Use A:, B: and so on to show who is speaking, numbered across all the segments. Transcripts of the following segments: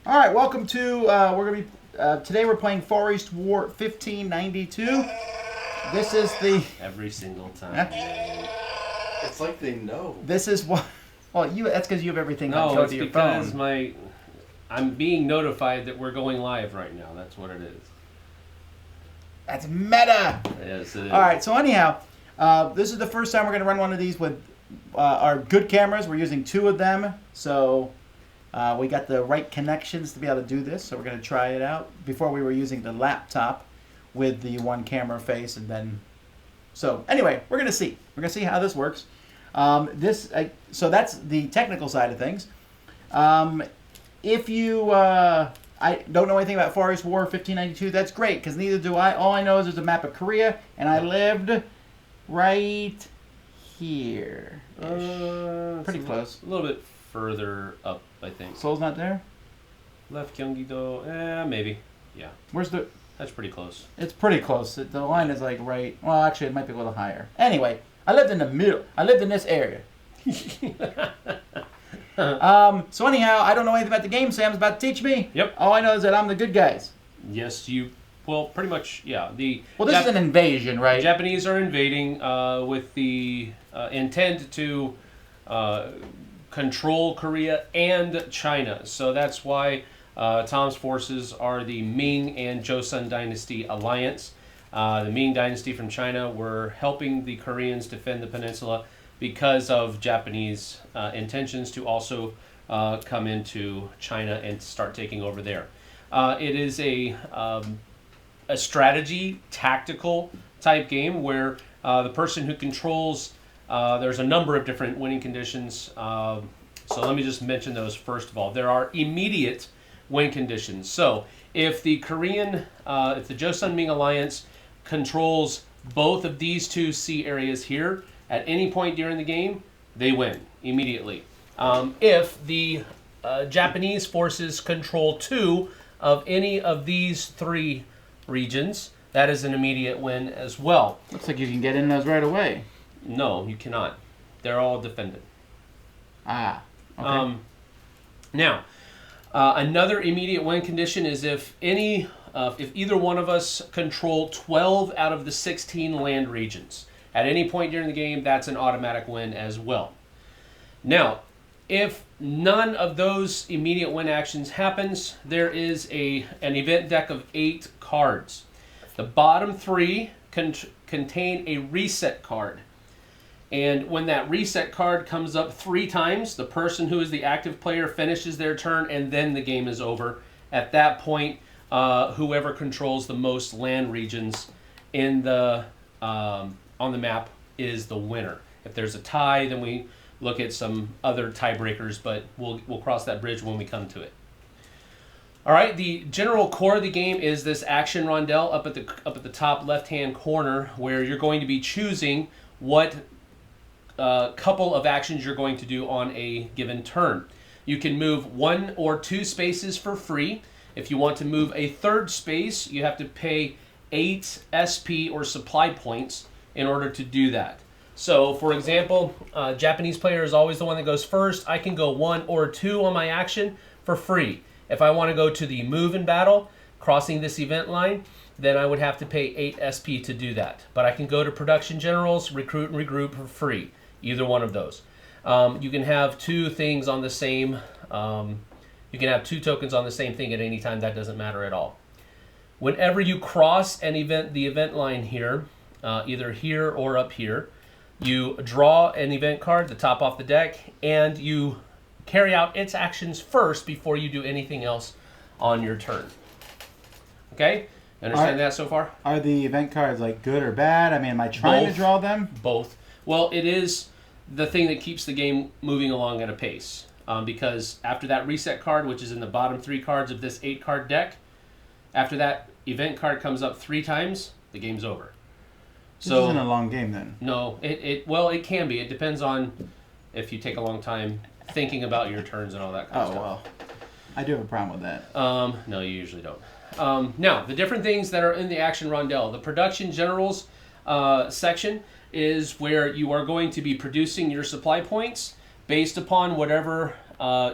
A: All right, welcome to, today we're playing Far East War 1592. This is the...
B: Every single time.
C: It's like they know.
A: This is what... Well, that's because you have everything on
B: No, it's
A: to your
B: because
A: phone.
B: I'm being notified that we're going live right now. That's what it is.
A: That's meta!
B: Yes, it is.
A: All right, so anyhow, this is the first time we're going to run one of these with our good cameras. We're using 2 of them, so we got the right connections to be able to do this. So we're going to try it out. Before we were using the laptop with the 1 camera face, and then... So anyway, we're going to see. We're going to see how this works. So that's the technical side of things. If you... I don't know anything about Far East War 1592. That's great, because neither do I. All I know is there's a map of Korea, and I lived right here. Pretty close.
B: A little bit further up, I think.
A: Seoul's not there?
B: Left Gyeonggi-do, maybe. Yeah.
A: Where's the...
B: That's pretty close.
A: It's pretty close. The line is like right... Well, actually, it might be a little higher. Anyway, I lived in the middle. I lived in this area. So anyhow, I don't know anything about the game. Sam's about to teach me.
B: Yep.
A: All I know is that I'm the good guys.
B: Yes, you... Well, pretty much, yeah.
A: Well, this is an invasion, right?
B: The Japanese are invading with the intent to control Korea and China. So that's why Tom's forces are the Ming and Joseon Dynasty alliance. The Ming Dynasty from China were helping the Koreans defend the peninsula because of Japanese intentions to also come into China and start taking over there. It is a strategy, tactical type game where the person who controls, there's a number of different winning conditions. So let me just mention those first of all. There are immediate win conditions. So if the if the Joseon Ming Alliance controls both of these 2 sea areas here, at any point during the game, they win immediately. If the Japanese forces control 2 of any of these 3 regions, that is an immediate win as well.
A: Looks like you can get in those right away.
B: No, you cannot. They're all defended.
A: Ah, okay.
B: Now, another immediate win condition is if either one of us control 12 out of the 16 land regions. At any point during the game, that's an automatic win as well. Now, if none of those immediate win actions happens, there is an event deck of 8 cards. The bottom 3 contain a reset card. And when that reset card comes up 3 times, the person who is the active player finishes their turn, and then the game is over. At that point, whoever controls the most land regions in the on the map is the winner. If there's a tie, then we look at some other tiebreakers, but we'll cross that bridge when we come to it. All right, the general core of the game is this action rondel up at the top left-hand corner, where you're going to be choosing what couple of actions you're going to do on a given turn. You can move 1 or 2 spaces for free. If you want to move a 3rd space, you have to pay 8 SP or supply points in order to do that. So, for example, Japanese player is always the one that goes first. I can go 1 or 2 on my action for free. If I want to go to the move in battle, crossing this event line, then I would have to pay 8 SP to do that. But I can go to production generals, recruit, and regroup for free. Either one of those. You can have 2 things on the same. You can have 2 tokens on the same thing at any time. That doesn't matter at all. Whenever you cross the event line here, either here or up here, you draw an event card, the top off the deck, and you carry out its actions first before you do anything else on your turn. Okay? Understand that so far?
A: Are the event cards like good or bad? I mean, am I trying to draw them?
B: Both. Well, it is the thing that keeps the game moving along at a pace. Because after that reset card, which is in the bottom 3 cards of this 8-card deck, after that event card comes up 3 times, the game's over.
A: This isn't a long game then. No,
B: it can be. It depends on if you take a long time thinking about your turns and all that kind of stuff.
A: Well, I do have a problem with that.
B: No, you usually don't. Now, the different things that are in the action rondel. The production generals section is where you are going to be producing your supply points based upon whatever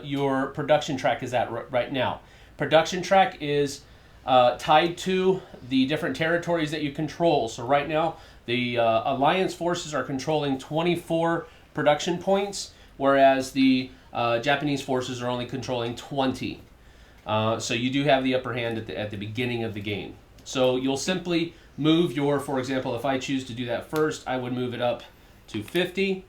B: your production track is at right now. Production track is tied to the different territories that you control. So right now, the Alliance forces are controlling 24 production points, whereas the Japanese forces are only controlling 20. So you do have the upper hand at the beginning of the game. So you'll simply move your, for example, if I choose to do that first, I would move it up to 50,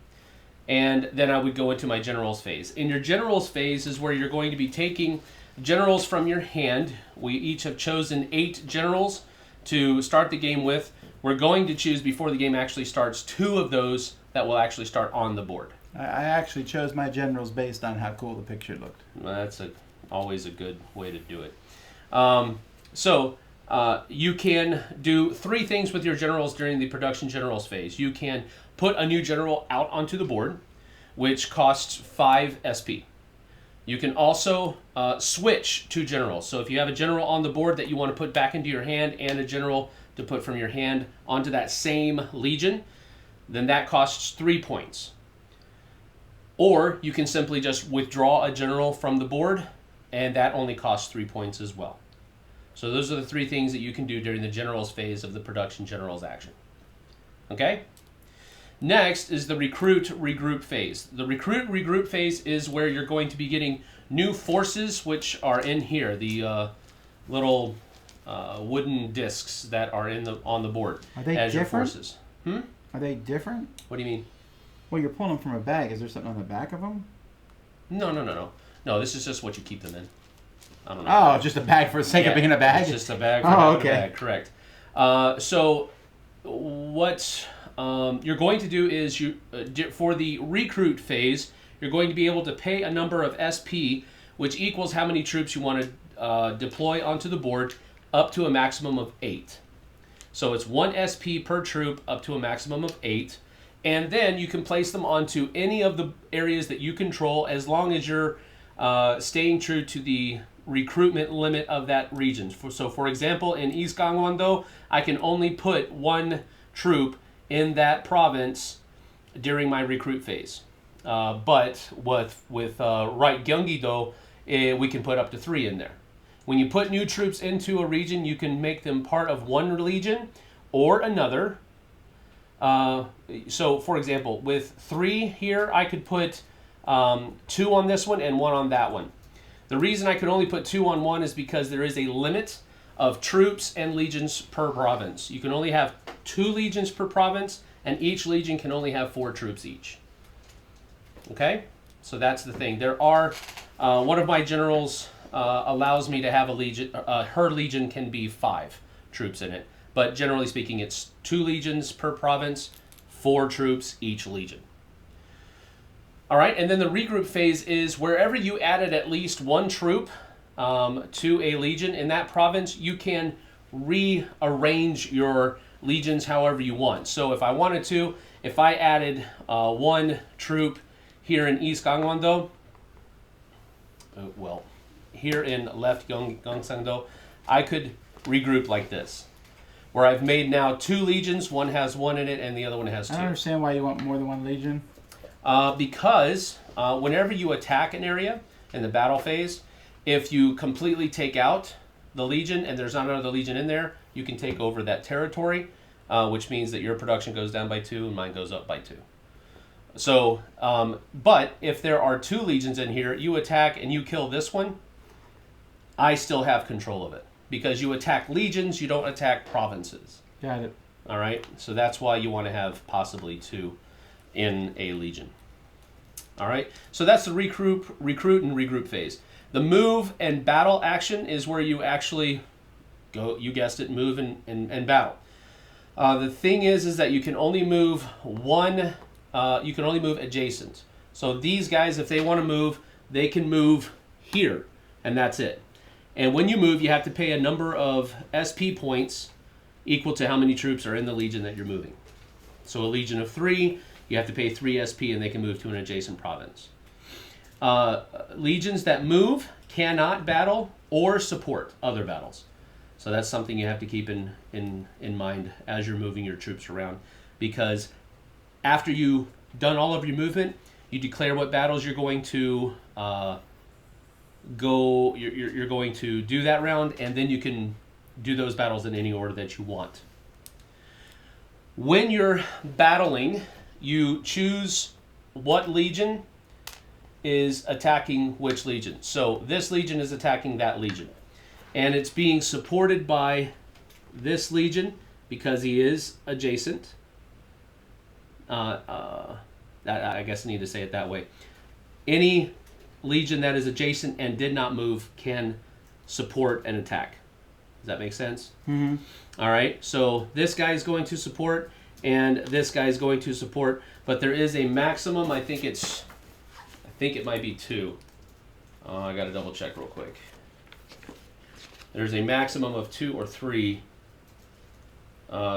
B: and then I would go into my generals phase. In your generals phase is where you're going to be taking generals from your hand. We each have chosen 8 generals to start the game with. We're going to choose, before the game actually starts, 2 of those that will actually start on the board.
A: I actually chose my generals based on how cool the picture looked.
B: Well, that's always a good way to do it. You can do 3 things with your generals during the production generals phase. You can put a new general out onto the board, which costs 5 SP. You can also switch 2 generals. So if you have a general on the board that you want to put back into your hand and a general to put from your hand onto that same legion, then that costs 3 points. Or you can simply just withdraw a general from the board, and that only costs 3 points as well. So those are the 3 things that you can do during the generals phase of the production generals action. Okay? Next is the recruit regroup phase. The recruit regroup phase is where you're going to be getting new forces, which are in here, the little wooden discs that are on the board.
A: Are they
B: as
A: different?
B: your forces.
A: Are they different?
B: What do you mean?
A: Well, you're pulling them from a bag. Is there something on the back of them?
B: No. No, this is just what you keep them in. I don't know.
A: Oh, just a bag for the sake of being a bag?
B: It's just a bag for
A: oh,
B: having
A: okay.
B: a bag, correct. So what you're going to do is for the recruit phase, you're going to be able to pay a number of SP, which equals how many troops you want to deploy onto the board, up to a maximum of 8. So it's 1 SP per troop up to a maximum of 8. And then you can place them onto any of the areas that you control as long as you're staying true to the recruitment limit of that region. So for example, in East Gangwon-do, I can only put 1 troop in that province during my recruit phase. But with Right Gyeonggi-do, we can put up to 3 in there. When you put new troops into a region, you can make them part of one legion or another. So for example, with 3 here, I could put 2 on this one and 1 on that one. The reason I could only put 2 on one is because there is a limit of troops and legions per province. You can only have 2 legions per province, and each legion can only have 4 troops each. Okay? So that's the thing. There are, one of my generals allows me to have a legion, her legion can be 5 troops in it. But generally speaking, it's 2 legions per province, 4 troops each legion. All right, and then the regroup phase is wherever you added at least 1 troop to a legion in that province, you can rearrange your legions however you want. So if I wanted to, if I added 1 troop here in East Gangwon-do, here in left Gyeongsang-do, I could regroup like this, where I've made now 2 legions. One has 1 in it, and the other one has 2.
A: I don't understand why you want more than 1 legion.
B: Because whenever you attack an area in the battle phase, if you completely take out the legion and there's not another legion in there, you can take over that territory, which means that your production goes down by 2 and mine goes up by 2. So, but if there are 2 legions in here, you attack and you kill this one, I still have control of it. Because you attack legions, you don't attack provinces.
A: Got it.
B: All right? So that's why you want to have possibly 2 in a legion. All right? So that's the recruit and regroup phase. The move and battle action is where you actually go, you guessed it, move and battle. The thing is that you can only move you can only move adjacent. So these guys, if they want to move, they can move here, and that's it. And when you move, you have to pay a number of SP points equal to how many troops are in the legion that you're moving. So a legion of 3, you have to pay 3 SP, and they can move to an adjacent province. Legions that move cannot battle or support other battles. So that's something you have to keep in mind as you're moving your troops around, because after you've done all of your movement, you declare what battles you're going to you're going to do that round, and then you can do those battles in any order that you want. When you're battling, you choose what legion is attacking which legion. So this legion is attacking that legion, and it's being supported by this legion because he is adjacent. I guess I need to say it that way. Any legion that is adjacent and did not move can support an attack. Does that make sense?
A: Mm-hmm.
B: All right. So this guy is going to support, and this guy is going to support, but there is a maximum. I think it might be 2. I got to double check real quick. There's a maximum of 2 or 3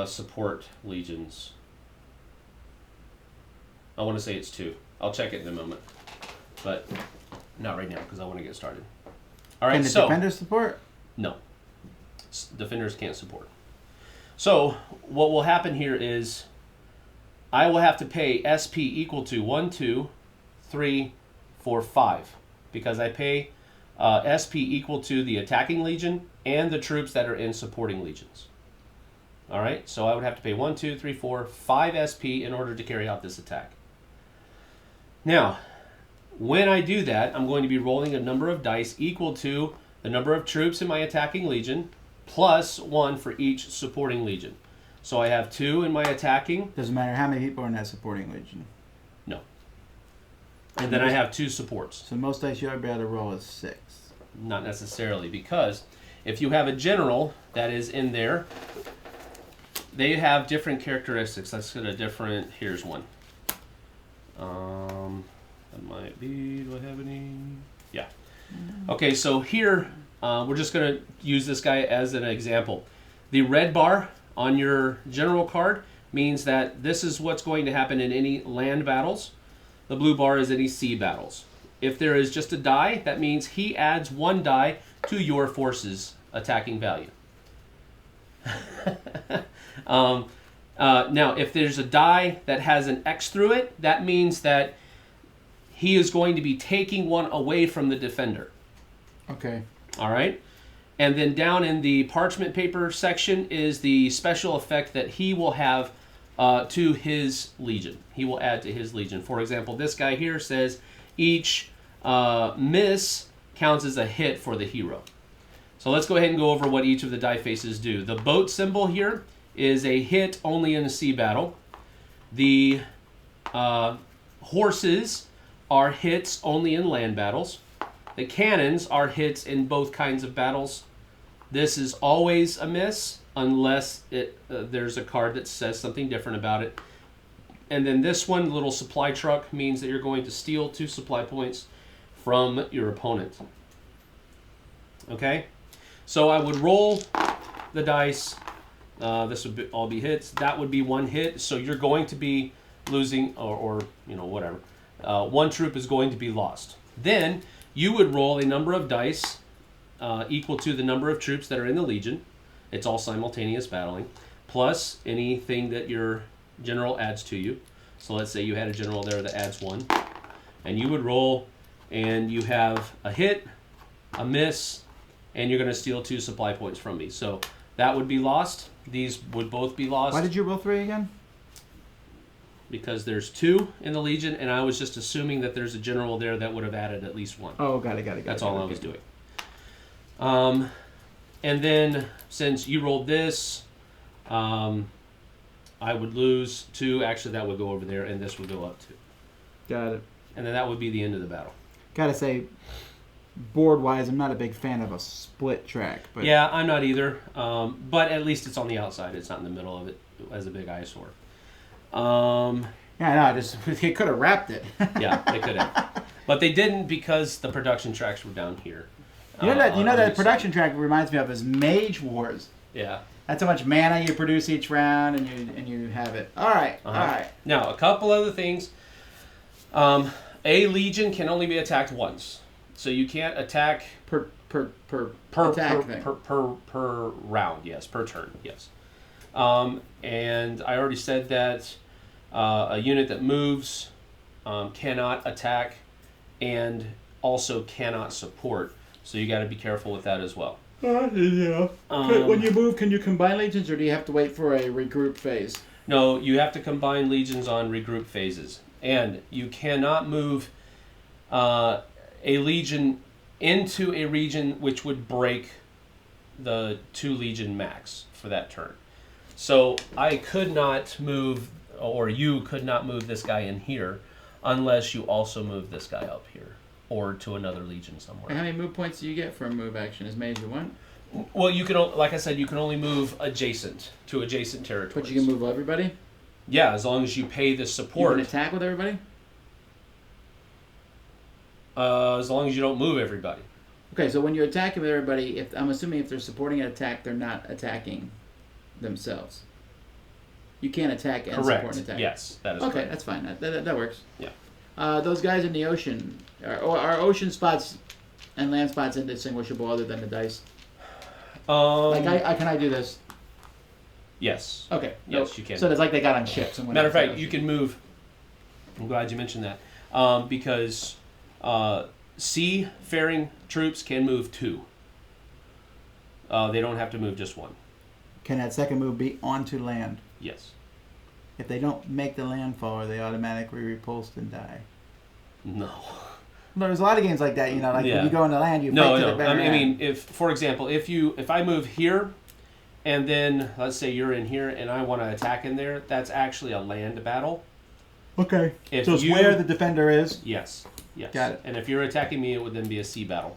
B: support legions. I want to say it's 2. I'll check it in a moment, but not right now because I want to get started. All right.
A: Can the defender support?
B: No. Defenders can't support. So what will happen here is I will have to pay SP equal to 1, 2, 3, 4, 5 because I pay SP equal to the attacking legion and the troops that are in supporting legions. All right, so I would have to pay 1, 2, 3, 4, 5 SP in order to carry out this attack. Now, when I do that, I'm going to be rolling a number of dice equal to the number of troops in my attacking legion plus 1 for each supporting legion. So I have 2 in my attacking.
A: Doesn't matter how many people are in that supporting legion.
B: No. And then I have 2 supports.
A: So most dice you'll be able to roll is 6.
B: Not necessarily, because if you have a general that is in there, they have different characteristics. Let's get a different, here's one. That might be, do I have any? Yeah. Okay, so here, we're just going to use this guy as an example. The red bar on your general card means that this is what's going to happen in any land battles. The blue bar is any sea battles. If there is just a die, that means he adds 1 die to your force's attacking value. Now, if there's a die that has an X through it, that means that he is going to be taking 1 away from the defender.
A: Okay.
B: All right? And then down in the parchment paper section is the special effect that he will have to his legion. He will add to his legion. For example, this guy here says each miss counts as a hit for the hero. So let's go ahead and go over what each of the die faces do. The boat symbol here is a hit only in a sea battle. The horses are hits only in land battles. The cannons are hits in both kinds of battles. This is always a miss unless there's a card that says something different about it. And then this one, little supply truck, means that you're going to steal 2 supply points from your opponent. Okay? So I would roll the dice. This would all be hits. That would be 1 hit. So you're going to be losing, or you know, whatever. 1 troop is going to be lost. Then you would roll a number of dice equal to the number of troops that are in the legion. It's all simultaneous battling, plus anything that your general adds to you. So let's say you had a general there that adds 1, and you would roll, and you have a hit, a miss, and you're going to steal 2 supply points from me. So that would be lost. These would both be lost.
A: Why did you roll 3 again?
B: Because there's 2 in the legion, and I was just assuming that there's a general there that would have added at least 1.
A: Oh, got it.
B: That's all I was doing. And then since you rolled this, I would lose 2. Actually, that would go over there, and this would go up 2.
A: Got it.
B: And then that would be the end of the battle.
A: Gotta say, board-wise, I'm not a big fan of a split track. But
B: yeah, I'm not either. But at least it's on the outside. It's not in the middle of it as a big eyesore.
A: Yeah, no, they could have wrapped it.
B: Yeah, they could have. But they didn't because the production tracks were down here.
A: You know that production track reminds me of is Mage Wars.
B: Yeah.
A: That's how much mana you produce each round, and you have it. All right, all right.
B: Now, a couple other things. A legion can only be attacked once, so you can't attack
A: Per
B: round. Yes, per turn. Yes. And I already said that a unit that moves cannot attack and also cannot support. So you got to be careful with that as well.
A: Yeah. When you move, can you combine legions, or do you have to wait for a regroup phase?
B: No, you have to combine legions on regroup phases. And you cannot move a legion into a region which would break the 2 legion max for that turn. So I could not move, or you could not move this guy in here unless you also move this guy up here or to another legion somewhere.
A: And how many move points do you get for a move action? As many as you want?
B: Well, you can, like I said, you can only move adjacent to adjacent territories.
A: But you can move everybody?
B: Yeah, as long as you pay the
A: You
B: support.
A: can attack with everybody?
B: As long as you don't move everybody.
A: Okay, so when you attack with everybody, I'm assuming if they're supporting an attack, they're not attacking themselves. You can't attack and support
B: Correct.
A: an attack.
B: Yes, that is
A: okay,
B: correct.
A: that's fine. That works.
B: Yeah.
A: Those guys in the ocean, are ocean spots and land spots indistinguishable other than the dice? Like, can I do this?
B: Yes.
A: Okay.
B: Yes, you can.
A: So it's like they got on ships. And
B: Matter of fact, you can move. I'm glad you mentioned that. Because seafaring troops can move 2. They don't have to move just 1.
A: Can that second move be onto land?
B: Yes.
A: If they don't make the landfall, are they automatically repulsed and die?
B: No.
A: But there's a lot of games like that, like
B: Yeah.
A: when you go into land, you
B: No,
A: fight to
B: no.
A: the better
B: I mean,
A: end.
B: if, for example, if I move here, and then let's say you're in here, and I want to attack in there, that's actually a land battle.
A: Okay.
B: If
A: So it's
B: you-
A: where the defender is.
B: Yes. Yes.
A: Got it.
B: And if you're attacking me, it would then be a sea battle.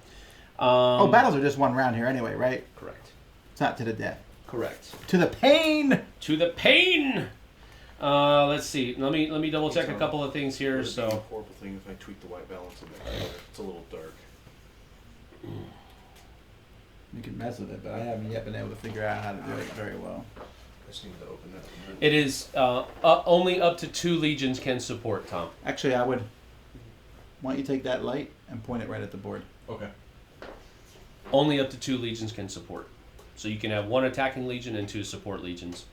A: Battles are just one round here anyway, right?
B: Correct.
A: It's not to the death.
B: Correct.
A: To the pain.
B: To the pain. Let's see. Let me double check a couple of things here.
C: Would it be a
B: So
C: horrible thing if I tweak the white balance in there. It's a little dark.
A: You can mess with it, but I haven't yet been able to figure out how to do it very well.
C: I just need to open that.
B: it is only up to 2 legions can support, Tom.
A: Actually, why don't you take that light and point it right at the board?
C: Okay.
B: Only up to 2 legions can support. So you can have 1 attacking legion and 2 support legions.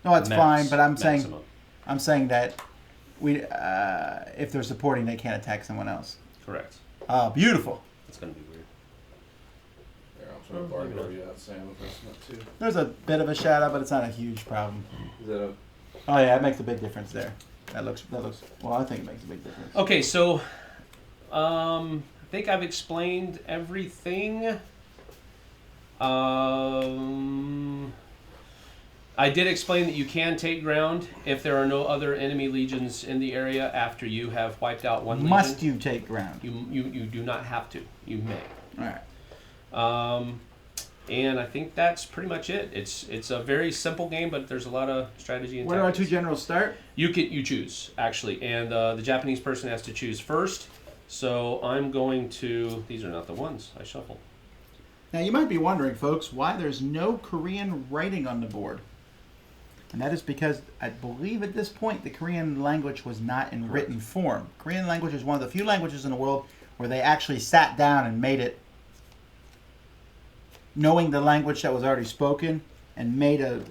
A: No, that's fine, but I'm
B: maximum.
A: saying that if they're supporting, they can't attack someone else.
B: Correct.
A: Beautiful.
B: It's going to be weird.
C: There, I'm trying to bargain you out, Sam, if that's not too.
A: There's a bit of a shadow, but it's not a huge problem.
C: Is that a...
A: Oh yeah, it makes a big difference there. That looks. Well, I think it makes a big difference.
B: Okay, so I think I've explained everything. I did explain that you can take ground if there are no other enemy legions in the area after you have wiped out 1 legion.
A: Must you take ground?
B: You do not have to. You may.
A: All right.
B: And I think that's pretty much it. It's a very simple game, but there's a lot of strategy and
A: Where do our
B: tactics.
A: 2 generals start?
B: You choose actually, and the Japanese person has to choose first. So I'm going to. These are not the ones I shuffled.
A: Now you might be wondering, folks, why there's no Korean writing on the board. And that is because I believe at this point the Korean language was not in written form. Korean language is one of the few languages in the world where they actually sat down and made it, knowing the language that was already spoken, and made a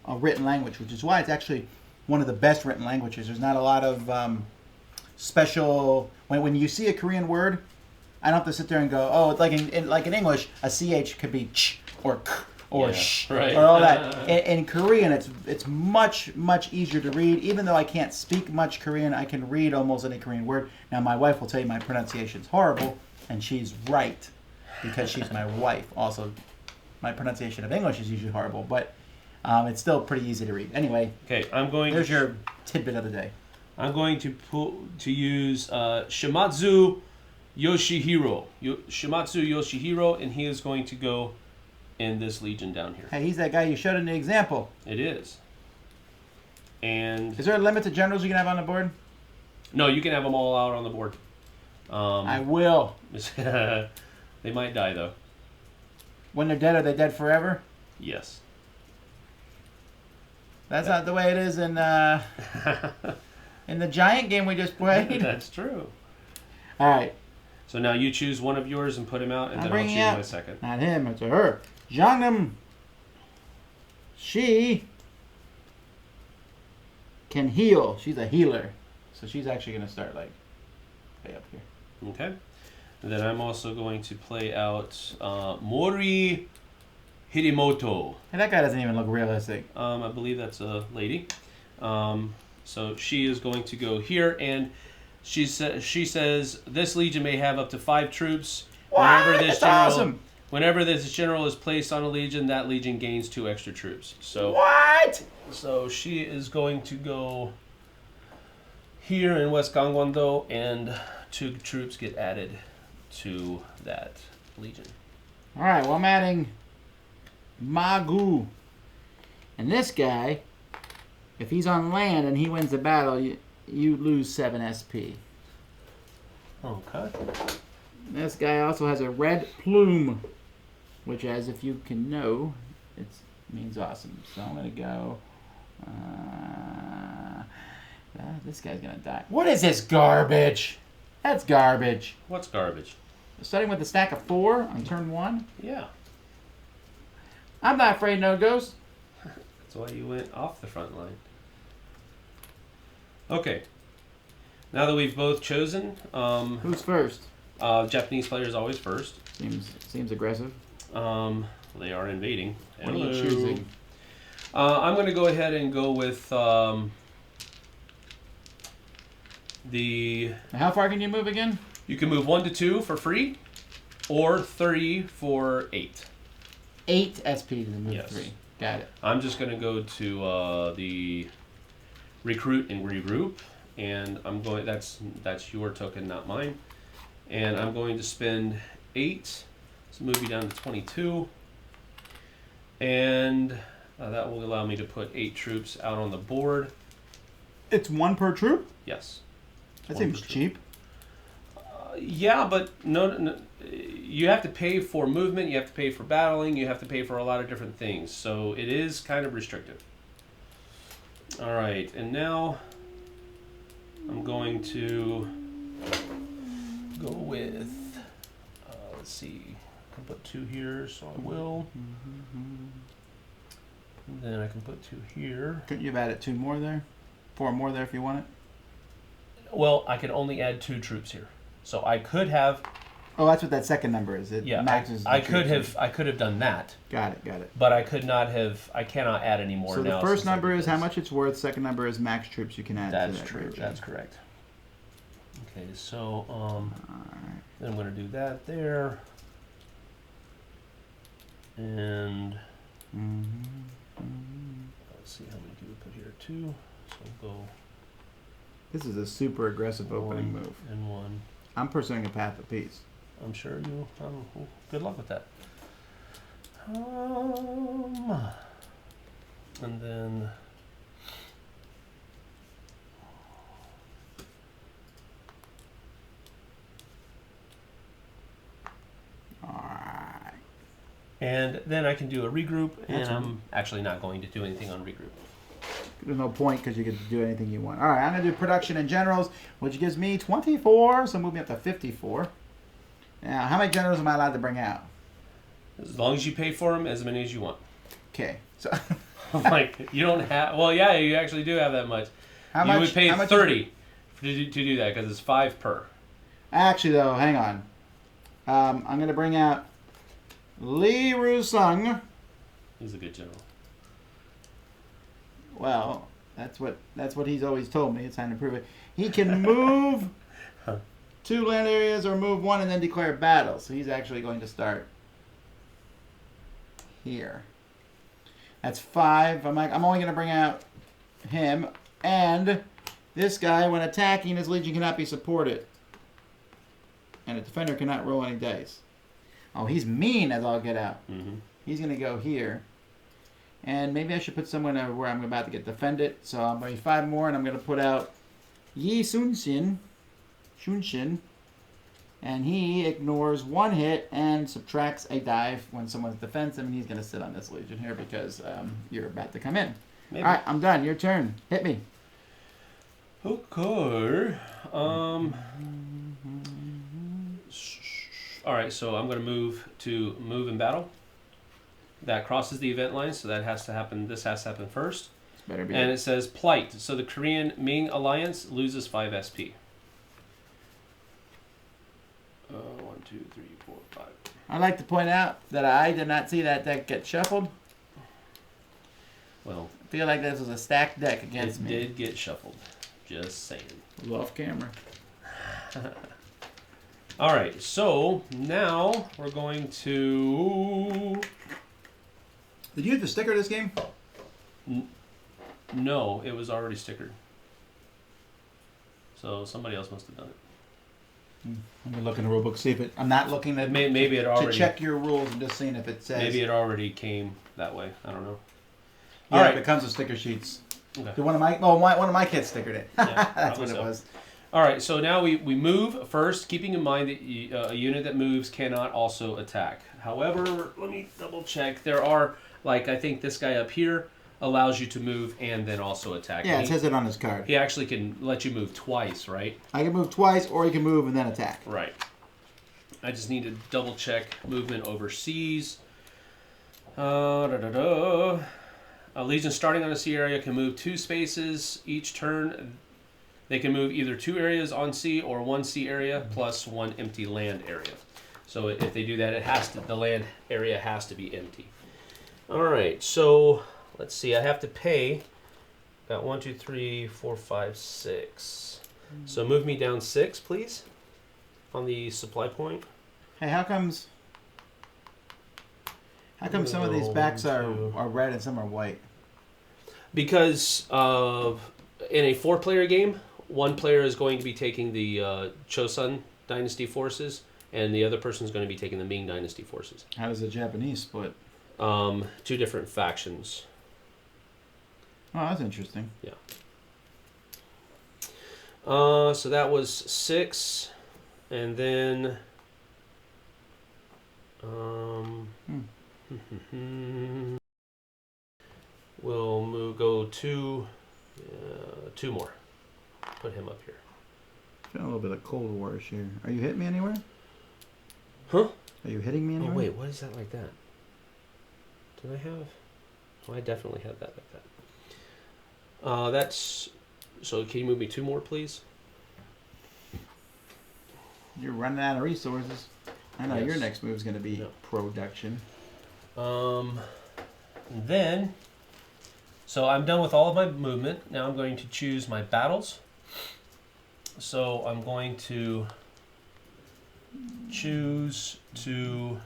A: written language, which is why it's actually one of the best written languages. There's not a lot of special... When you see a Korean word, I don't have to sit there and go, oh, like in English, a CH could be ch or k or sh
B: right.
A: or all that. In Korean, it's much easier to read. Even though I can't speak much Korean, I can read almost any Korean word. Now, my wife will tell you my pronunciation's horrible, and she's right because she's my wife. Also, my pronunciation of English is usually horrible, but it's still pretty easy to read. Anyway,
B: Okay, I'm going.
A: there's your tidbit of the day.
B: I'm going to use Shimatsu Yoshihiro. Shimatsu Yoshihiro, and he is going to go in this legion down here.
A: Hey, he's that guy you showed in the example.
B: It is. And
A: Is there a limit to generals you can have on the board?
B: no, you can have them all out on the board.
A: I will.
B: They might die though.
A: When they're dead, are they dead forever?
B: Yes.
A: That's not the way it is in the giant game we just played.
B: That's true.
A: All right.
B: So now you choose one of yours and put him out, and
A: I'm
B: then I'll
A: bringing
B: choose
A: out-
B: my second.
A: Not him, it's a her. Jeonnam. She can heal. She's a healer. So she's actually going to start like way up here.
B: Okay. Then I'm also going to play out Mori Hirimoto.
A: And that guy doesn't even look realistic.
B: I believe that's a lady. So she is going to go here, and she says this legion may have up to 5 troops.
A: What? That's awesome.
B: Whenever this general is placed on a legion, that legion gains 2 extra troops. So
A: what?
B: So she is going to go here in West Gangwon-do, and 2 troops get added to that legion.
A: All right. Well, I'm adding Magu, and this guy, if he's on land and he wins the battle, you lose 7 SP.
B: Okay.
A: This guy also has a red plume, which, as if you can know, it means awesome. So I'm going to go... this guy's going to die. What is this garbage? That's garbage.
B: What's garbage?
A: Starting with a stack of 4 on turn 1.
B: Yeah.
A: I'm not afraid no ghost.
B: That's why you went off the front line. Okay. Now that we've both chosen...
A: Who's first?
B: Japanese player is always first.
A: Seems aggressive.
B: They are invading.
A: What are you choosing?
B: I'm going to go ahead and go with the...
A: How far can you move again?
B: You can move 1 to 2 for free, or 30 for 8.
A: 8 SP to move
B: Yes.
A: 3. Got it.
B: I'm just going to go to the recruit and regroup, and I'm going. That's your token, not mine. And I'm going to spend 8. So move you down to 22, and that will allow me to put 8 troops out on the board.
A: It's 1 per troop?
B: Yes.
A: That
B: One
A: seems
B: per troop.
A: cheap.
B: Yeah, but no, you have to pay for movement, you have to pay for battling, you have to pay for a lot of different things. So it is kind of restrictive. All right, and now I'm going to go with, let's see, I can put 2 here, so I will. And then I can put 2 here.
A: Couldn't you have added 2 more there? 4 more there if you want it?
B: Well, I can only add 2 troops here. So I could have...
A: Oh, that's what that second number is. It maxes the
B: I could
A: troops.
B: have done that.
A: Got it.
B: But I could not have. I cannot add any more
A: So
B: now.
A: the first
B: since I
A: number
B: did
A: is how
B: this.
A: much it's worth. Second number is max troops you can add.
B: That's
A: to that
B: true.
A: region.
B: That's correct. Okay, so
A: Alright.
B: then I'm going to do that there, and let's see how many do we put here. 2. So we'll go.
A: This is a super aggressive opening
B: 1
A: move.
B: and 1.
A: I'm pursuing a path of peace.
B: I'm sure you. Good luck with that. And then.
A: Alright.
B: And then I can do a regroup, and
A: That's
B: I'm actually not going to do anything on regroup.
A: There's no point because you get to do anything you want. Alright, I'm going to do production and generals, which gives me 24, so move me up to 54. Now, how many generals am I allowed to bring out?
B: As long as you pay for them, as many as you want.
A: Okay, so
B: Like, you don't have... Well, yeah, you actually do have that much.
A: how
B: You
A: much?
B: would pay
A: how much
B: 30 to do that, because it's 5 per.
A: Actually, though, hang on. I'm going to bring out Li Rusung.
B: He's a good general.
A: Well, that's what he's always told me. It's time to prove it. He can move 2 land areas or move 1 and then declare battle. So he's actually going to start here. That's 5. I'm only going to bring out him. And this guy, when attacking, his legion cannot be supported. And a defender cannot roll any dice. Oh, he's mean as all get out.
B: Mm-hmm.
A: He's going to go here. And maybe I should put someone where I'm about to get defended. So I'm going to 5 more, and I'm going to put out Yi Shunshin. And he ignores 1 hit and subtracts a dive when someone's defensive, and he's going to sit on this legion here because you're about to come in.
B: Maybe.
A: All right, I'm done. Your turn. Hit me.
B: Okay. All right, so I'm going to move in battle. That crosses the event line, so that has to happen. This has to happen first.
A: This better be.
B: And it says plight. So the Korean Ming alliance loses 5 SP. 1, 1, 2, 3, 4, 5.
A: I'd like to point out that I did not see that deck get shuffled.
B: Well,
A: I feel like this was a stacked deck against
B: it
A: me.
B: did get shuffled. Just saying.
A: Off camera.
B: All right, so now we're going to.
A: Did you use the sticker this game?
B: No, it was already stickered. So somebody else must have done it.
A: I'm gonna look in the rulebook, see if it. I'm not looking at
B: Maybe it already.
A: to check your rules and just seeing if it says.
B: Maybe it already came that way. I don't know.
A: Yeah,
B: All right.
A: it comes with sticker sheets.
B: Okay.
A: Did one of my kids stickered it.
B: Yeah,
A: That's what
B: probably
A: it
B: so.
A: was.
B: All right, so now we move first, keeping in mind that a unit that moves cannot also attack. However, let me double check. There are, like, I think this guy up here allows you to move and then also attack.
A: Yeah, it says it on his card.
B: He actually can let you move twice, right?
A: I can move twice, or you can move and then attack.
B: Right. I just need to double check movement overseas. A Legion starting on a sea area can move 2 spaces each turn. They can move either 2 areas on sea or 1 sea area plus 1 empty land area. So if they do that, the land area has to be empty. All right, so let's see. I have to pay. Got 1, 2, 3, 4, 5, 6. So move me down 6, please, on the supply point.
A: Hey, how come some of these backs are red and some are white?
B: Because in a 4-player game, 1 player is going to be taking the Chosun Dynasty forces, and the other person is going to be taking the Ming Dynasty forces.
A: How does the Japanese split?
B: 2 different factions.
A: Oh, that's interesting.
B: Yeah. So that was 6, and then we'll go 2 more. Put him up here.
A: Feeling a little bit of Cold Warish here. Are you hitting me anywhere?
B: Huh?
A: Are you hitting me anywhere?
B: Oh wait, what is that like that? Did I have? Oh, I definitely had that like that. That's. So can you move me 2 more, please?
A: You're running out of resources. I know
B: Yes.
A: your next move is going to be production.
B: Then, so I'm done with all of my movement. Now I'm going to choose my battles. So I'm going to choose to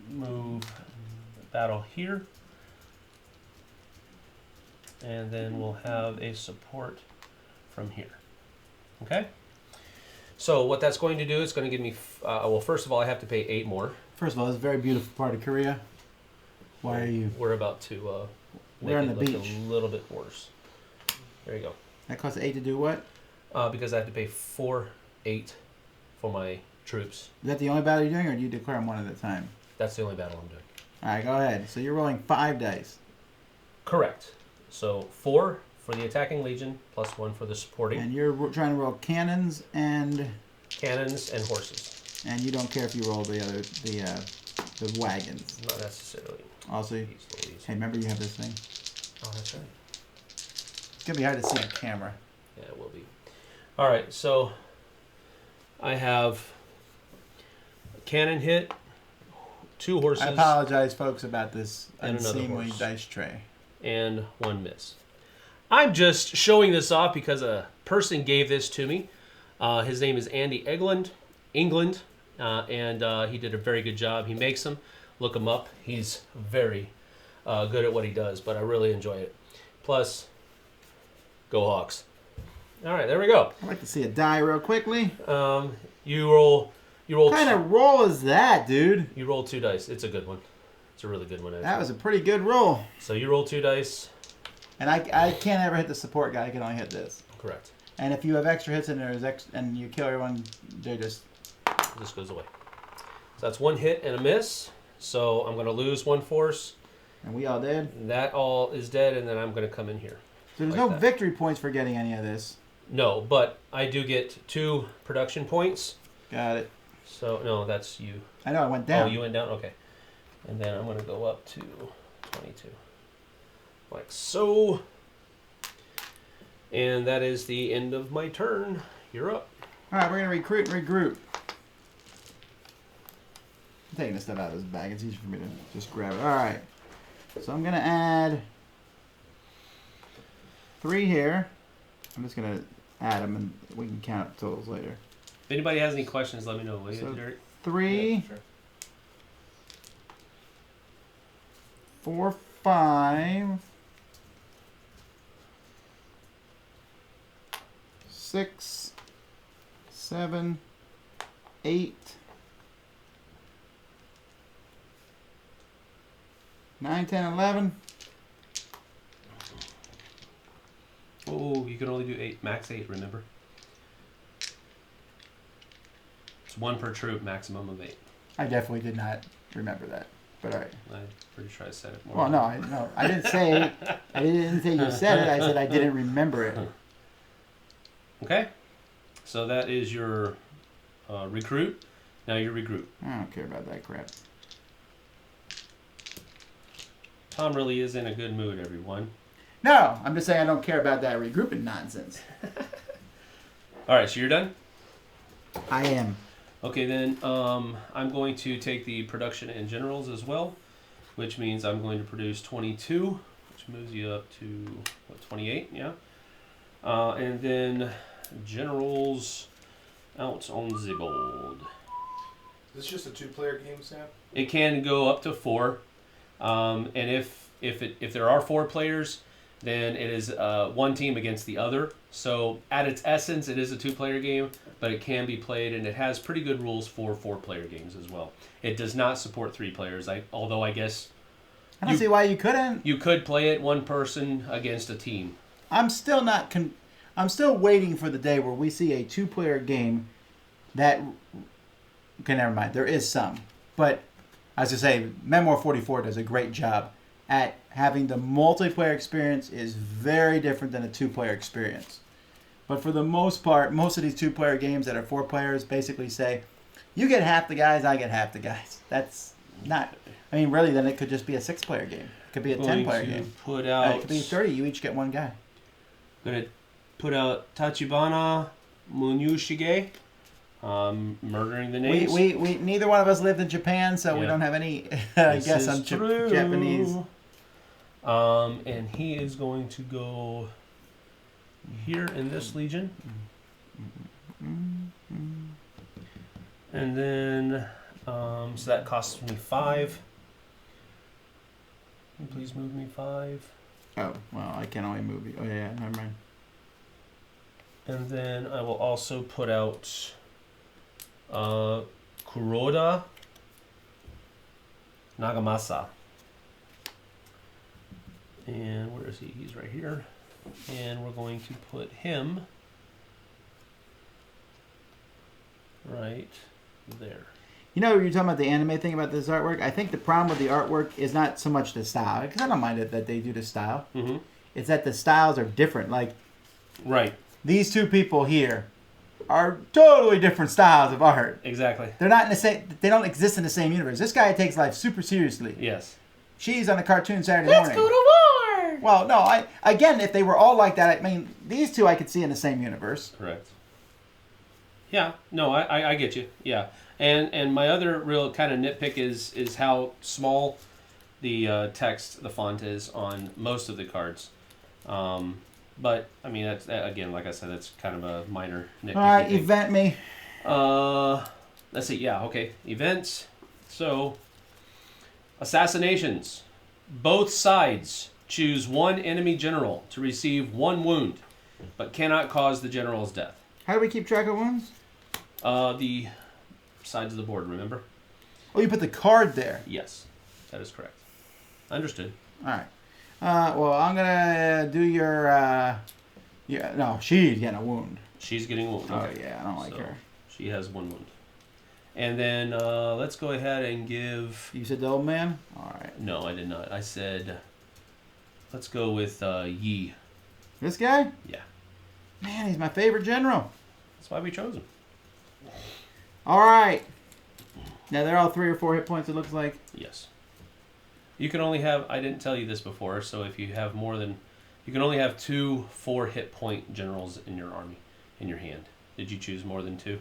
B: move battle here. And then we'll have a support from here. Okay? So what that's going to do is going to give me, well, first of all, I have to pay 8 more.
A: First of all, it's a very beautiful part of Korea. Why are you?
B: We're about to make
A: We're on
B: it
A: the
B: look
A: beach.
B: a little bit worse. There you go.
A: That costs 8 to do what?
B: Because I have to pay 8 for my troops.
A: Is that the only battle you're doing, or do you declare them one at a time?
B: That's the only battle I'm doing.
A: All right, go ahead. So you're rolling 5 dice.
B: Correct. So 4 for the attacking legion, plus 1 for the supporting.
A: And you're trying to roll cannons and
B: horses.
A: And you don't care if you roll the wagons.
B: Not necessarily.
A: Also, hey, remember you have this thing?
B: Oh, that's right.
A: It's gonna be hard to see on camera.
B: Yeah, it will be. All right, so I have a cannon hit, 2 horses.
A: I apologize, folks, about this
B: And another
A: unseemly
B: horse.
A: dice tray.
B: And 1 miss. I'm just showing this off because a person gave this to me. His name is Andy England, and he did a very good job. He makes them. Look him up. He's very good at what he does, but I really enjoy it. Plus, go Hawks. All right, there we go.
A: I'd like to see a die real quickly.
B: You roll.
A: What kind of roll is that, dude?
B: You roll 2 dice. It's a good one. It's a really good one, actually.
A: That was a pretty good roll.
B: So you roll 2 dice.
A: And I can't ever hit the support guy. I can only hit this.
B: Correct.
A: And if you have extra hits and and you kill everyone, they're just...
B: This goes away. So that's 1 hit and a miss. So I'm going to lose 1 force.
A: And we all did?
B: That all is dead, and then I'm going to come in here.
A: So there's
B: like
A: no
B: that.
A: victory points for getting any of this.
B: No, but I do get 2 production points.
A: Got it.
B: So, no, that's you.
A: I know, I went down.
B: Oh, you went down? Okay. And then I'm going to go up to 22. Like so. And that is the end of my turn. You're up.
A: All right, we're gonna recruit and regroup. I'm taking this stuff out of this bag. It's easier for me to just grab it. All right. So I'm gonna add 3 here. I'm just gonna add them, and we can count totals later.
B: If anybody has any questions, let me know. Will you,
A: So-
B: Derek?
A: 3,
C: Yeah, sure.
A: 4, 5, 6, 7, 8, 9, 10, 11.
B: Oh, you can only do 8, max 8. Remember, it's 1 per troop, maximum of 8.
A: I definitely did not remember that, but all right.
B: I'm pretty sure I said it more.
A: Well, no, I didn't say. I didn't say you said it. I said I didn't remember it.
B: Okay, so that is your recruit. Now your regroup.
A: I don't care about that crap.
B: Tom really is in a good mood, everyone.
A: No, I'm just saying I don't care about that regrouping nonsense.
B: All right, so you're done.
A: I am.
B: Okay, then I'm going to take the production and generals as well, which means I'm going to produce 22, which moves you up to, what, 28, yeah? And then generals out on the board.
C: Is this just a 2-player game, Sam?
B: It can go up to 4, and if there are 4 players, then it is one team against the other. So at its essence, it is a 2-player game, but it can be played, and it has pretty good rules for 4-player games as well. It does not support 3 players, although I guess
A: I don't see why you couldn't.
B: you could play it one person against a team.
A: I'm still not. I'm still waiting for the day where we see a 2-player game that. Okay, never mind. There is some, but as I say, Memoir 44 does a great job at having the multiplayer experience. Is very different than a 2-player experience. But for the most part, most of these 2-player games that are 4 players basically say, you get half the guys, I get half the guys. That's not. I mean, really, then it could just be a 6-player game. It could be a 10-player game.
B: Put out.
A: It could be 30. You each get 1 guy.
B: Gonna put out Tachibana Munyushige. Murdering the names.
A: We neither one of us lived in Japan, so we
B: Yeah.
A: don't have any I
B: This
A: guess
B: is
A: on
B: true.
A: Japanese.
B: And he is going to go here in this legion. And then, so that costs me 5. Can you please move me 5?
A: Oh, well, I can only move you. Oh, yeah, never mind.
B: And then I will also put out Kuroda Nagamasa. And where is he? He's right here. And we're going to put him right there.
A: You know, you're talking about the anime thing about this artwork. I think the problem with the artwork is not so much the style, because I don't mind it that they do the style.
B: Mm-hmm.
A: It's that the styles are different. Like,
B: Right.
A: these 2 people here are totally different styles of art.
B: Exactly.
A: They're not in the same. They don't exist in the same universe. This guy takes life super seriously.
B: Yes.
A: She's on a cartoon Saturday morning.
B: to war!
A: Well, no, again, if they were all like that, I mean, these 2 I could see in the same universe.
B: Correct. Yeah. No, I get you. Yeah. And my other real kind of nitpick is how small the text, the font is on most of the cards. But I mean, that's again, like I said, that's kind of a minor nitpick.
A: All right, event me.
B: Let's see. Yeah, okay. Events. So, assassinations. Both sides choose 1 enemy general to receive 1 wound, but cannot cause the general's death.
A: How do we keep track of wounds?
B: The sides of the board. Remember?
A: Oh, you put the card there.
B: Yes, that is correct. Understood.
A: All right. Well, I'm gonna do your. Yeah, no, she's getting a wound.
B: She's getting a wound.
A: Oh
B: Okay.
A: yeah, I don't like
B: So,
A: her.
B: She has 1 wound. And then let's go ahead and give...
A: You said the old man. All right.
B: No, I did not. I said, let's go with Yi.
A: This guy?
B: Yeah.
A: Man, he's my favorite general.
B: That's why we chose him.
A: All right. Now they're all 3 or 4 hit points. It looks like.
B: Yes. You can only have... I didn't tell you this before, so if you have more than... You can only have 2 4 hit point generals in your army, in your hand. Did you choose more than 2?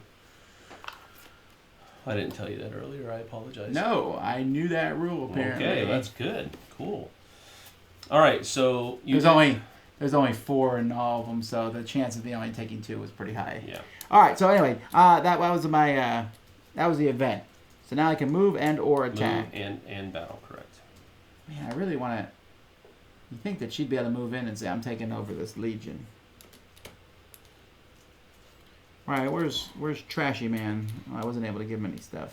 B: I didn't tell you that earlier. I apologize.
A: No, I knew that rule apparently.
B: Okay, that's good. Cool. All right, so
A: there's only 4 in all of them, so the chance of me only taking 2 was pretty high.
B: Yeah.
A: All right. So anyway, that was my that was the event. So now I can move and or attack.
B: Move and battle, correct.
A: Man, I really want to. You think that she'd be able to move in and say, "I'm taking over this legion." All right, where's Trashy Man? Oh, I wasn't able to give him any stuff.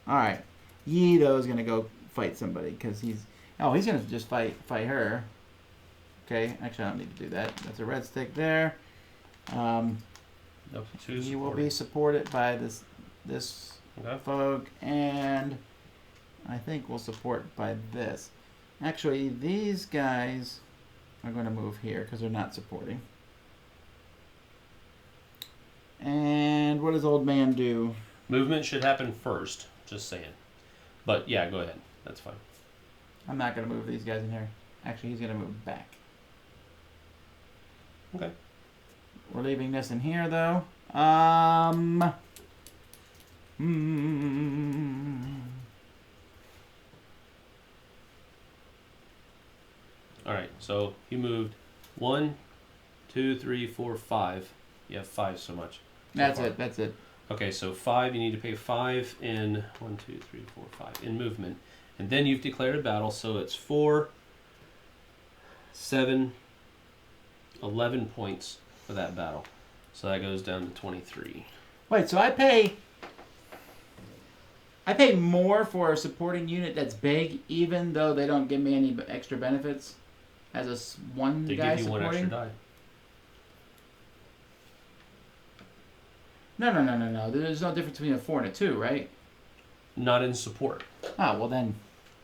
A: All right, Yido's gonna go fight somebody because he's gonna just fight her. Okay, actually I don't need to do that. That's a red stick there.
B: Nope,
A: He will be supported by this
B: okay.
A: folk, and I think we'll support by this. Actually, these guys are going to move here because they're not supporting. And what does old man do?
B: Movement should happen first, just saying. But yeah, go ahead. That's fine.
A: I'm not going to move these guys in here. Actually, he's going to move back.
B: Okay.
A: We're leaving this in here, though.
B: All right, so you moved 1, 2, 3, 4, 5. You have 5 so much.
A: That's it.
B: Okay, so 5, you need to pay 5 in 1, 2, 3, 4, 5 in movement. And then you've declared a battle, so it's 4, 7, 11 points for that battle. So that goes down to 23.
A: Wait, so I pay more for a supporting unit that's big, even though they don't give me any extra benefits as one
B: They
A: guy
B: give you
A: supporting?
B: 1 extra die.
A: No. There's no difference between a 4 and a 2, right?
B: Not in support.
A: Oh, well then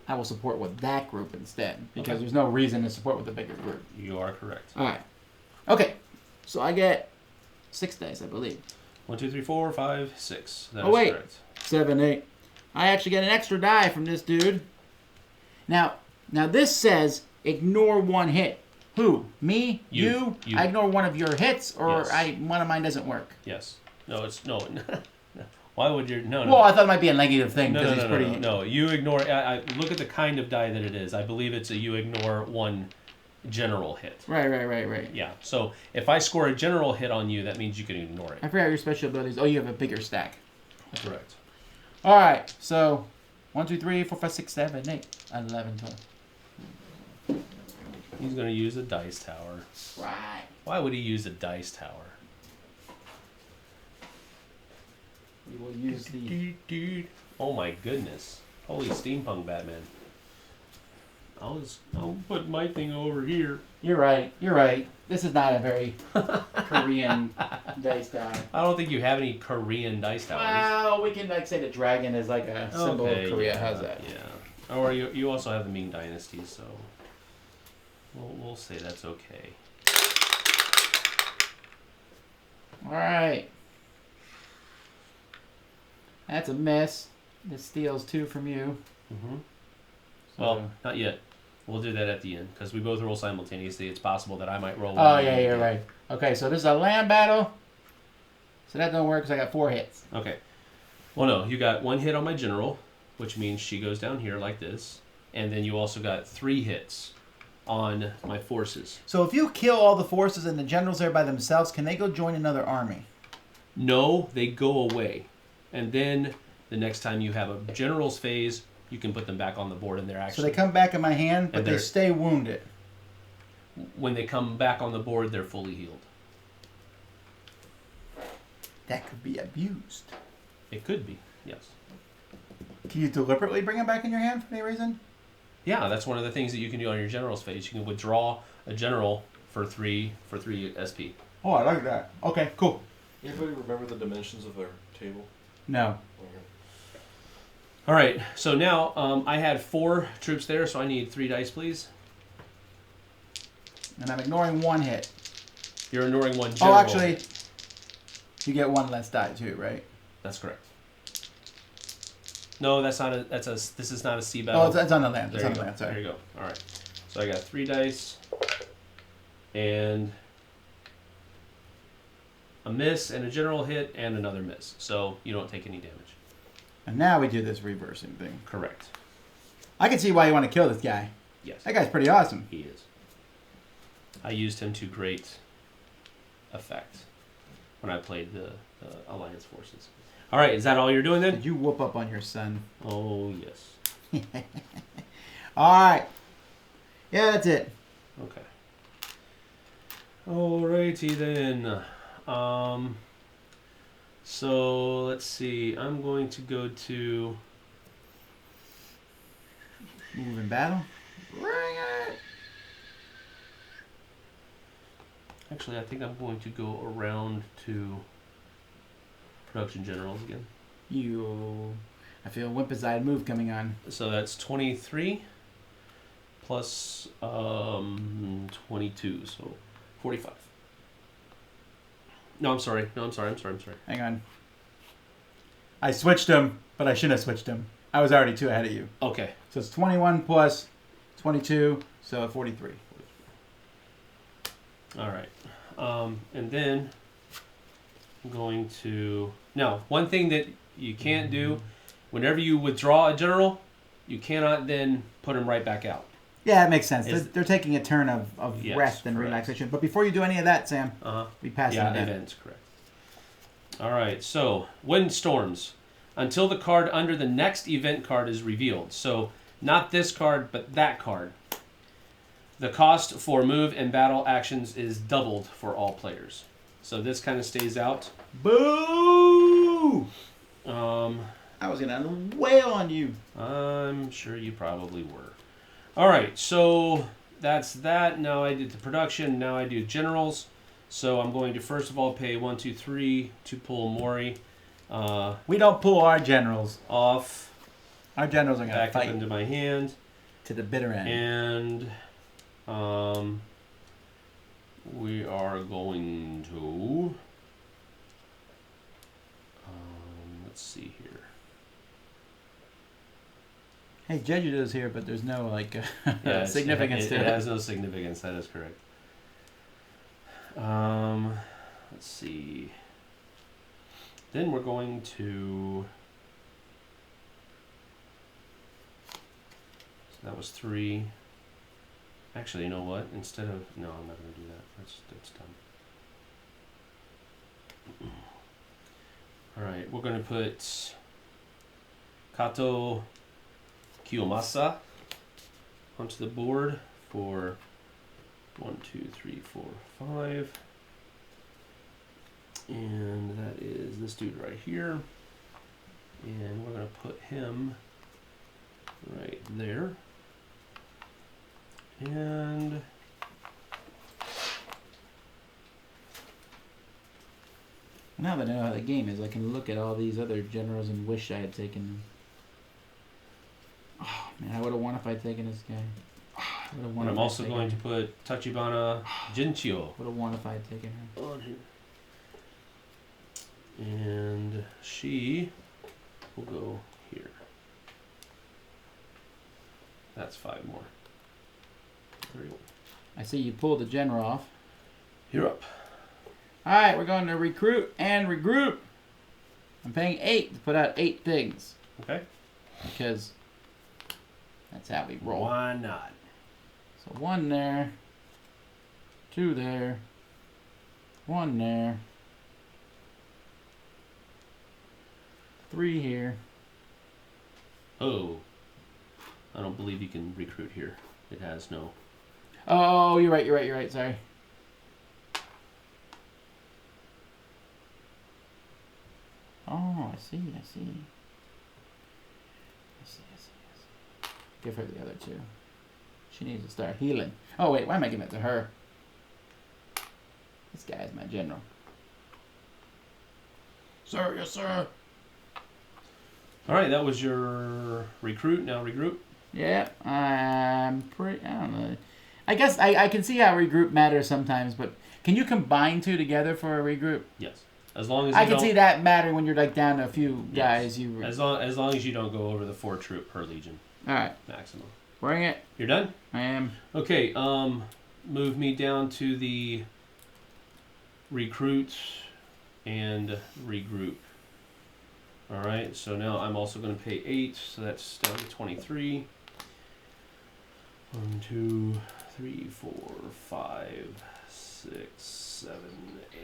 A: I will support with that group instead, because
B: Okay.
A: there's no reason to support with the bigger group.
B: You are correct.
A: All right. Okay. So I get 6 dice, I believe.
B: 1, 2, 3, 4, 5, 6. That
A: Oh,
B: is
A: wait.
B: correct.
A: 7, 8. I actually get an extra die from this dude. Now this says ignore 1 hit. Who? Me?
B: You.
A: I ignore 1 of your hits, or
B: Yes.
A: one of mine doesn't work.
B: Yes. No, it's no. Why would you? No.
A: Well, I thought it might be a negative thing
B: No,
A: because
B: no,
A: he's
B: no,
A: pretty.
B: no. You ignore. I look at the kind of die that it is. I believe it's a you ignore 1 general hit.
A: Right.
B: Yeah. So if I score a general hit on you, that means you can ignore it.
A: I forgot your special abilities. Oh, you have a bigger stack.
B: Correct.
A: All right. So 1, 2, 3, 4, 5, 6, 7, 8, 11, 12.
B: He's going to use a dice tower.
A: Right.
B: Why would he use a dice tower?
A: We will use the.
B: Oh my goodness! Holy steampunk Batman! I'll put my thing over here.
A: You're right. This is not a very Korean dice tower.
B: I don't think you have any Korean dice towers.
A: Well, we can say the dragon is like a symbol of Korea.
B: Yeah,
A: How's that?
B: Yeah. Or you also have the Ming Dynasty, so we'll say that's okay.
A: All right. That's a miss. This steals 2 from you.
B: Mm-hmm.
A: So.
B: Well, not yet. We'll do that at the end because we both roll simultaneously. It's possible that I might roll.
A: Oh
B: one
A: yeah,
B: and
A: you're
B: you
A: right. Okay, so this is a land battle. So that don't work because I got 4 hits.
B: Okay. Well, no, you got 1 hit on my general, which means she goes down here like this, and then you also got 3 hits on my forces.
A: So if you kill all the forces and the generals there by themselves, can they go join another army?
B: No, they go away, and then the next time you have a general's phase, you can put them back on the board, and they're actually.
A: So they come back in my hand, but
B: And
A: they
B: they're-
A: stay wounded.
B: When they come back on the board, they're fully healed.
A: That could be abused.
B: It could be, yes.
A: Can you deliberately bring them back in your hand for any reason?
B: Yeah, that's one of the things that you can do on your general's phase. You can withdraw a general for 3 SP.
A: Oh, I like that. Okay, cool.
C: Anybody remember the dimensions of their table?
A: No.
C: Okay.
B: All right, so now I had 4 troops there, so I need 3 dice, please.
A: And I'm ignoring 1 hit.
B: You're ignoring 1 general.
A: Oh, actually, you get 1 less die too, right?
B: That's correct. No, that's not a. This is not a sea battle.
A: Oh, it's on the land. It's
B: There
A: on
B: you
A: the
B: go.
A: land. Sorry.
B: There you go. All right. So I got 3 dice, and a miss, and a general hit, and another miss. So you don't take any damage.
A: And now we do this reversing thing.
B: Correct.
A: I can see why you want to kill this guy.
B: Yes.
A: That guy's pretty awesome.
B: He is. I used him to great effect when I played the Alliance forces. All right, is that all you're doing then?
A: Did you whoop up on your son?
B: Oh, yes.
A: All right. Yeah, that's it.
B: Okay. Alrighty then. So let's see. I'm going to go to.
A: Move in battle. Bring it.
B: Actually, I think I'm going to go around to production generals again.
A: I feel a Wimpazide move coming on.
B: So that's 23 plus 22, so 45. No, I'm sorry. I'm sorry.
A: Hang on. I switched him, but I shouldn't have switched him. I was already 2 ahead of you.
B: Okay.
A: So it's 21 plus 22, so 43.
B: All right. And then I'm going to... Now, one thing that you can't do, whenever you withdraw a general, you cannot then put him right back out.
A: Yeah, it makes sense.
B: Is-
A: They're taking a turn of
B: Yes,
A: rest and
B: correct.
A: relaxation. But before you do any of that, Sam,
B: Uh-huh.
A: we pass
B: Yeah,
A: on that.
B: events, correct. All right, so windstorms. Until the card under the next event card is revealed. So not this card, but that card. The cost for move and battle actions is doubled for all players. So this kind of stays out.
A: Boo!
B: Um,
A: I was going to wail on you.
B: I'm sure you probably were. All right, so that's that. Now I did the production. Now I do generals. So I'm going to first of all pay 1, 2, 3 to pull Mori
A: We don't pull our generals.
B: off,
A: Our generals are going to
B: back up
A: fight
B: into my hand,
A: to the bitter end.
B: and we are going to let's see here.
A: Hey, Jejudo's here, but there's no like
B: Yeah,
A: significance
B: it
A: to it.
B: has no significance. That is correct. Let's see. Then we're going to. So that was 3. Actually, you know what? Instead of no, I'm not going to do that. That's done. All right, we're going to put Kato Kiyomasa onto the board for 1, 2, 3, 4, 5. And that is this dude right here. And we're going to put him right there. And
A: Now that I know how the game is, I can look at all these other generals and wish I had taken. Oh man, I would have won if I'd taken this guy. I would have won.
B: I'm
A: if I'd
B: also
A: taken
B: going
A: her.
B: to put Tachibana Jinchio
A: Would have won if I had taken her.
B: on here. And she will go here. That's 5 more. 31.
A: I see you pulled the general off.
B: You're up.
A: All right, we're going to recruit and regroup. I'm paying 8 to put out 8 things
B: Okay.
A: because that's how we roll.
B: Why not?
A: So 1 there, 2 there, 1 there, 3 here.
B: Oh. I don't believe you can recruit here. It has no.
A: Oh, you're right. Sorry. Oh, I see. Give her the other 2. She needs to start healing. Oh, wait, why am I giving it to her? This guy is my general. Sir, yes, sir.
B: All right, that was your recruit. Now regroup.
A: Yeah, I don't know. I guess I can see how regroup matters sometimes, but can you combine 2 together for a regroup?
B: Yes. As long as
A: I
B: you
A: can
B: don't,
A: see that matter when you're like down to a few
B: Yes.
A: guys. You
B: as long as you don't go over the 4 troop per legion
A: all right?
B: maximum.
A: Bring it.
B: You're done?
A: I am.
B: Okay, move me down to the recruit and regroup. All right, so now I'm also going to pay 8, so that's down to 23. 1, 2, 3, 4, 5, 6, 7,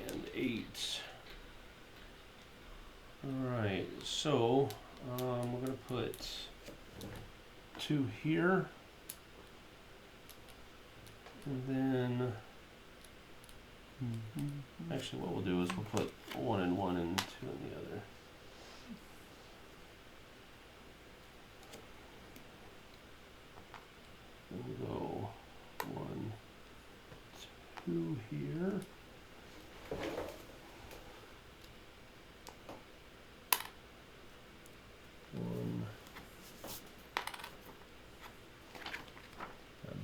B: and 8. All right, so we're going to put 2 here, and then actually what we'll do is we'll put 1 in one and 2 in the other. We'll go 1, 2 here.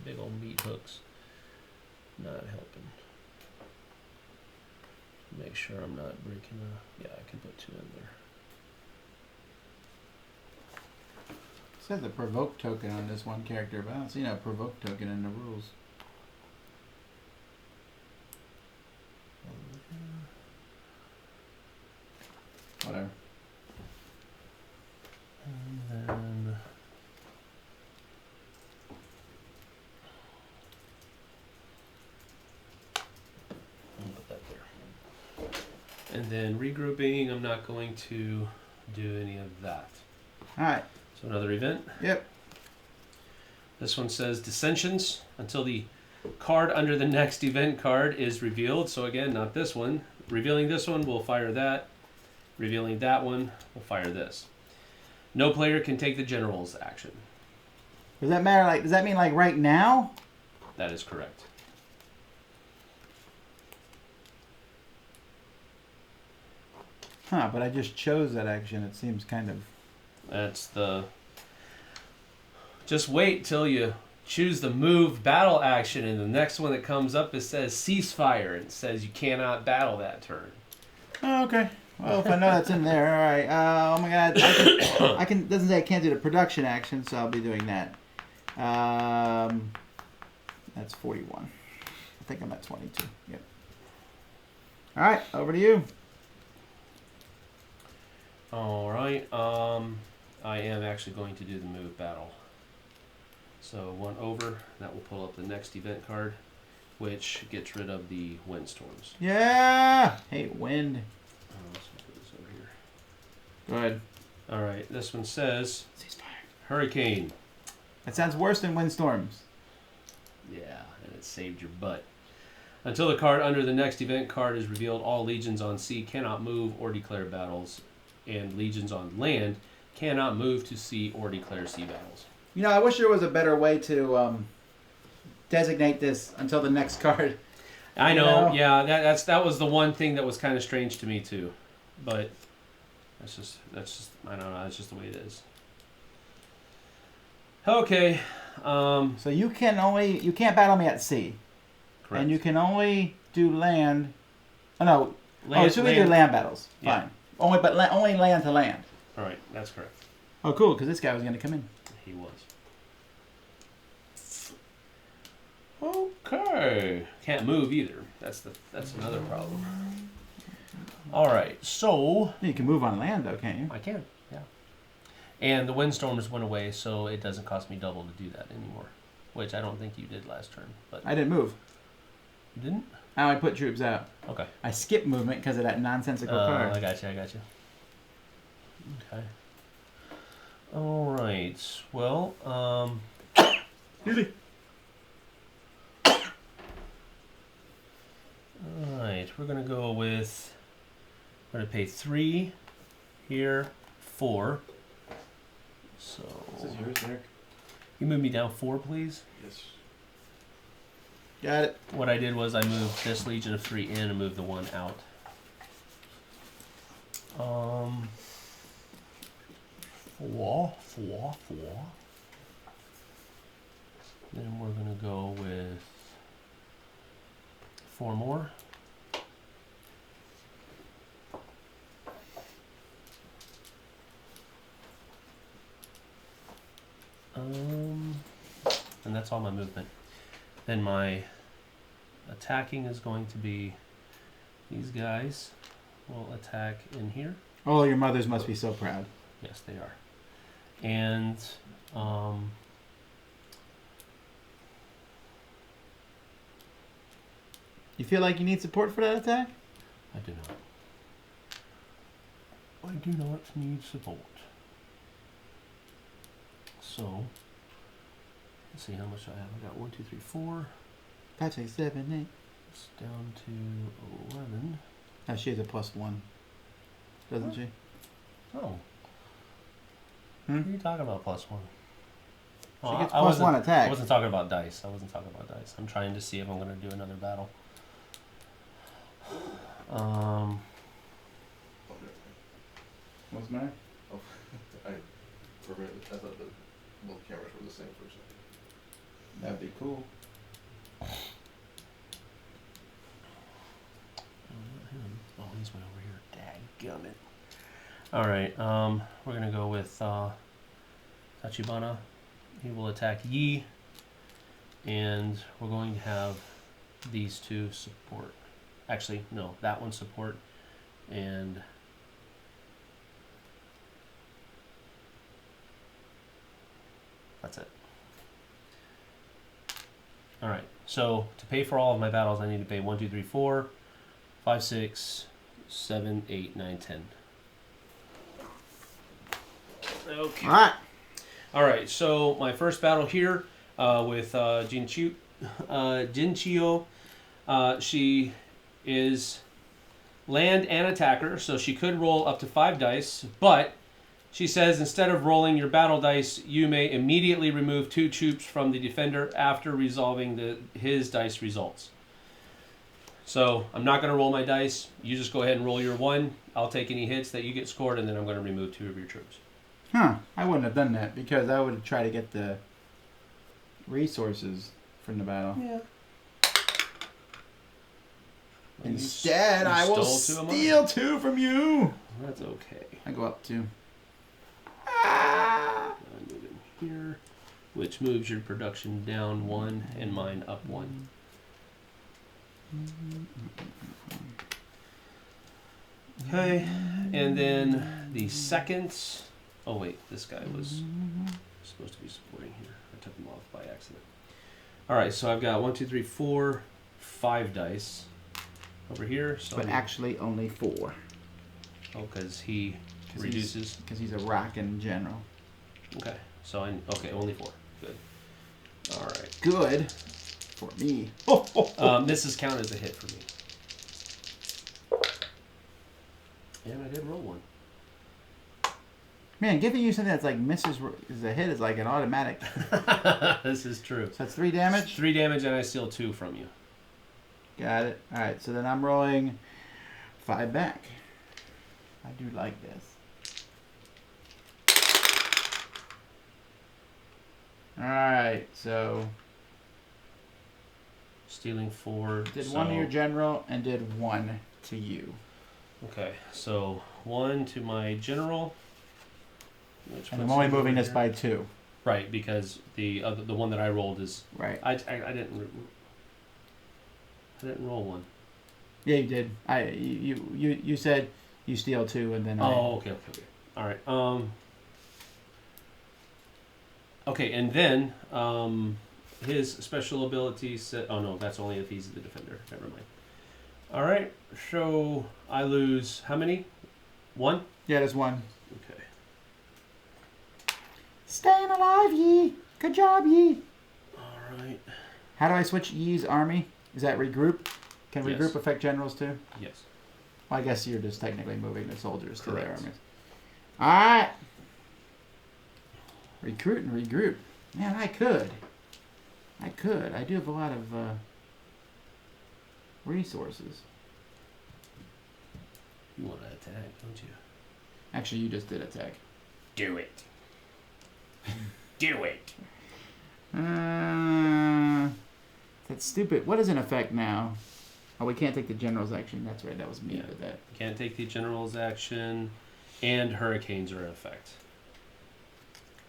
B: Big old meat hooks. Not helping. Make sure I'm not breaking a... Yeah, I can put 2 in there.
A: It says a provoke token on this one character, but I don't see no provoke token in the rules. Whatever.
B: And then... I'll put that there. And then regrouping, I'm not going to do any of that.
A: Alright.
B: So another event.
A: Yep.
B: This one says dissensions until the card under the next event card is revealed. So again, not this one. Revealing this one, we'll fire that. Revealing that one, we'll fire this. No player can take the general's action.
A: Does that matter? Like, does that mean like right now?
B: That is correct.
A: Huh, but I just chose that action. It seems kind of...
B: That's the... Just wait till you choose the move battle action, and the next one that comes up, it says ceasefire. It says you cannot battle that turn.
A: Oh, okay. Well, if I know that's in there, all right. Oh my God, I can. Doesn't say I can't do the production action, so I'll be doing that. That's 41. I think I'm at 22. Yep. All right, over to you.
B: All right. I am actually going to do the move battle. So 1 over. That will pull up the next event card, which gets rid of the windstorms.
A: Yeah. Hey, wind.
B: Let's put this over here.
A: Go ahead.
B: All right. This one says
A: Ceasefire.
B: hurricane.
A: That sounds worse than windstorms.
B: Yeah, and it saved your butt. Until the card under the next event card is revealed, all legions on sea cannot move or declare battles, and legions on land cannot move to sea or declare sea battles.
A: You know, I wish there was a better way to designate this until the next card.
B: I know,
A: You know?
B: yeah, that was the one thing that was kind of strange to me too, but that's just I don't know, that's just the way it is. Okay.
A: So you can't battle me at sea.
B: Correct.
A: And you can only do land. Oh no.
B: Land,
A: so we do land battles.
B: Yeah.
A: Fine. Only land to land.
B: All right, that's correct.
A: Oh, cool. Because this guy was going to come in.
B: He was. Okay. Can't move either. That's another problem. All right, so
A: You can move on land, though, can't you?
B: I can, yeah. And the windstorms went away, so it doesn't cost me double to do that anymore, which I don't think you did last turn. But
A: I didn't move.
B: you didn't?
A: I only put troops out.
B: Okay.
A: I skipped movement because of that nonsensical card.
B: I got you. Okay. All right. Well,
A: Really?
B: all right. We're gonna go with. We're gonna pay 3 here, 4. So.
A: This is yours, Eric.
B: You move me down 4, please.
C: Yes.
A: Got it.
B: What I did was I moved this Legion of 3 in and moved the 1 out. Four. Then we're gonna go with 4 more. And that's all my movement. Then my attacking is going to be these guys. will attack in here.
A: Oh, your mothers must be so proud.
B: Yes, they are. And
A: You feel like you need support for that attack?
B: I do not. I do not need support. So, let's see how much I have. I got 1, 2, 3, 4.
A: 5, 6, 7, 8.
B: It's down to 11.
A: Oh, she has a +1, doesn't she?
B: Oh.
A: Hmm?
B: What are you talking about, +1?
A: She gets +1 attack.
B: I wasn't talking about dice. I'm trying to see if I'm going to do another battle.
A: What's the matter?
C: Oh, I thought the both cameras were the same for a second.
A: That'd be cool.
B: Oh, he's went over here. Dadgummit. Alright, we're going to go with Tachibana. He will attack Yi. And we're going to have these two support. Actually, no, that one support. And that's it. Alright, so to pay for all of my battles, I need to pay 1, 2, 3, 4, 5, 6, 7, 8, 9, 10. Okay. Alright, so my first battle here with Jinchio. She is land and attacker, so she could roll up to 5 dice, but she says instead of rolling your battle dice, you may immediately remove 2 troops from the defender after resolving his dice results. So I'm not going to roll my dice. You just go ahead and roll your 1. I'll take any hits that you get scored, and then I'm going to remove 2 of your troops.
A: Huh. I wouldn't have done that because I would try to get the resources from the battle.
B: Yeah.
A: Instead, I will steal 2 from you.
B: That's okay.
A: I go up 2.
B: I move in here, which moves your production down 1 and mine up 1. Okay, and then the second. Oh wait, this guy was supposed to be supporting here. I took him off by accident. All right, so I've got 1, 2, 3, 4, 5 dice over here. So
A: But actually only 4.
B: oh, because he reduces.
A: Because he's a rock in general.
B: Okay, so okay, only 4. Good. All right.
A: Good for me.
B: This is counted as a hit for me. And I did roll 1.
A: Man, giving you something that's like misses is a hit is like an automatic.
B: This is true.
A: So that's 3 damage?
B: 3 damage, and I steal 2 from you.
A: Got it. Alright, so then I'm rolling 5 back. I do like this. Alright, so
B: Stealing 4.
A: did 1 to your general and did 1 to you.
B: Okay, so 1 to my general.
A: And I'm only moving this by 2.
B: Right, because the one that I rolled is
A: Right.
B: I didn't roll 1.
A: Yeah, you did. You said you steal 2 and then
B: okay. All right. Okay, and then his special ability set. Oh no, that's only if he's the defender. Never mind. All right, so I lose how many? 1.
A: Yeah, there's 1.
B: Okay.
A: Staying alive, Yi. Good job, Yi.
B: All right.
A: How do I switch Yi's army? Is that regroup? Can
B: Yes.
A: regroup affect generals too?
B: Yes.
A: Well, I guess you're just technically moving the soldiers to their
B: Correct.
A: armies. Alright. Recruit and regroup. Man, I could. I do have a lot of resources.
B: You want to attack, don't you?
A: Actually, you just did attack.
B: Do it. Do it.
A: That's stupid. What is in effect now? Oh, we can't take the general's action. That's right. That was me
B: Yeah.
A: that did that.
B: Can't take the general's action, and hurricanes are in effect.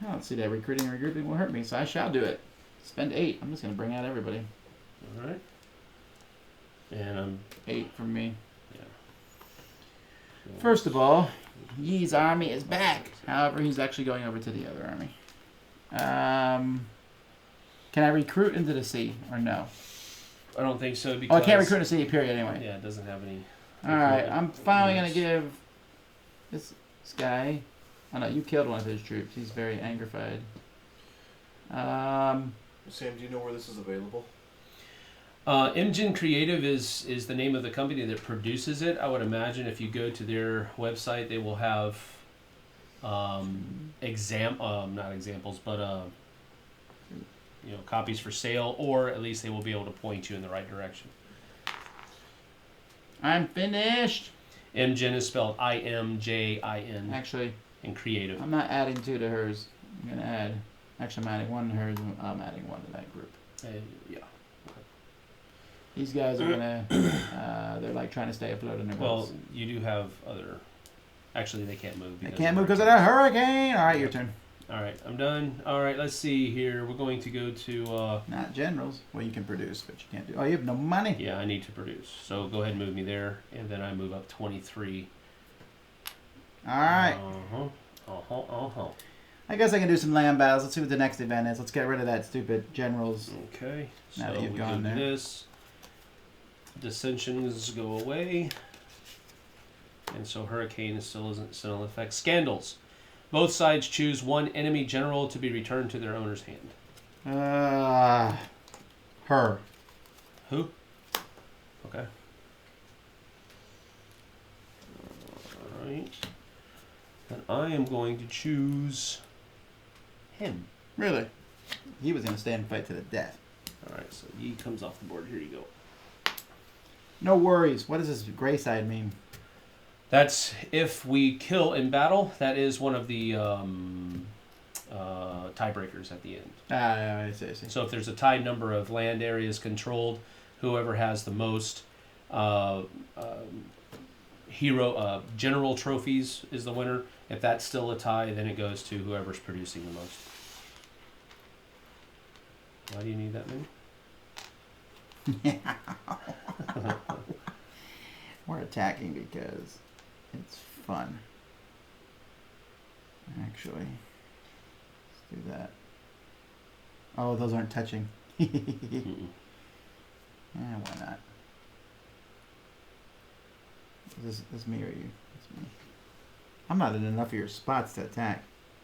A: I don't see that recruiting and regrouping will hurt me, so I shall do it. Spend 8. I'm just going to bring out everybody.
B: All right. And I'm
A: 8 from me.
B: yeah.
A: First of all, Yi's army is back. However, he's actually going over to the other army. Can I recruit into the sea or no?
B: I don't think so
A: Oh,
B: because
A: I can't recruit in the sea, period, anyway.
B: Yeah, it doesn't have any.
A: Alright, I'm finally going to
B: Yes.
A: give this guy... Oh no, you killed one of his troops. He's very angrified.
C: Sam, do you know where this is available?
B: Imgen Creative is the name of the company that produces it. I would imagine if you go to their website, they will have not examples, but copies for sale, or at least they will be able to point you in the right direction.
A: I'm finished.
B: Imgen is spelled IMJIN.
A: Actually,
B: and Creative.
A: I'm not adding 2 to hers. I'm going to add... Actually, I'm adding 1 to hers, and I'm adding 1 to that group.
B: Yeah.
A: These guys are gonna, they're like trying to stay afloat in their
B: Well,
A: boats.
B: you do have other. Actually, they can't move.
A: They can't move because of that hurricane. All right, your turn.
B: All right, I'm done. All right, let's see here. We're going to go to.
A: Not generals. Well, you can produce, but you can't do. Oh, you have no money.
B: Yeah, I need to produce. So go ahead and move me there, and then I move up 23.
A: All right. I guess I can do some land battles. Let's see what the next event is. Let's get rid of that stupid generals.
B: Okay.
A: Now
B: so
A: that you've
B: we
A: gone
B: go to
A: there.
B: this. Dissensions go away. And so Hurricane still in effect. Scandals. Both sides choose one enemy general to be returned to their owner's hand.
A: Her.
B: Who? Okay. Alright. And I am going to choose him.
A: Really? He was gonna stand and fight to the death.
B: Alright, so he comes off the board. Here you go.
A: No worries. What does this gray side mean?
B: That's if we kill in battle. That is one of the tiebreakers at the end.
A: I see.
B: So if there's a tied number of land areas controlled, whoever has the most general trophies is the winner. If that's still a tie, then it goes to whoever's producing the most. Why do you need that many?
A: We're attacking because it's fun. Actually, let's do that. Oh, those aren't touching. Yeah, why not? Is this me or you? It's me. I'm not in enough of your spots to attack.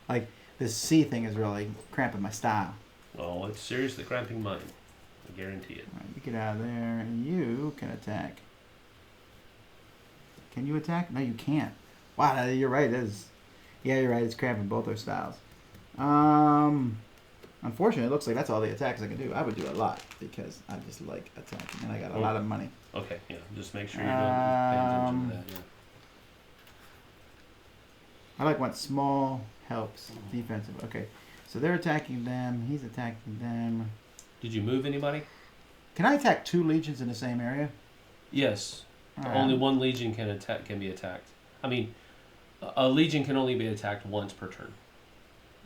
A: Like, this C thing is really cramping my style.
B: Well, it's seriously cramping mine. I guarantee it.
A: All right, you get out of there, and you can attack. Can you attack? No, you can't. Wow, you're right. It is. Yeah, you're right. It's cramping both our styles. Unfortunately, it looks like that's all the attacks I can do. I would do a lot because I just like attacking, and I got a lot of money.
B: Okay, yeah. Just make sure you're paying attention to that. Yeah.
A: I want small helps defensive. Okay, so they're attacking them. He's attacking them.
B: Did you move anybody?
A: Can I attack 2 legions in the same area?
B: Yes.
A: All
B: Only
A: right.
B: one legion can be attacked. I mean, a legion can only be attacked once per turn.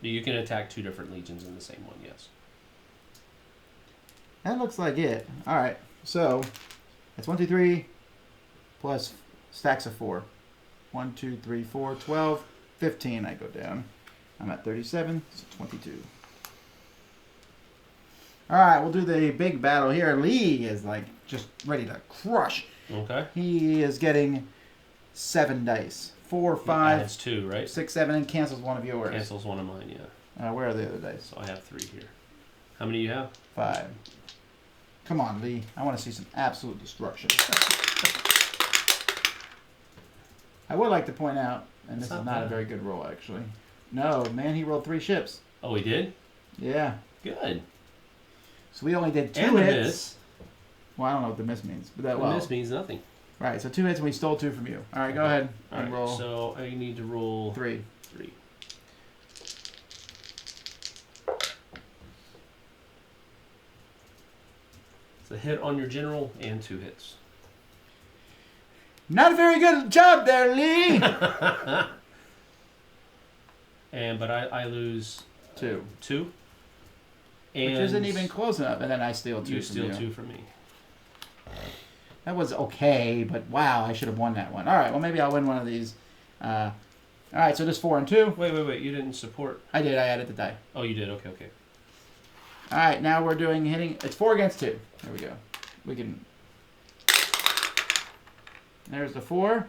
B: You can attack 2 different legions in the same one. Yes.
A: That looks like it. All right, so that's 1, 2, 3 plus stacks of 4. 1, 2, 3, 4, 12, 15. I go down. I'm at 37, so 22. All right, we'll do the big battle here. Lee is like just ready to crush.
B: Okay.
A: He is getting 7 dice. 4, 5,
B: That's 2, right?
A: 6, 7, and cancels one of yours.
B: Cancels one of mine. Yeah.
A: Where are the other dice?
B: So I have 3 here. How many do you have?
A: 5. Come on, Lee. I want to see some absolute destruction. I would like to point out, and this
B: That's
A: is
B: not
A: not a
B: bad.
A: very good roll, actually. No, man, he rolled 3 ships.
B: Oh, he did.
A: Yeah.
B: Good.
A: So we only did 2
B: And the
A: hits.
B: miss.
A: Well, I don't know what the miss means, but that
B: The
A: well.
B: miss means nothing.
A: Right, so 2 hits and we stole 2 from you. All right, go ahead
B: All
A: and
B: right.
A: roll
B: So I need to roll
A: 3.
B: 3. It's a hit on your general and 2 hits.
A: Not a very good job there, Lee.
B: But I lose
A: 2,
B: 2. And
A: which isn't even close enough, and then I steal 2
B: you
A: from
B: steal
A: you.
B: 2 from me.
A: That was okay, but wow, I should have won that one. All right, well maybe I'll win one of these. All right, so just 4 and 2.
B: Wait. You didn't support.
A: I did. I added the die.
B: Oh, you did. Okay.
A: All right, now we're doing hitting. It's 4 against 2. There we go. We can. There's the 4.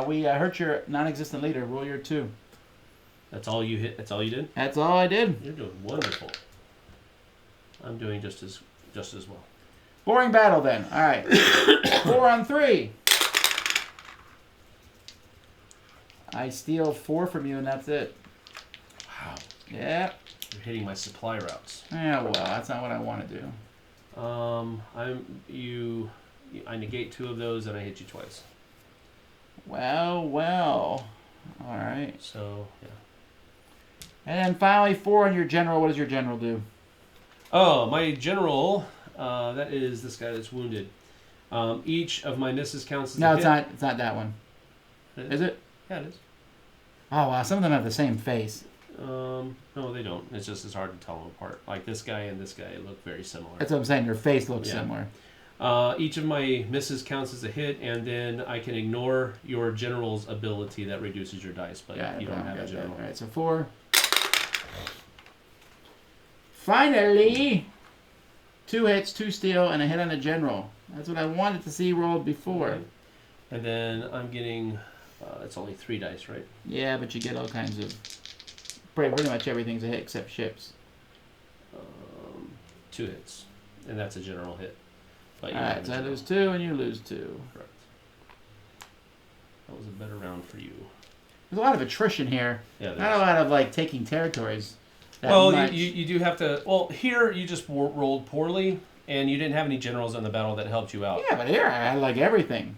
A: We hurt your non-existent leader. Roll your 2.
B: That's all you hit. That's all you did.
A: That's all I did.
B: You're doing wonderful. I'm doing just as well.
A: Boring battle then. All right. 4 on 3. I steal 4 from you, and that's it.
B: Wow.
A: Yeah.
B: You're hitting my supply routes.
A: Yeah. Well, that's not what I want to do.
B: I negate 2 of those, and I hit you twice.
A: Well. All right.
B: So yeah.
A: And then finally 4 on your general. What does your general do?
B: Oh, my general. That is this guy that's wounded. Each of my misses counts as a hit.
A: It's not. It's not that one. Is it?
B: Yeah, it is.
A: Oh wow! Some of them have the same face.
B: No, they don't. It's just hard to tell them apart. Like this guy and this guy look very similar.
A: That's what I'm saying. Their face looks similar.
B: Each of my misses counts as a hit, and then I can ignore your general's ability that reduces your dice, but you don't have a general.
A: All right, so 4. Finally, 2 hits, 2 steal, and a hit on a general. That's what I wanted to see rolled before.
B: Okay. And then I'm getting. It's only 3 dice, right?
A: Yeah, but you get all kinds of. Pretty much everything's a hit except ships.
B: 2 hits, and that's a general hit. But
A: all right, so I lose 2 and you lose 2.
B: Correct. That was a better round for you.
A: There's a lot of attrition here.
B: Yeah,
A: not a lot of like taking territories.
B: Well, you do have to. Well, here you just rolled poorly, and you didn't have any generals in the battle that helped you out.
A: Yeah, but here I had like everything.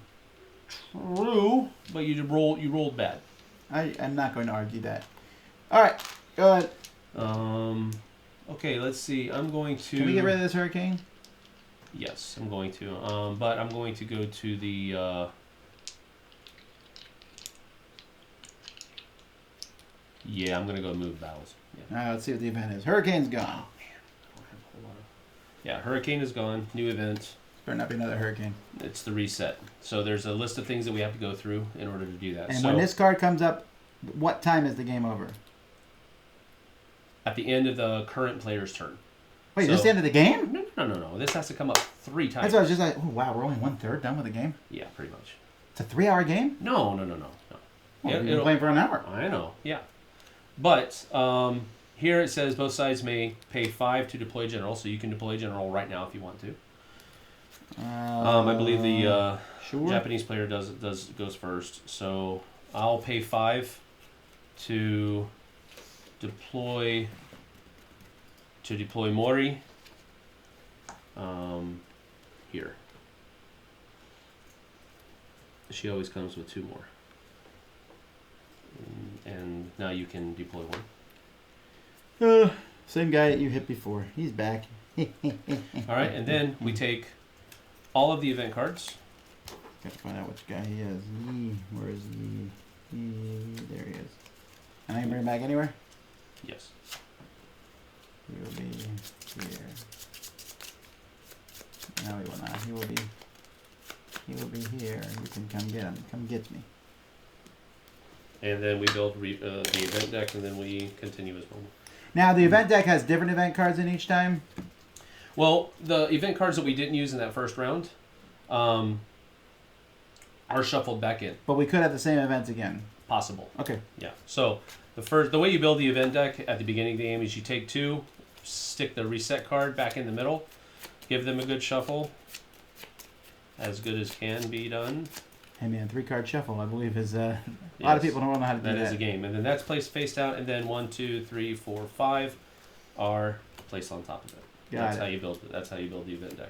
B: True, but you rolled bad.
A: I'm not going to argue that. All right, go ahead.
B: Okay, let's see. I'm going to.
A: Can we get rid of this hurricane?
B: Yes, I'm going to. But I'm going to go to the. Yeah, I'm going to go move battles. Yeah.
A: All right, let's see what the event is. Hurricane's gone.
B: Oh, man. I don't have a whole lot of... Yeah, Hurricane is gone. New event.
A: Better not be another hurricane.
B: It's the reset. So there's a list of things that we have to go through in order to do that.
A: And when this card comes up, what time is the game over?
B: At the end of the current player's turn.
A: Wait, this is the end of the game?
B: No. This has to come up 3 times.
A: That's what I was just like, oh, wow, we're only 1/3 done with the game?
B: Yeah, pretty much.
A: It's a 3-hour game?
B: No.
A: Well, we've been playing for an hour.
B: I know, yeah. But here it says both sides may pay 5 to deploy general, so you can deploy general right now if you want to. I believe the
A: sure.
B: Japanese player goes first, so I'll pay 5 to deploy Mori here. She always comes with 2 more. And now you can deploy 1.
A: Same guy that you hit before. He's back.
B: Alright, and then we take all of the event cards.
A: Gotta find out which guy he is. Where is he? There he is. And I can bring him back anywhere?
B: Yes.
A: He will be here. No, he will not. He will be here. You can come get him. Come get me.
B: And then we build the event deck, and then we continue as normal.
A: Now, the event deck has different event cards in each time?
B: Well, the event cards that we didn't use in that first round are shuffled back in.
A: But we could have the same events again.
B: Possible.
A: Okay.
B: Yeah. So the way you build the event deck at the beginning of the game is you take 2, stick the reset card back in the middle, give them a good shuffle, as good as can be done.
A: Hey man, 3-card shuffle, I believe, is a lot of people don't know how to do that.
B: That is a game, and then that's placed face down, and then 1, 2, 3, 4, 5 are placed on top of it. That's how you build it. That's how you build the event deck.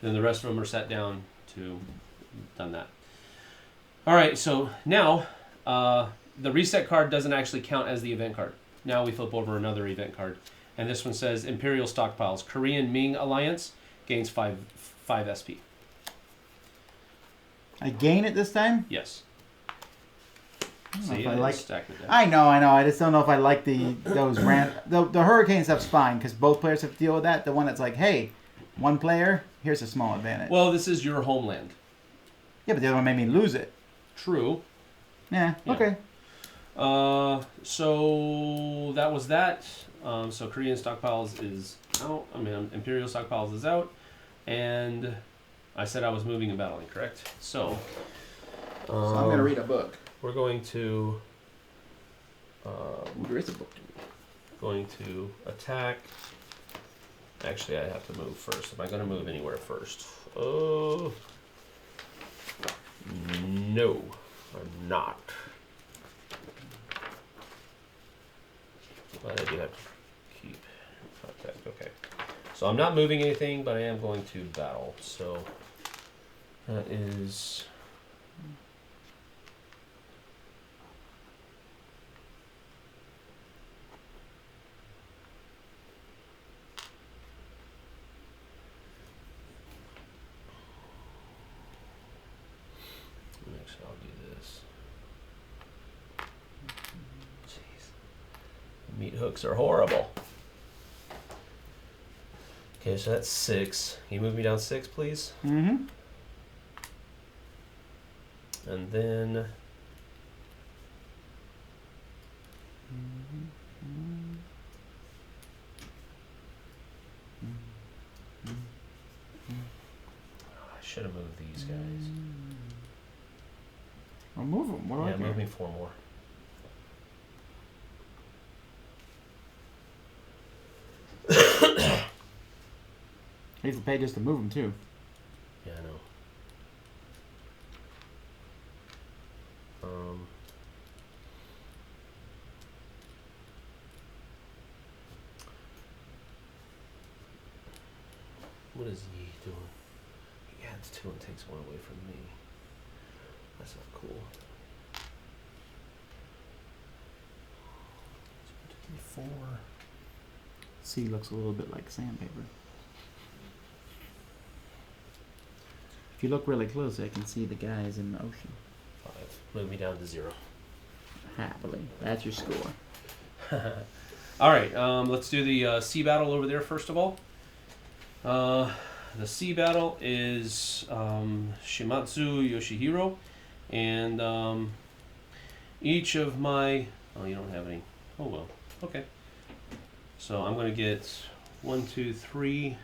B: Then the rest of them are set down to done that. All right, so now the reset card doesn't actually count as the event card. Now we flip over another event card, and this one says Imperial Stockpiles. Korean Ming Alliance gains 5 SP.
A: I gain it this time?
B: Yes.
A: See,
B: stacking it down.
A: I know. I just don't know if I like those the hurricane stuff's fine because both players have to deal with that. The one that's like, hey, One player. Here's a small advantage.
B: Well, this is your homeland.
A: Yeah, but the other one made me lose it.
B: True.
A: Yeah.
B: Yeah.
A: Okay.
B: So that was that. So Korean stockpiles is out. I mean, Imperial stockpiles is out. And I said I was moving and battling, correct? So,
A: So I'm gonna read a book.
B: we're going to
A: There is a book.
B: going to attack. Actually, I have to move first. Am I going to move anywhere first? Oh, no, I'm not. But I do have to keep contact. Okay. So I'm not moving anything, but I am going to battle. So that is... Actually, I'll do this. Jeez. Meat hooks are horrible. Okay, so that's 6. Can you move me down 6, please?
A: Mm-hmm.
B: And then... I should have moved these guys.
A: I'll move them. What do I
B: Yeah,
A: do?
B: move me 4 more.
A: I have to pay just to move them too.
B: Yeah, I know. What is he doing? He adds 2 and takes 1 away from me. That's not cool.
A: 4. C looks a little bit like sandpaper. If you look really close, I can see the guys in the ocean.
B: 5. Move me down to 0.
A: Happily. That's your score.
B: All right, let's do the sea battle over there first of all. The sea battle is Shimatsu Yoshihiro, and each of my... Oh, you don't have any. Oh, well. Okay. So I'm going to get 1, 2, 3,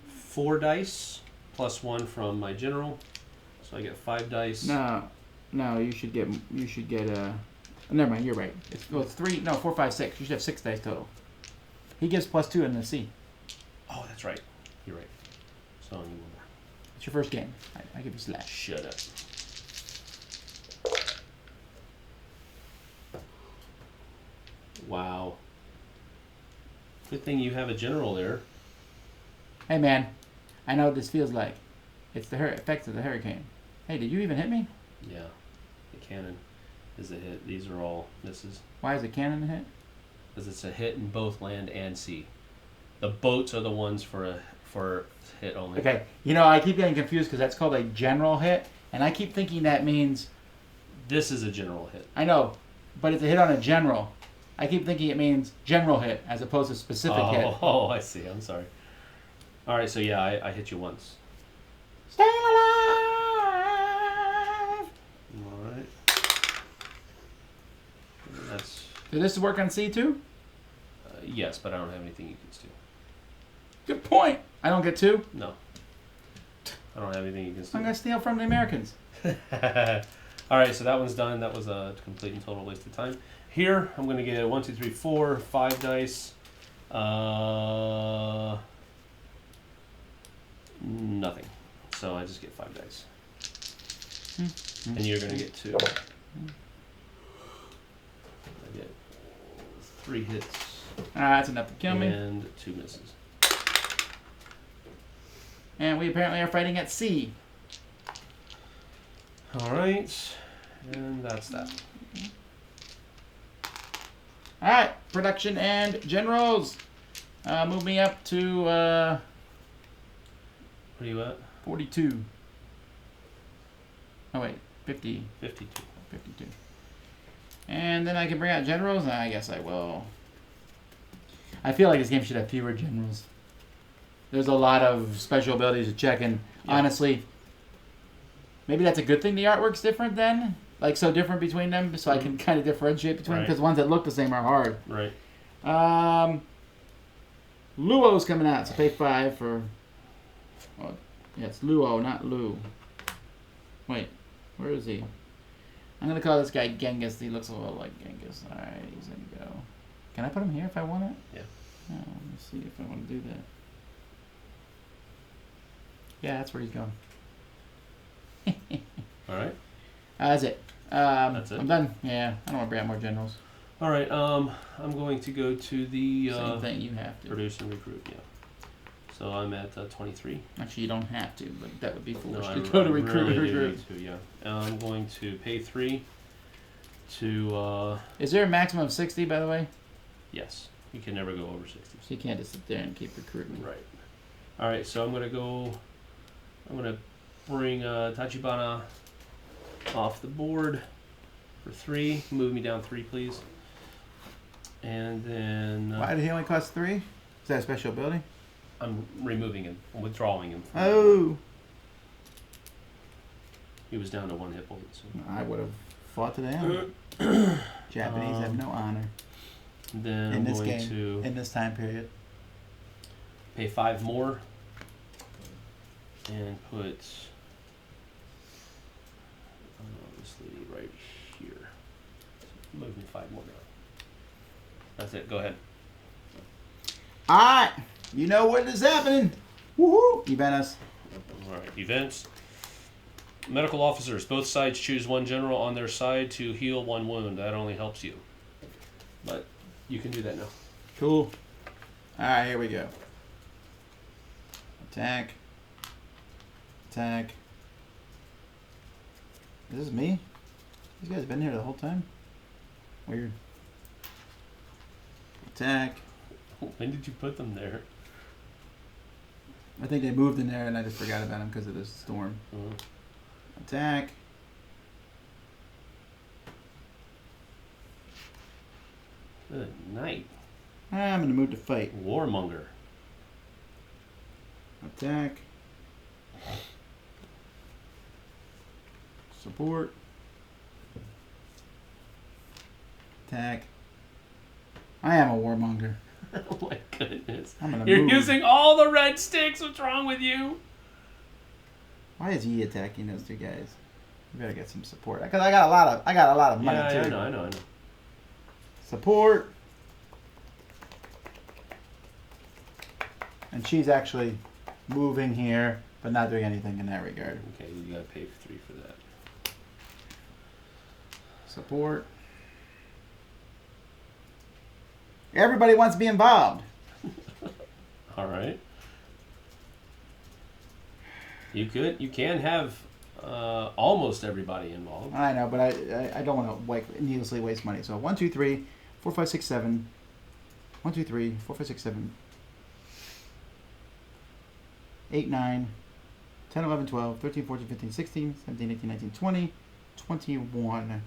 B: 4 dice, plus 1 from my general. So I get 5 dice.
A: No, you should get never mind, you're right. It's 3, no, 4, 5, 6. You should have 6 dice total. He gives +2 in the C.
B: Oh, that's right. You're right. So I need 1 more.
A: It's your first game. I give you slash.
B: Shut up. Wow. Good thing you have a general there.
A: Hey man, I know what this feels like. It's the effects of the hurricane. Hey, did you even hit me?
B: Yeah. The cannon is a hit. These are all misses.
A: Why is the cannon a hit?
B: Because it's a hit in both land and sea. The boats are the ones for hit only.
A: Okay, you know, I keep getting confused because that's called a general hit, and I keep thinking that means...
B: This is a general hit.
A: I know, but it's a hit on a general. I keep thinking it means general hit as opposed to specific hit.
B: Oh, I see. I'm sorry. All right, so yeah, I hit you once.
A: Stay alive!
B: All right. That's
A: Did this work on C too?
B: yes, but I don't have anything you can steal.
A: Good point. I don't get 2.
B: No. I don't have anything you can
A: I'm
B: steal.
A: going to steal from the Americans.
B: All right, so that one's done. That was a complete and total waste of time. Here, I'm going to get 1, 2, 3, 4, 5 dice. Nothing. So I just get 5 dice. And you're going to get 2. I get 3 hits.
A: That's enough to kill me.
B: And 2 misses.
A: And we apparently are fighting at C.
B: All right, and that's that.
A: All right, production and generals. Move me up to
B: What are you at?
A: 42. Oh wait, 50,
B: 52.
A: 52. And then I can bring out generals. I guess I will. I feel like this game should have fewer generals. there's a lot of special abilities to check, and
B: Yeah.
A: honestly, maybe that's a good thing the artwork's different then? Like, so different between them, so I can kind of differentiate between them,
B: Right.
A: because the ones that look the same are hard.
B: Right.
A: Luo's coming out, so pay 5 for... Oh, yeah, it's Luo, not Lu. Wait, where is he? I'm going to call this guy Genghis. He looks a little like Genghis. Alright, he's going to go. Can I put him here if I want it?
B: Yeah.
A: Oh, let me see if I want to do that. Yeah, that's where he's going.
B: All right.
A: That's it.
B: That's it?
A: I'm done. Yeah, I don't want to bring out more generals.
B: All right. I'm going to go to the
A: Same thing, you have to.
B: produce and recruit. Yeah. So I'm at 23.
A: Actually, you don't have to, but that would be foolish
B: No,
A: to go to
B: I
A: recruit
B: really
A: and
B: do
A: recruit.
B: need to, yeah. I'm going to pay 3 to
A: Is there a maximum of 60, by the way?
B: yes. You can never go over 60.
A: So you can't just sit there and keep recruiting.
B: Right. All right. So I'm gonna bring Tachibana off the board for 3. Move me down 3, please. And then
A: Why did he only cost 3? Is that a special ability?
B: I'm removing him. I'm withdrawing him. From the board.
A: Oh!
B: He was down to 1 hit point. So.
A: I would have fought to the end. Japanese have no honor
B: Then
A: in
B: I'm
A: this
B: going
A: game,
B: to
A: in this time period.
B: pay 5 more and put this lady right here. Move me 5 more down. That's it. Go ahead.
A: Alright! You know what is happening! Woohoo! Event us.
B: All right. Events. Medical officers. Both sides choose 1 general on their side to heal 1 wound. That only helps you. But you can do that now.
A: Cool. Alright, here we go. Attack. Attack. Is this me? These guys have been here the whole time? Weird. Attack.
B: When did you put them there?
A: I think they moved in there and I just forgot about them because of this storm. Attack.
B: Good night.
A: I'm going to move to fight.
B: Warmonger.
A: Attack. Support. Attack. I am a warmonger.
B: Oh my goodness.
A: I'm gonna
B: You're
A: move.
B: using all the red sticks. What's wrong with you?
A: Why is he attacking those 2 guys? You better get some support. Because I got a lot of money
B: Yeah,
A: too.
B: I know.
A: Support. And she's actually moving here, but not doing anything in that regard.
B: Okay, you gotta pay 3 for that.
A: Support. Everybody wants to be involved.
B: All right. You can have almost everybody involved.
A: I know, but I don't want to needlessly waste money. So 1, 2, 3, 4, 5, 6, 7. 1, 2, 3, 4, 5, 6, 7. 8, 9, 10, 11, 12, 13, 14, 15, 16, 17, 18, 19, 20, 21.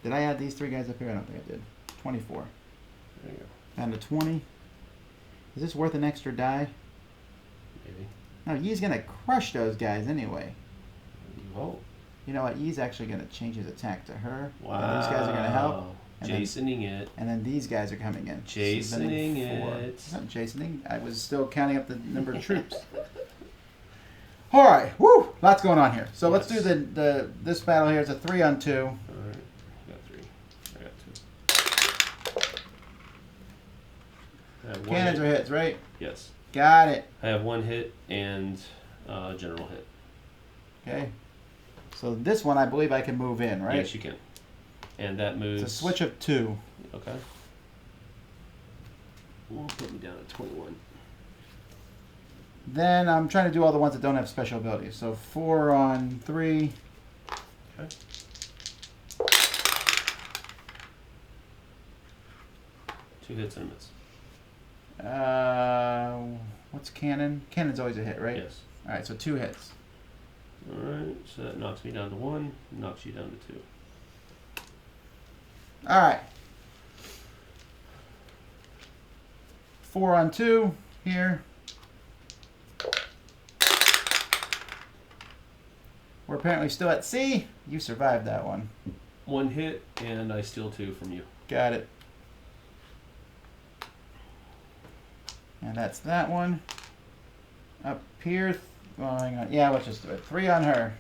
A: Did I add these 3 guys up here? I don't think I did. 24.
B: There you go.
A: Down to 20. Is this worth an extra die?
B: Maybe.
A: No, Yi's going to crush those guys anyway.
B: You hope.
A: You know what? Yi's actually going to change his attack to her.
B: Wow.
A: And these guys are going to help. And
B: Jasoning it.
A: And then these guys are coming in.
B: Jasoning
A: Four.
B: it.
A: It's not Jasoning. I was still counting up the number of troops. All right. Woo! Lots going on here. So let's do this battle here. It's a 3-on-2.
B: All right. You got 3. I got 2. I have 1
A: Cannons
B: hit.
A: are hits, right?
B: Yes.
A: Got it.
B: I have 1 hit and general hit.
A: Okay. So this one, I believe I can move in, right?
B: Yes, you can. And that moves.
A: It's a switch of 2.
B: Okay. We'll put me down at 21.
A: Then I'm trying to do all the ones that don't have special abilities. So 4 on 3.
B: Okay. Two hits and a miss.
A: What's cannon? Cannon's always a hit, right?
B: Yes.
A: All right, so 2 hits.
B: All right. So that knocks me down to 1. Knocks you down to 2.
A: All right. 4 on 2. here. We're apparently still at C. You survived that one.
B: 1 hit, and I steal 2 from you.
A: Got it. And that's that one. Up here. Oh, hang on. Yeah, let's just do it. 3 on her.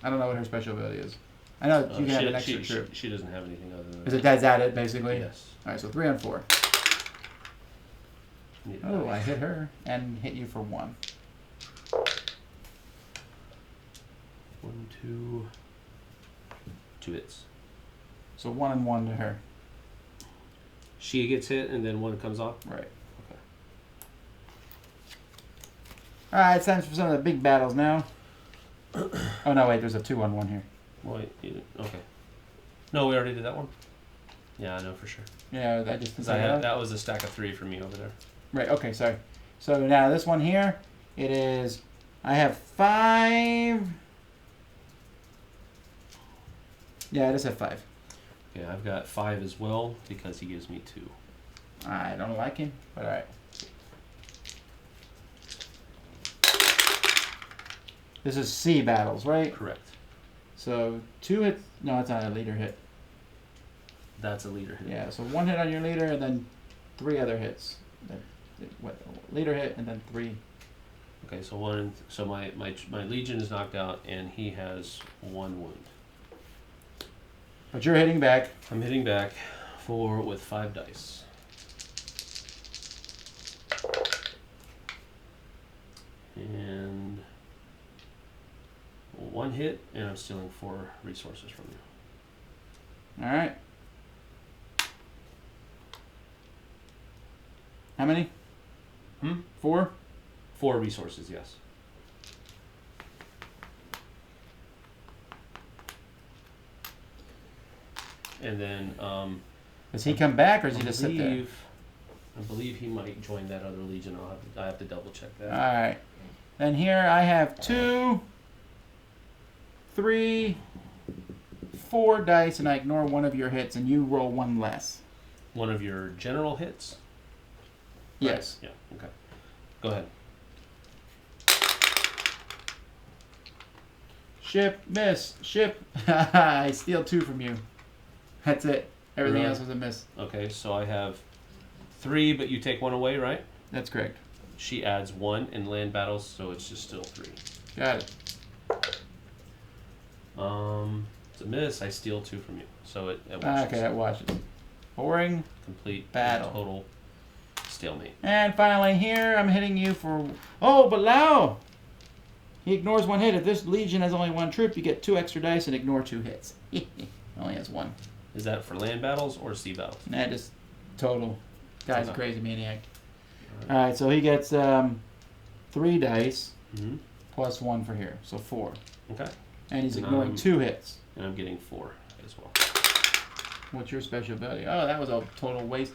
A: I don't know what her special ability is. I know you can have an extra troop.
B: She doesn't have anything other than
A: Is it that's at it, basically?
B: Yes.
A: Alright, so 3 on 4.
B: Need
A: Oh,
B: that.
A: I hit her and hit you for 1.
B: 1, 2. 2 hits.
A: So 1 and 1 to her.
B: She gets hit, and then 1 comes off.
A: Right.
B: Okay.
A: Alright, it's time for some of the big battles now. Oh no, wait, there's a 2 on 1 here.
B: Wait, okay. No, we already did that one. Yeah, I know for sure.
A: Yeah, I just
B: 'Cause I had, that was a stack of 3 for me over there.
A: Right, okay, sorry. So now this one here, it is, I have 5. Yeah, I just have 5.
B: Okay, I've got 5 as well because he gives me 2.
A: I don't like him, but alright. This is C battles, right?
B: Correct.
A: So 2 hits, no, it's not a leader hit.
B: That's a leader hit.
A: Yeah, so 1 hit on your leader and then 3 other hits. What, leader hit and then 3.
B: Okay, so so my legion is knocked out and he has 1 wound.
A: But you're hitting back.
B: I'm hitting back with 5 dice. And 1 hit, and I'm stealing 4 resources from you.
A: Alright. How many? 4?
B: 4 resources, yes. And then
A: Does he come back or does he just sit there?
B: I believe he might join that other legion. I have to double check that.
A: Alright. Then here I have 2, 3, 4 dice and I ignore 1 of your hits and you roll 1 less.
B: 1 of your general hits?
A: Yes.
B: Right. Yeah, okay. Go ahead.
A: Ship, miss, ship. I steal 2 from you. That's it. Everything
B: Really?
A: else was a miss.
B: Okay, so I have 3, but you take 1 away, right?
A: That's correct.
B: She adds 1 in land battles, so it's just still 3.
A: Got it.
B: It's a miss. I steal 2 from you, so it
A: Okay,
B: washes.
A: that watches. Boring.
B: Complete
A: Battle.
B: total stalemate.
A: And finally here, I'm hitting you for... Oh, but Lao! He ignores 1 hit. If this legion has only 1 troop, you get 2 extra dice and ignore 2 hits. Only has 1.
B: Is that for land battles or sea battles?
A: That is total. Guy's a
B: Okay.
A: crazy maniac.
B: All
A: Alright, so he gets 3 dice
B: Mm-hmm.
A: plus 1 for here. So 4.
B: Okay.
A: And he's
B: And
A: ignoring
B: I'm-
A: 2 hits.
B: And I'm getting 4 as well.
A: What's your special ability? Oh, that was a total waste.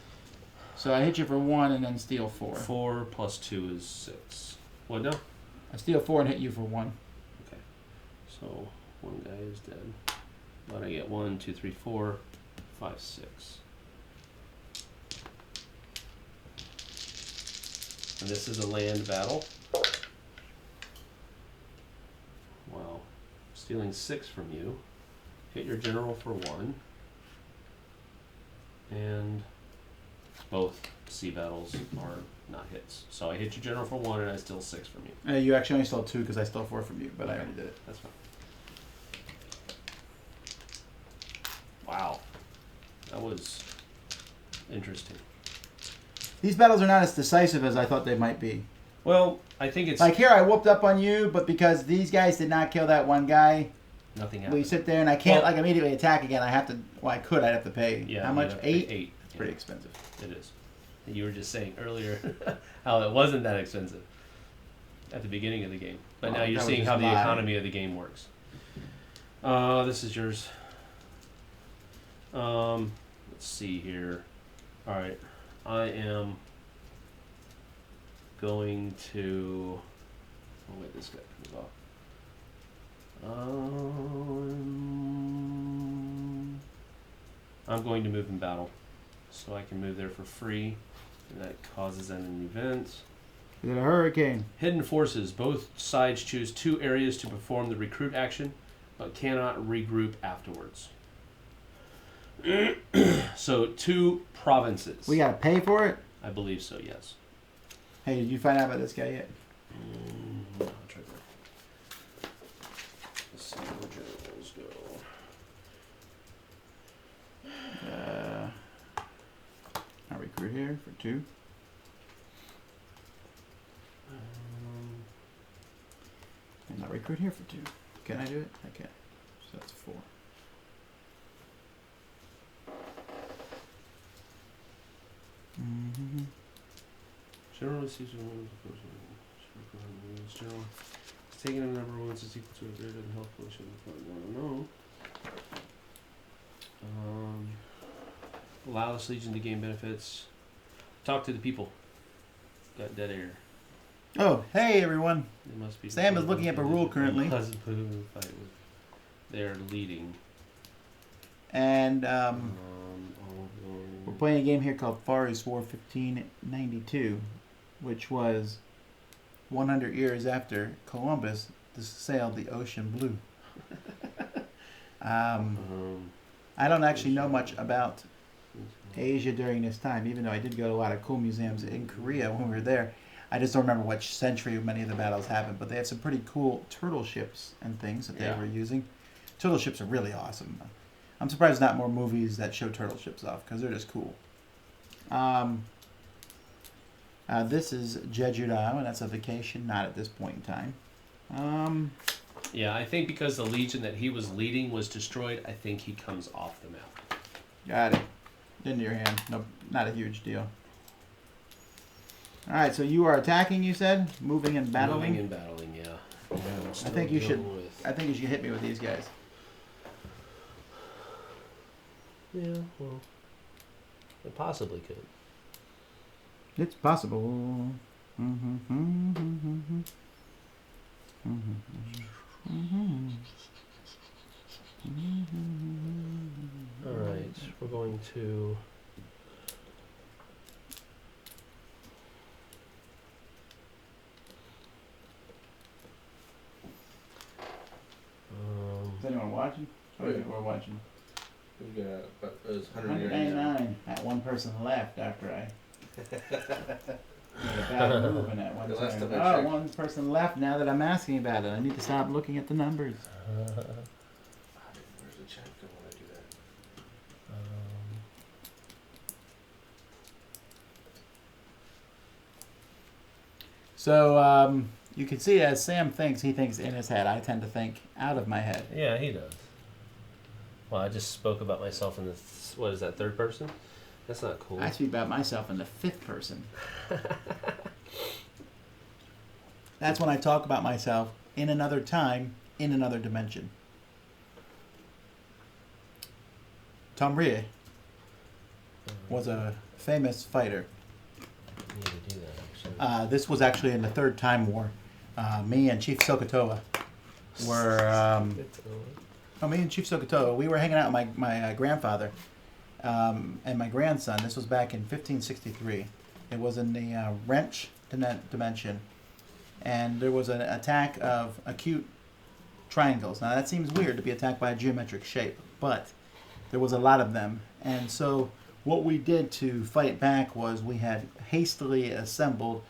A: So I hit you for 1 and then steal 4.
B: 4 plus 2 is 6. What now?
A: I steal 4 and hit you for 1.
B: Okay. So 1 guy is dead. But I get 1, 2, 3, 4, 5, 6. And this is a land battle. Wow. Stealing 6 from you. Hit your general for 1. And both sea battles are not hits. So I hit your general for 1 and I steal 6 from you.
A: You actually only stole 2 because I stole 4 from you, but I already did it.
B: That's fine. Wow. That was interesting.
A: These battles are not as decisive as I thought they might be.
B: Well, I think it's
A: Like here, I whooped up on you, but because these guys did not kill that one guy,
B: nothing
A: we
B: happened.
A: sit there and I can't
B: Well-
A: like immediately attack again. I have to. Well, I could. I'd have to pay.
B: Yeah,
A: How
B: you'd
A: much?
B: have to pay
A: 8.
B: 8.
A: It's pretty expensive.
B: It is. You were just saying earlier how it wasn't that expensive at the beginning of the game, but
A: Well,
B: now you're
A: that was
B: seeing
A: just
B: how the
A: lying.
B: economy of the game works. This is yours. Let's see here. All right, I am going to. Oh wait, this guy comes off. I'm going to move in battle, so I can move there for free, and that causes an event.
A: Is it a hurricane?
B: Hidden forces. Both sides choose 2 areas to perform the recruit action, but cannot regroup afterwards. So 2 provinces.
A: We gotta pay for it?
B: I believe so, yes.
A: Hey, did you find out about this guy yet?
B: I'll try that. Let's see where journals go.
A: I'll recruit here for 2. And I'll recruit here for 2. Can I do it? I can. So that's 4. Mm-hmm.
B: Generally, general. It's taking a number of ones is equal to a greater than health pollution. No. Allow this legion to gain benefits. Talk to the people. Got dead air.
A: Oh, hey everyone.
B: It must be.
A: Sam is looking up a rule currently.
B: They're leading.
A: And we're playing a game here called Fari's War 1592, which was 100 years after Columbus sailed the ocean blue. I don't actually know much about Asia during this time, even though I did go to a lot of cool museums in Korea when we were there. I just don't remember which century many of the battles happened, but they had some pretty cool turtle ships and things that they were using. Turtle ships are really awesome. I'm surprised not more movies that show turtle ships off, because they're just cool. This is Jeju-do, and that's a vacation, not at this point in time.
B: Yeah, I think because the legion that he was leading was destroyed, I think he comes off the map.
A: Got it. Into your hand. Nope, not a huge deal. Alright, so you are attacking, you said? Moving and battling?
B: Moving and battling, yeah.
A: I think you should hit me with these guys.
B: Yeah, well, it possibly could.
A: It's possible.
B: Alright, we're going to...
A: Is anyone watching?
C: Oh, yeah.
A: We're watching.
C: We got about 199.
A: 199. That one person left after I made a bad movement at one
C: The last
A: time.
C: time I
A: Oh,
C: checked.
A: one person left now that I'm asking about it. I need to stop looking at the numbers.
C: Where's the chat go when I do that?
A: So, you can see as Sam thinks, he thinks in his head. I tend to think out of my head.
B: Yeah, he does. Well, I just spoke about myself in the, what is that, 3rd person? That's not cool.
A: I speak about myself in the 5th person. That's when I talk about myself in another time, in another dimension. Tom Rhea was a famous fighter.
B: I need to do that, actually.
A: This was actually in the Third Time War. Me and Chief Sokotoa were... me and Chief Sokotoa, we were hanging out with my grandfather and my grandson. This was back in 1563. It was in the wrench dimension. And there was an attack of acute triangles. Now that seems weird to be attacked by a geometric shape, but there was a lot of them. And so what we did to fight back was we had hastily assembled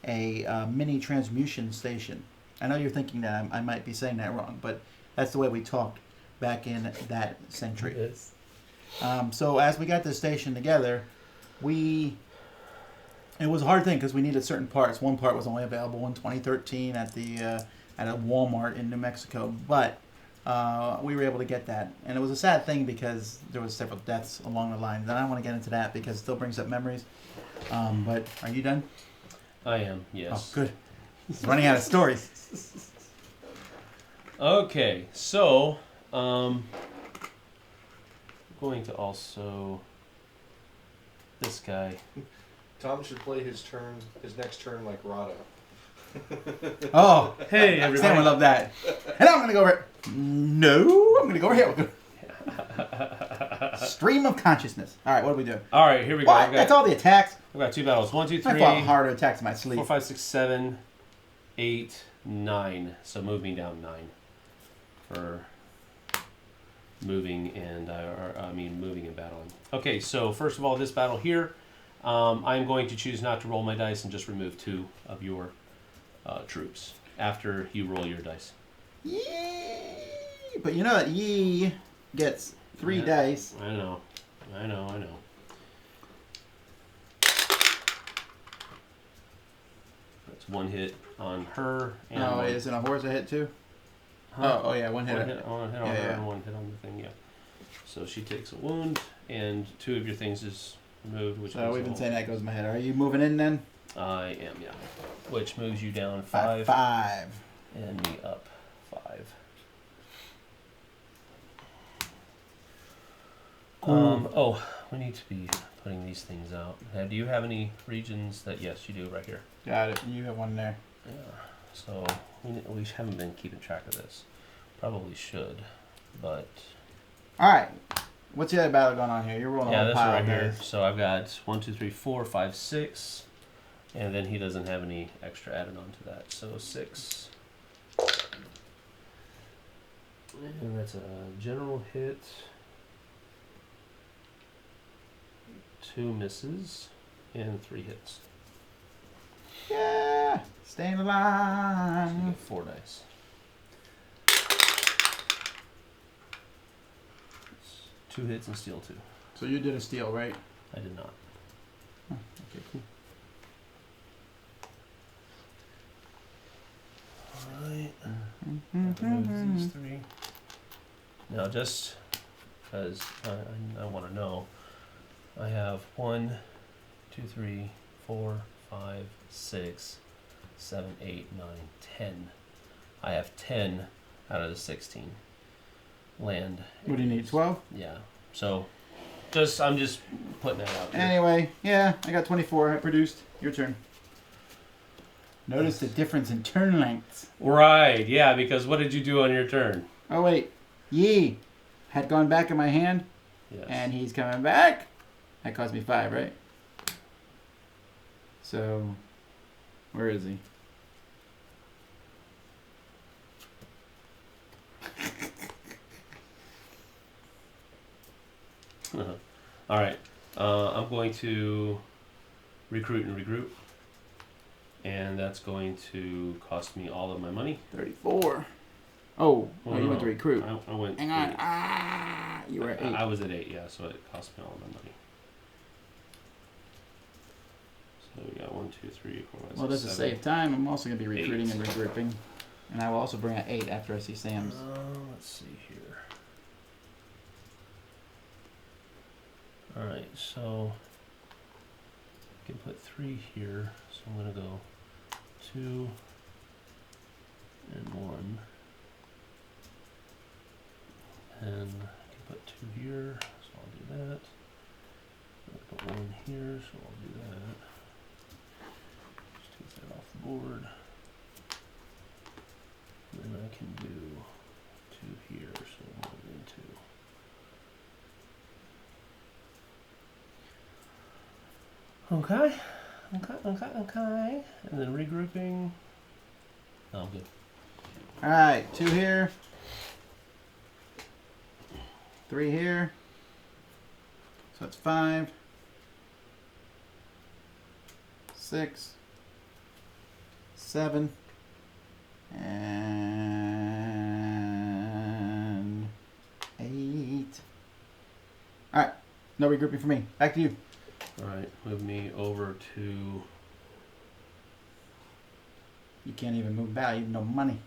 A: a mini transmutation station. I know you're thinking that I might be saying that wrong, but that's the way we talked back in that century.
B: Yes.
A: So as we got this station together, it was a hard thing because we needed certain parts. One part was only available in 2013 at a Walmart in New Mexico, but we were able to get that. And it was a sad thing because there was several deaths along the line. And I don't want to get into that because it still brings up memories. But are you done?
B: I am, yes.
A: Oh, good. He's running out of stories.
B: Okay, so, I'm going to also... This guy.
C: Tom should play his next turn like Rada.
A: Oh,
B: Hey,
A: Sam
B: everybody.
A: would love that. And I'm going to go over it. No, I'm going to go over here. Stream of consciousness. All right, what do we do?
B: All right, here we go.
A: What? That's all the attacks?
B: I've got 2 battles. 1, 2,
A: I
B: 3,
A: fought harder attacks in my sleep.
B: 4, 5, 6, 7, 8, 9. So move me down 9 for moving and moving and battling. Okay, so first of all, this battle here, I'm going to choose not to roll my dice and just remove 2 of your troops after you roll your dice.
A: Yee! But you know that Yee gets 3 dice.
B: I know. That's 1 hit on her. And
A: Oh, wait, isn't a horse a hit too?
B: Huh?
A: Oh, yeah, 1 hit.
B: One hit on her
A: Yeah.
B: and 1 hit on the thing, yeah. So she takes a wound, and 2 of your things is removed. Which
A: So we've been saying that goes in my head. Are you moving in then?
B: I am, yeah. Which moves you down 5.
A: 5.
B: And me up 5. We need to be putting these things out. Do you have any regions that? Yes, you do, right here.
A: Got it. You have 1 there.
B: Yeah. So we haven't been keeping track of this. Probably should, but
A: All right. What's the other battle going on here? You're rolling
B: yeah,
A: a
B: this
A: pile
B: right
A: of
B: here.
A: dice.
B: So I've got 1, 2, 3, 4, 5, 6, and then he doesn't have any extra added on to that. So 6, and that's a general hit. 2 misses and 3 hits.
A: Yeah. Staying
B: So you
A: alive.
B: get 4 dice. 2 hits and steal 2.
A: So you did a steal, right?
B: I did not.
A: Okay, cool.
B: Alright. Remove these 3. Now, just because I want to know, I have 1, 2, 3, 4, 5, 6, 7, 8, 9, 10. I have 10 out of the 16 land.
A: What do you need? 12?
B: Yeah. So, I'm just putting that out there.
A: Anyway, yeah, I got 24. I produced. Your turn. Notice the difference in turn lengths.
B: Right. Yeah. Because what did you do on your turn?
A: Oh, wait. Yee had gone back in my hand,
B: Yes.
A: and he's coming back. That cost me 5, right? So, where is he?
B: All right. I'm going to recruit and regroup, and that's going to cost me all of my money.
A: 34. Oh,
B: Well,
A: you
B: no,
A: went to recruit.
B: I went.
A: Hang on. You were at 8.
B: I was at 8, yeah. So it cost me all of my money. So we got 1, 2, 3, 4, 5,
A: Well, this
B: 6,
A: is
B: 7.
A: save time. I'm also going to be recruiting
B: 8.
A: and regrouping. And I will also bring out 8 after I see Sam's.
B: Let's see here. All right, so I can put 3 here. So I'm gonna go 2 and 1, and I can put 2 here. So I'll do that. I'll put 1 here. So I'll do that. Just take that off the board. And then I can do 2 here. So 1 and 2. Okay. And then regrouping. Oh, good.
A: Alright, 2 here. 3 here. So that's 5. 6. 7. And 8. Alright, no regrouping for me. Back to you.
B: All right, move me over to.
A: You can't even move back, you have no money.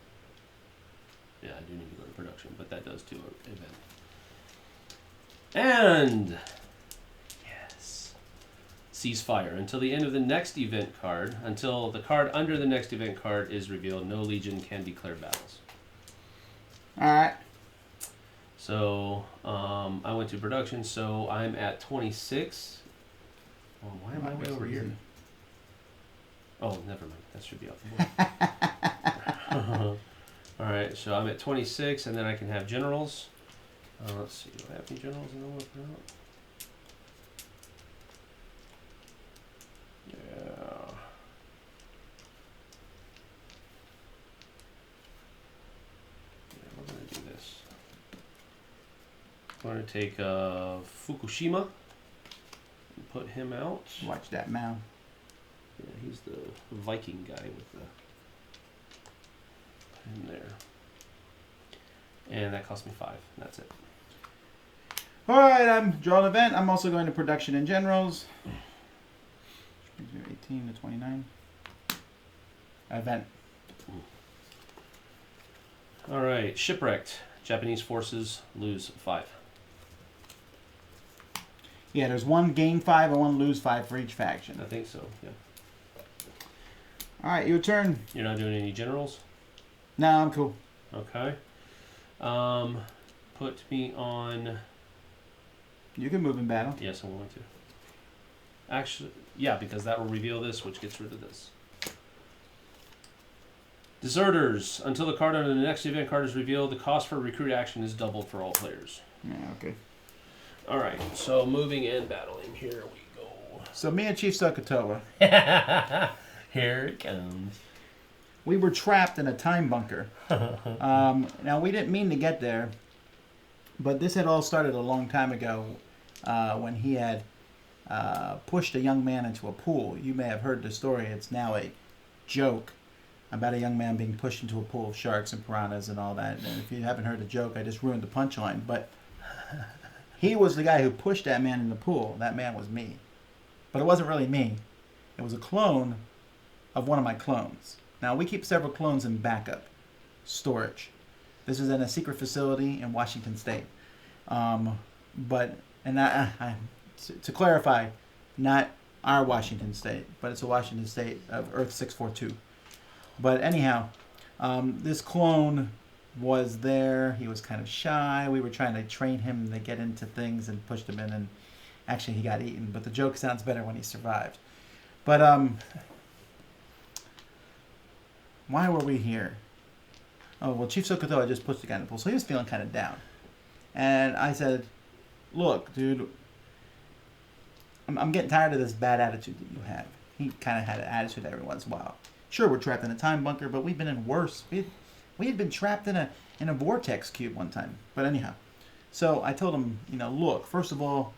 B: Yeah, I do need to go to production, but that does do an event. And yes, ceasefire until the end of the next event card. Until the card under the next event card is revealed, no legion can declare battles.
A: Alright.
B: So I went to production, so I'm at 26. Oh, why am I way over here? Oh, never mind. That should be off the board. All right, so I'm at 26, and then I can have generals. Let's see. Do I have any generals in the work We're going to do this. We're going to take Fukushima and put him out.
A: Watch that now.
B: Yeah, he's the Viking guy with the... in there. And that cost me 5. And that's it.
A: All right, I'm drawing event. I'm also going to production and generals. 18 to 29. Event.
B: All right, shipwrecked. Japanese forces lose 5.
A: Yeah, there's one gain 5 and one lose 5 for each faction.
B: I think so. Yeah.
A: All right, your turn.
B: You're not doing any generals.
A: No, I'm cool.
B: Okay. Put me on.
A: You can move in battle.
B: Yes, I'm going to. Actually, yeah, because that will reveal this, which gets rid of this. Deserters. Until the card under the next event card is revealed, the cost for recruit action is doubled for all players.
A: Yeah, okay.
B: All right, so moving and battling. Here we go.
A: So me and Chief Sokotoa,
B: Here it comes.
A: we were trapped in a time bunker. Now, we didn't mean to get there, but this had all started a long time ago when he had pushed a young man into a pool. You may have heard the story. It's now a joke about a young man being pushed into a pool of sharks and piranhas and all that. And if you haven't heard the joke, I just ruined the punchline. But he was the guy who pushed that man in the pool. That man was me. But it wasn't really me. It was a clone of one of my clones. Now, we keep several clones in backup storage. This is in a secret facility in Washington State. To clarify, not our Washington State, but it's a Washington State of Earth 642. But anyhow, this clone was there. He was kind of shy. We were trying to train him to get into things and pushed him in, and actually he got eaten. But the joke sounds better when he survived. But why were we here? Oh, well, Chief Sokotoa just pushed the guy in the pool, so he was feeling kind of down. And I said, look, dude, I'm getting tired of this bad attitude that you have. He kind of had an attitude every once in a while. Sure, we're trapped in a time bunker, but we've been in worse. We had been trapped in a vortex cube one time. But anyhow, so I told him, look, first of all,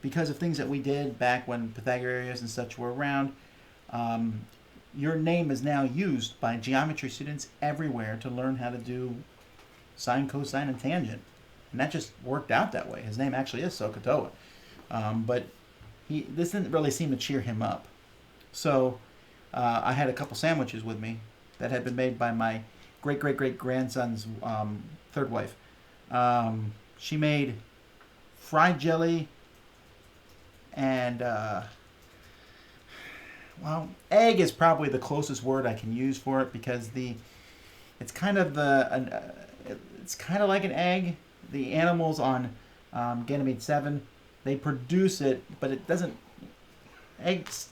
A: because of things that we did back when Pythagoreans and such were around, your name is now used by geometry students everywhere to learn how to do sine, cosine, and tangent. And that just worked out that way. His name actually is Sokotoa. But this didn't really seem to cheer him up. So I had a couple sandwiches with me that had been made by my great-great-great-grandson's third wife. She made fried jelly and, egg is probably the closest word I can use for it because it's kind of like an egg. The animals on Ganymede 7, they produce it, but it doesn't. Eggs.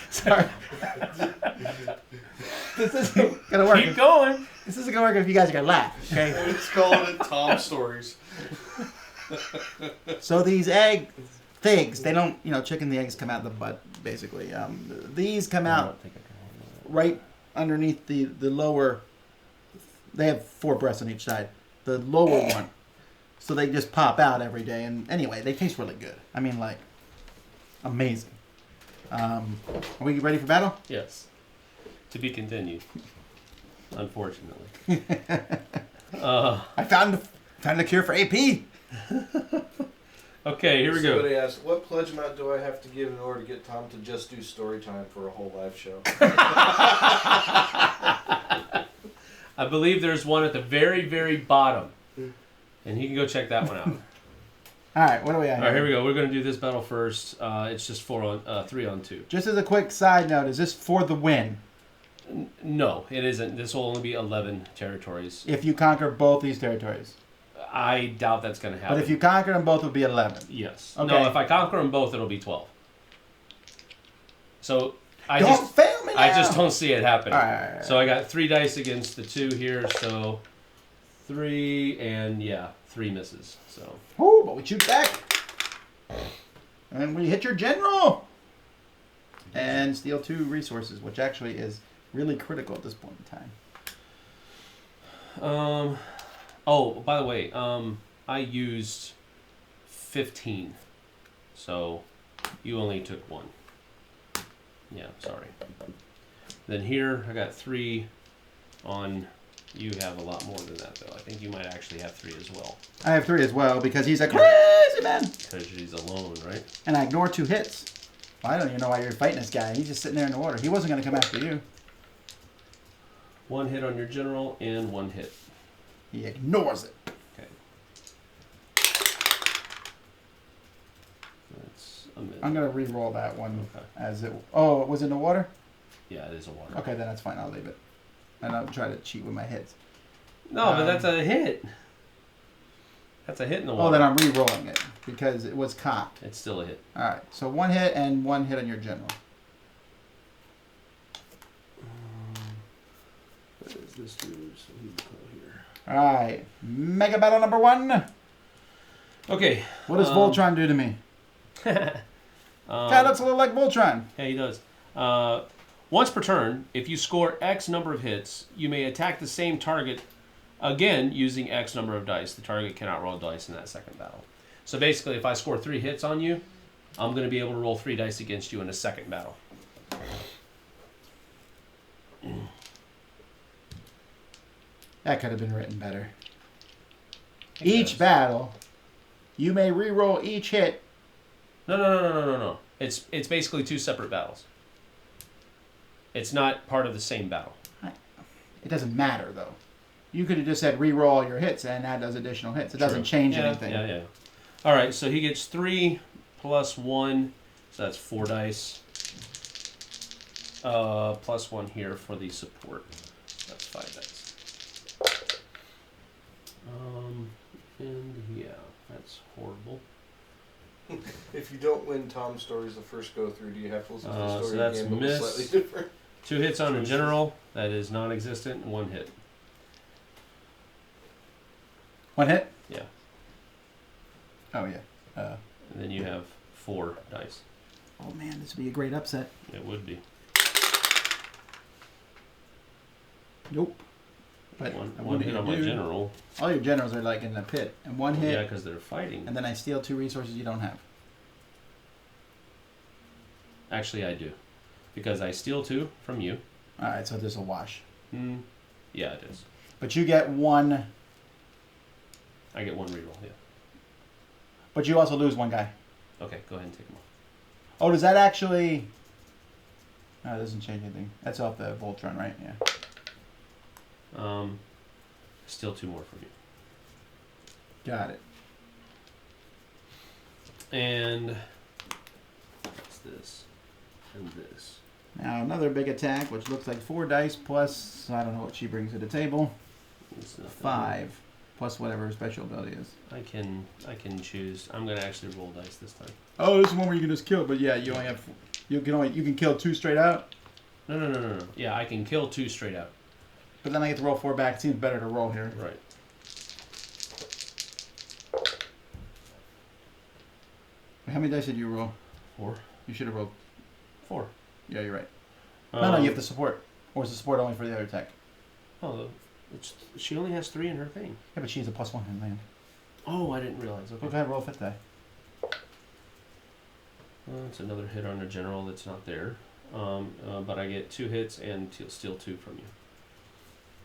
A: Sorry. This isn't gonna work.
B: Keep going.
A: This isn't gonna work if you guys are gonna laugh. Okay.
C: It's called Tom Stories.
A: So these egg figs, they don't. Chicken the eggs come out the butt basically. These come out right underneath the lower. They have 4 breasts on each side. The lower one. So they just pop out every day. And anyway, they taste really good. I mean, like, amazing. Are we ready for battle?
B: Yes. To be continued. Unfortunately.
A: I found the cure for AP.
B: Okay, here we go.
C: Somebody asked, what pledge amount do I have to give in order to get Tom to just do story time for a whole live show?
B: I believe there's one at the very, very bottom. And he can go check that one out.
A: All right, what do we have?
B: All right, here we go. We're going to do this battle first. It's just 3 on 2.
A: Just as a quick side note, is this for the win?
B: No, it isn't. This will only be 11 territories.
A: If you conquer both these territories.
B: I doubt that's going to happen.
A: But if you conquer them both, it will be 11.
B: Yes.
A: Okay.
B: No, if I conquer them both, it'll be 12. So I
A: Don't fail me now.
B: I just don't see it happening.
A: All right.
B: So I got 3 dice against the 2 here, so 3 and 3 misses. So.
A: Ooh, but we shoot back. And we hit your general. and steal 2 resources, which actually is really critical at this point in time.
B: Oh, by the way, I used 15, so you only took 1. Yeah, sorry. Then here I got 3 on. You have a lot more than that, though. I think you might actually have 3 as well.
A: I have 3 as well because he's a crazy man.
B: Because he's alone, right?
A: And I ignore 2 hits. Well, I don't even know why you're fighting this guy. He's just sitting there in the water. He wasn't going to come after you.
B: 1 hit on your general and 1 hit.
A: He ignores it.
B: Okay. That's a minute.
A: I'm going to re-roll that one.
B: Okay.
A: As it. Oh, it was in the water?
B: Yeah, it is a water.
A: Okay, then that's fine. I'll leave it. And I'll try to cheat with my hits.
B: No, but that's a hit. That's a hit in the water.
A: Oh, then I'm re-rolling it because it was cocked.
B: It's still a hit.
A: All right, so 1 hit and 1 hit on your general.
B: What does this do? So he will go here.
A: All right, mega battle number 1.
B: Okay.
A: What does Voltron do to me? Guy looks a little like Voltron.
B: Yeah, he does. Once per turn, if you score X number of hits, you may attack the same target again using X number of dice. The target cannot roll dice in that second battle. So basically, if I score 3 hits on you, I'm going to be able to roll 3 dice against you in a second battle.
A: That could have been written better. Each battle, you may re-roll each hit.
B: No. It's basically 2 separate battles. It's not part of the same battle.
A: It doesn't matter, though. You could have just said re-roll your hits, and that does additional hits. It doesn't change anything.
B: Yeah. All right, so he gets 3 plus 1, so that's 4 dice. Plus 1 here for the support. That's 5 dice. And yeah, that's horrible.
C: If you don't win Tom's stories the first go through, do you have to listen to the
B: So
C: story
B: that's
C: again, but
B: miss.
C: slightly different?
B: 2 hits on a general, that is non-existent, and 1 hit.
A: 1 hit?
B: Yeah.
A: Oh, yeah.
B: And then you have 4 dice.
A: Oh, man, this would be a great upset.
B: It would be.
A: Nope. But
B: one hit on my general.
A: All your generals are like in the pit. And 1 hit.
B: Yeah, because they're fighting.
A: And then I steal 2 resources you don't have.
B: Actually, I do. Because I steal 2 from you.
A: All right, so this will wash.
B: Yeah, it is.
A: But you get 1.
B: I get 1 reroll, yeah.
A: But you also lose 1 guy.
B: Okay, go ahead and take him off.
A: Oh, does that actually... No, it doesn't change anything. That's off the Voltron, right? Yeah.
B: Steal 2 more from you.
A: Got it.
B: And what's this? And this.
A: Now another big attack, which looks like 4 dice plus, I don't know what she brings to the table.
B: It's nothing.
A: 5 plus whatever her special ability is.
B: I can choose. I'm gonna actually roll dice this time.
A: Oh, this is one where you can just kill, but yeah, you only have you can kill 2 straight out.
B: No. Yeah, I can kill 2 straight out.
A: But then I get to roll 4 back. It seems better to roll here.
B: Right.
A: How many dice did you roll?
B: 4.
A: You should have rolled
B: 4.
A: Yeah, you're right. No, you have the support. Or is the support only for the other attack?
B: Oh, she only has 3 in her thing.
A: Yeah, but she's a +1 in land.
B: Oh, I didn't realize. Okay.
A: Go ahead, roll a 5th die.
B: It's another hit on a general that's not there. But I get 2 hits and steal 2 from you.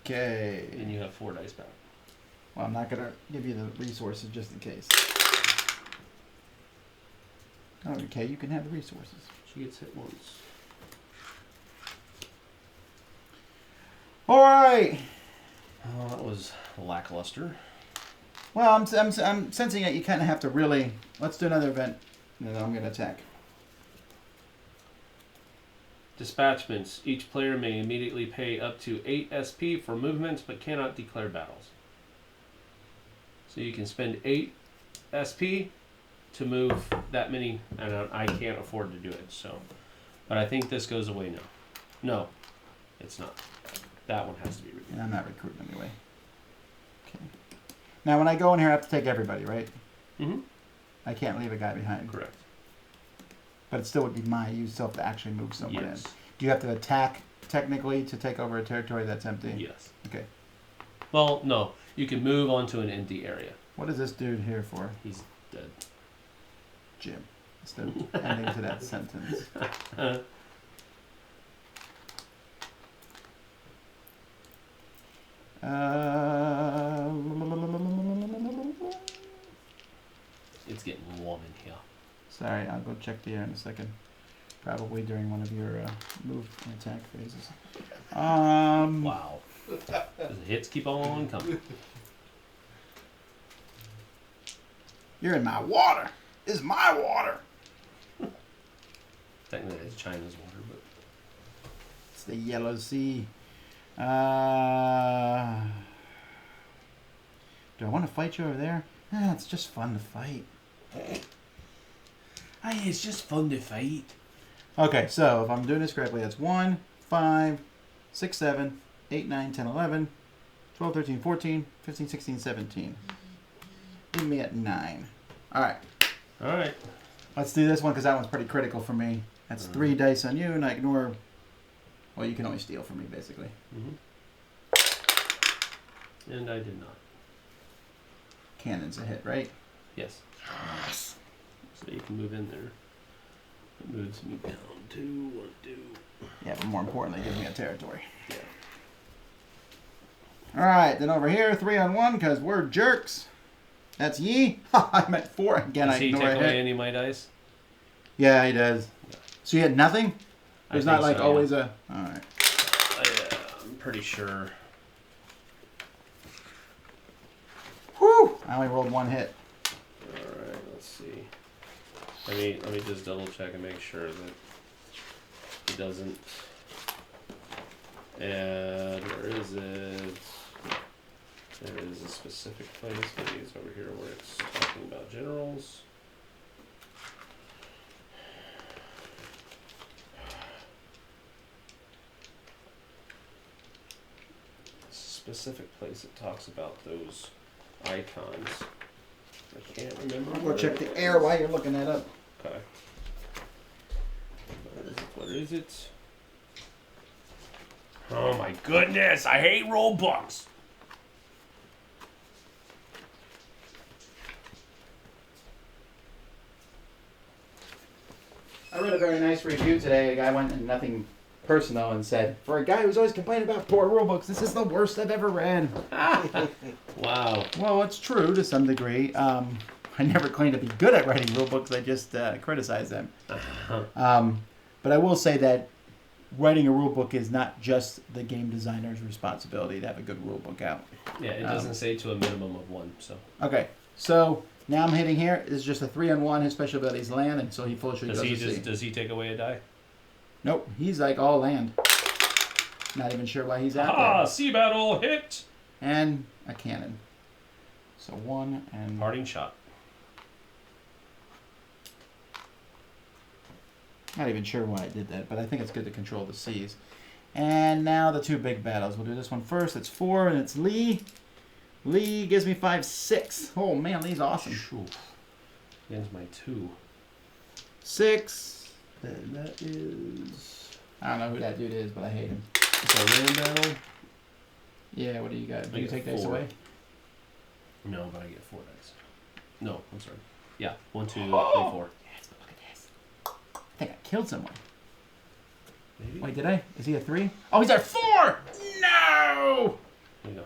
A: Okay.
B: And you have 4 dice back.
A: Well, I'm not going to give you the resources just in case. Okay, you can have the resources.
B: She gets hit once.
A: All right.
B: That was lackluster.
A: Well, I'm sensing that you kind of have to really... Let's do another event, and then I'm going to attack.
B: Dispatchments. Each player may immediately pay up to 8 SP for movements, but cannot declare battles. So you can spend 8 SP to move that many, and I can't afford to do it. So, but I think this goes away now. No, it's not. That one has to be recruited.
A: And I'm not recruiting anyway. Okay. Now, when I go in here, I have to take everybody, right?
B: Mm-hmm.
A: I can't leave a guy behind.
B: Correct.
A: But it still would be mine. You still have to actually move someone
B: Yes.
A: in. Do you have to attack technically to take over a territory that's empty?
B: Yes.
A: Okay.
B: Well, no. You can move onto an empty area.
A: What is this dude here for?
B: He's dead.
A: Jim. Instead of ending to that sentence.
B: It's getting warm in here.
A: Sorry, I'll go check the air in a second. Probably during one of your move and attack phases.
B: Wow. The hits keep on coming.
A: You're in my water. This is my water.
B: Technically, it's China's water, but
A: It's the Yellow Sea. Do I want to fight you over there? It's just fun to fight.
B: hey, it's just fun to fight.
A: Okay, so if I'm doing this correctly, that's 1, 5, 6, 7, 8, 9, 10, 11, 12, 13, 14, 15, 16, 17. Leave me at 9. Alright,
B: All right.
A: let's do this one because that one's pretty critical for me. That's 3 dice on you, and I ignore... Well, you can only steal from me, basically.
B: Mm-hmm. And I did not.
A: Cannon's a hit, right?
B: Yes. So you can move in there. It moves me down to 1, 2.
A: Yeah, but more importantly, give me a territory.
B: Yeah.
A: Alright, then over here, 3 on 1, because we're jerks. That's ye. I meant 4 again.
B: Does
A: I
B: he
A: ignore
B: take
A: a
B: away
A: hit.
B: any of my dice?
A: Yeah, he does.
B: Yeah.
A: So you had nothing?
B: I
A: There's
B: think
A: not like
B: so,
A: always
B: yeah.
A: a... Alright.
B: I'm pretty sure.
A: Whew! I only rolled 1 hit.
B: Alright, let's see. Let me just double check and make sure that he doesn't. And where is it? There is a specific place. Maybe it's over here where it's talking about generals. Specific place that talks about those icons. I can't remember.
A: I'll go
B: where
A: check
B: it
A: the
B: is.
A: air while you're looking that up.
B: Okay. Where is it? Oh my goodness! I hate Roblox.
A: I read a very nice review today. A guy went and nothing personal and said, for a guy who's always complaining about poor rulebooks, this is the worst I've ever read.
B: Wow.
A: Well, it's true to some degree. I never claimed to be good at writing rulebooks. I just criticize them. But I will say that writing a rulebook is not just the game designer's responsibility to have a good rulebook out.
B: Yeah, it doesn't say to a minimum of 1. So
A: Okay, so now I'm hitting here. This is just a 3 on 1. His special ability is land, and so he foolishly goes to sea.
B: does he take away a die?
A: Nope, he's like all land. Not even sure why he's out
B: Ah,
A: there.
B: sea battle hit.
A: And a cannon. So 1 and...
B: Parting shot.
A: Not even sure why I did that, but I think it's good to control the seas. And now the 2 big battles. We'll do this one first. It's 4, and it's Lee. Lee gives me 5, 6. Oh man, Lee's awesome.
B: Against my 2.
A: 6. That is... I don't know who that dude is, but I hate him.
B: It's a land battle.
A: Yeah, what do you got? Do
B: I
A: you
B: get
A: take dice
B: 4.
A: away?
B: No, but I get 4 dice. No, I'm sorry. Yeah, 1, 2, 3, 4.
A: Yes, but look at this. I think I killed someone.
B: Maybe.
A: Wait, did I? Is he at 3? Oh, he's at 4! No!
B: There you go.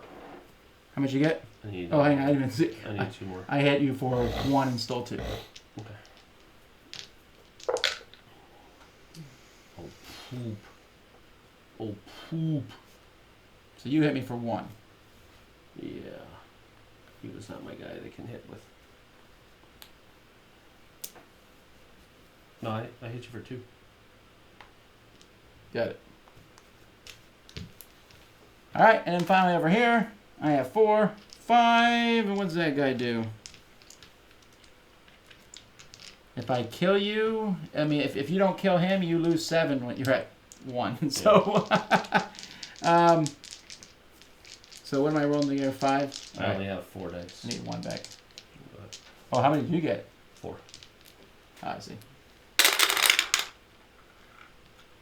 A: How much you get?
B: I need.
A: Oh, hang on, I didn't even see.
B: I need 2 more.
A: I hit you for 1 and stole 2.
B: Okay. Oh poop. Oh poop.
A: So you hit me for 1.
B: Yeah. He was not my guy they can hit with. No, I hit you for 2.
A: Got it. Alright, and then finally over here, I have 4, 5, and what does that guy do? If I kill you, I mean, if you don't kill him, you lose 7 when you're at 1. So, so what am I rolling to get? 5?
B: I only have 4 dice.
A: I need 1 back.
B: Go ahead.
A: Oh, how many did you get?
B: 4.
A: Ah, I see.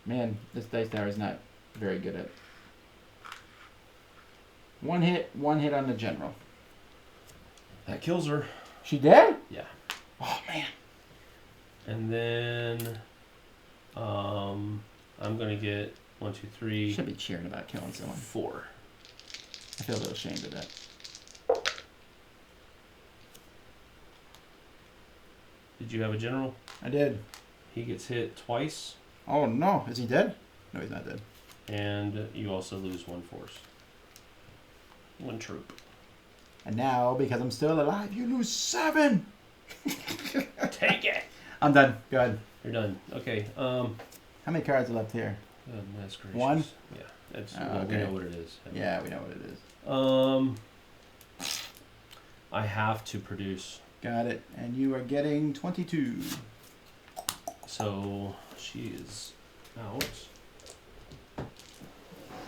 A: Man, this dice tower is not very good at. One hit on the general.
B: That kills her.
A: She did?
B: Yeah.
A: Oh man.
B: And then I'm gonna get 1, 2, 3,
A: Should be cheering about killing someone.
B: 4.
A: I feel a little ashamed of that.
B: Did you have a general?
A: I did.
B: He gets hit twice,
A: Oh no, is he dead? No, he's not dead.
B: and you also lose 1 force. 1 troop.
A: And now, because I'm still alive, you lose 7.
B: Take it.
A: I'm done. Go ahead.
B: You're done. Okay.
A: How many cards are left here?
B: Goodness gracious.
A: 1?
B: Yeah. That's
A: Oh,
B: we
A: okay.
B: know what it is.
A: Yeah, we know what it is.
B: I have to produce.
A: Got it. And you are getting 22.
B: So she is out.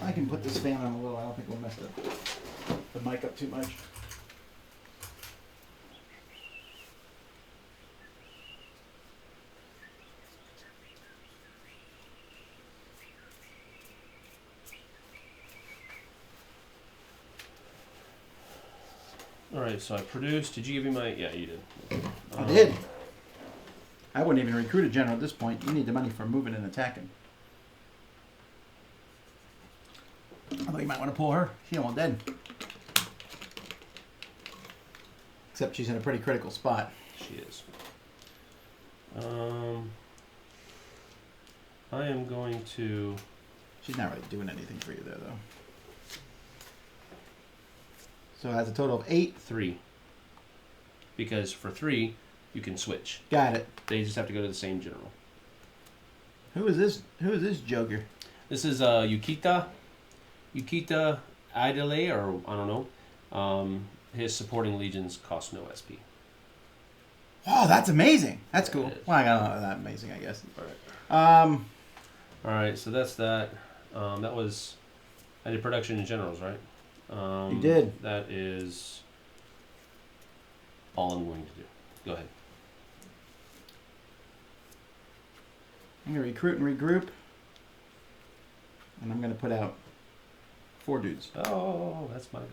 A: I can put this fan on a little. I don't think we'll mess the mic up too much.
B: All right. So I produced. Did you give me my? Yeah, you did.
A: I did. I wouldn't even recruit a general at this point. You need the money for moving and attacking. Although you might want to pull her. She almost dead. Except she's in a pretty critical spot.
B: She is. I am going to.
A: She's not really doing anything for you there, though. So it has a total of 8.
B: 3. Because for 3, you can switch.
A: Got it.
B: They just have to go to the same general.
A: Who is this? Who is this joker?
B: This is Yukita Idale, or I don't know. His supporting legions cost no SP.
A: Oh, that's amazing. That's cool.
B: It is.
A: Well, I got that amazing, I guess.
B: All right, so that's that. That was I did production in generals, right?
A: You did.
B: That is all I'm going to do. Go ahead.
A: I'm gonna recruit and regroup, and I'm gonna put out 4 dudes.
B: Oh, that's my go.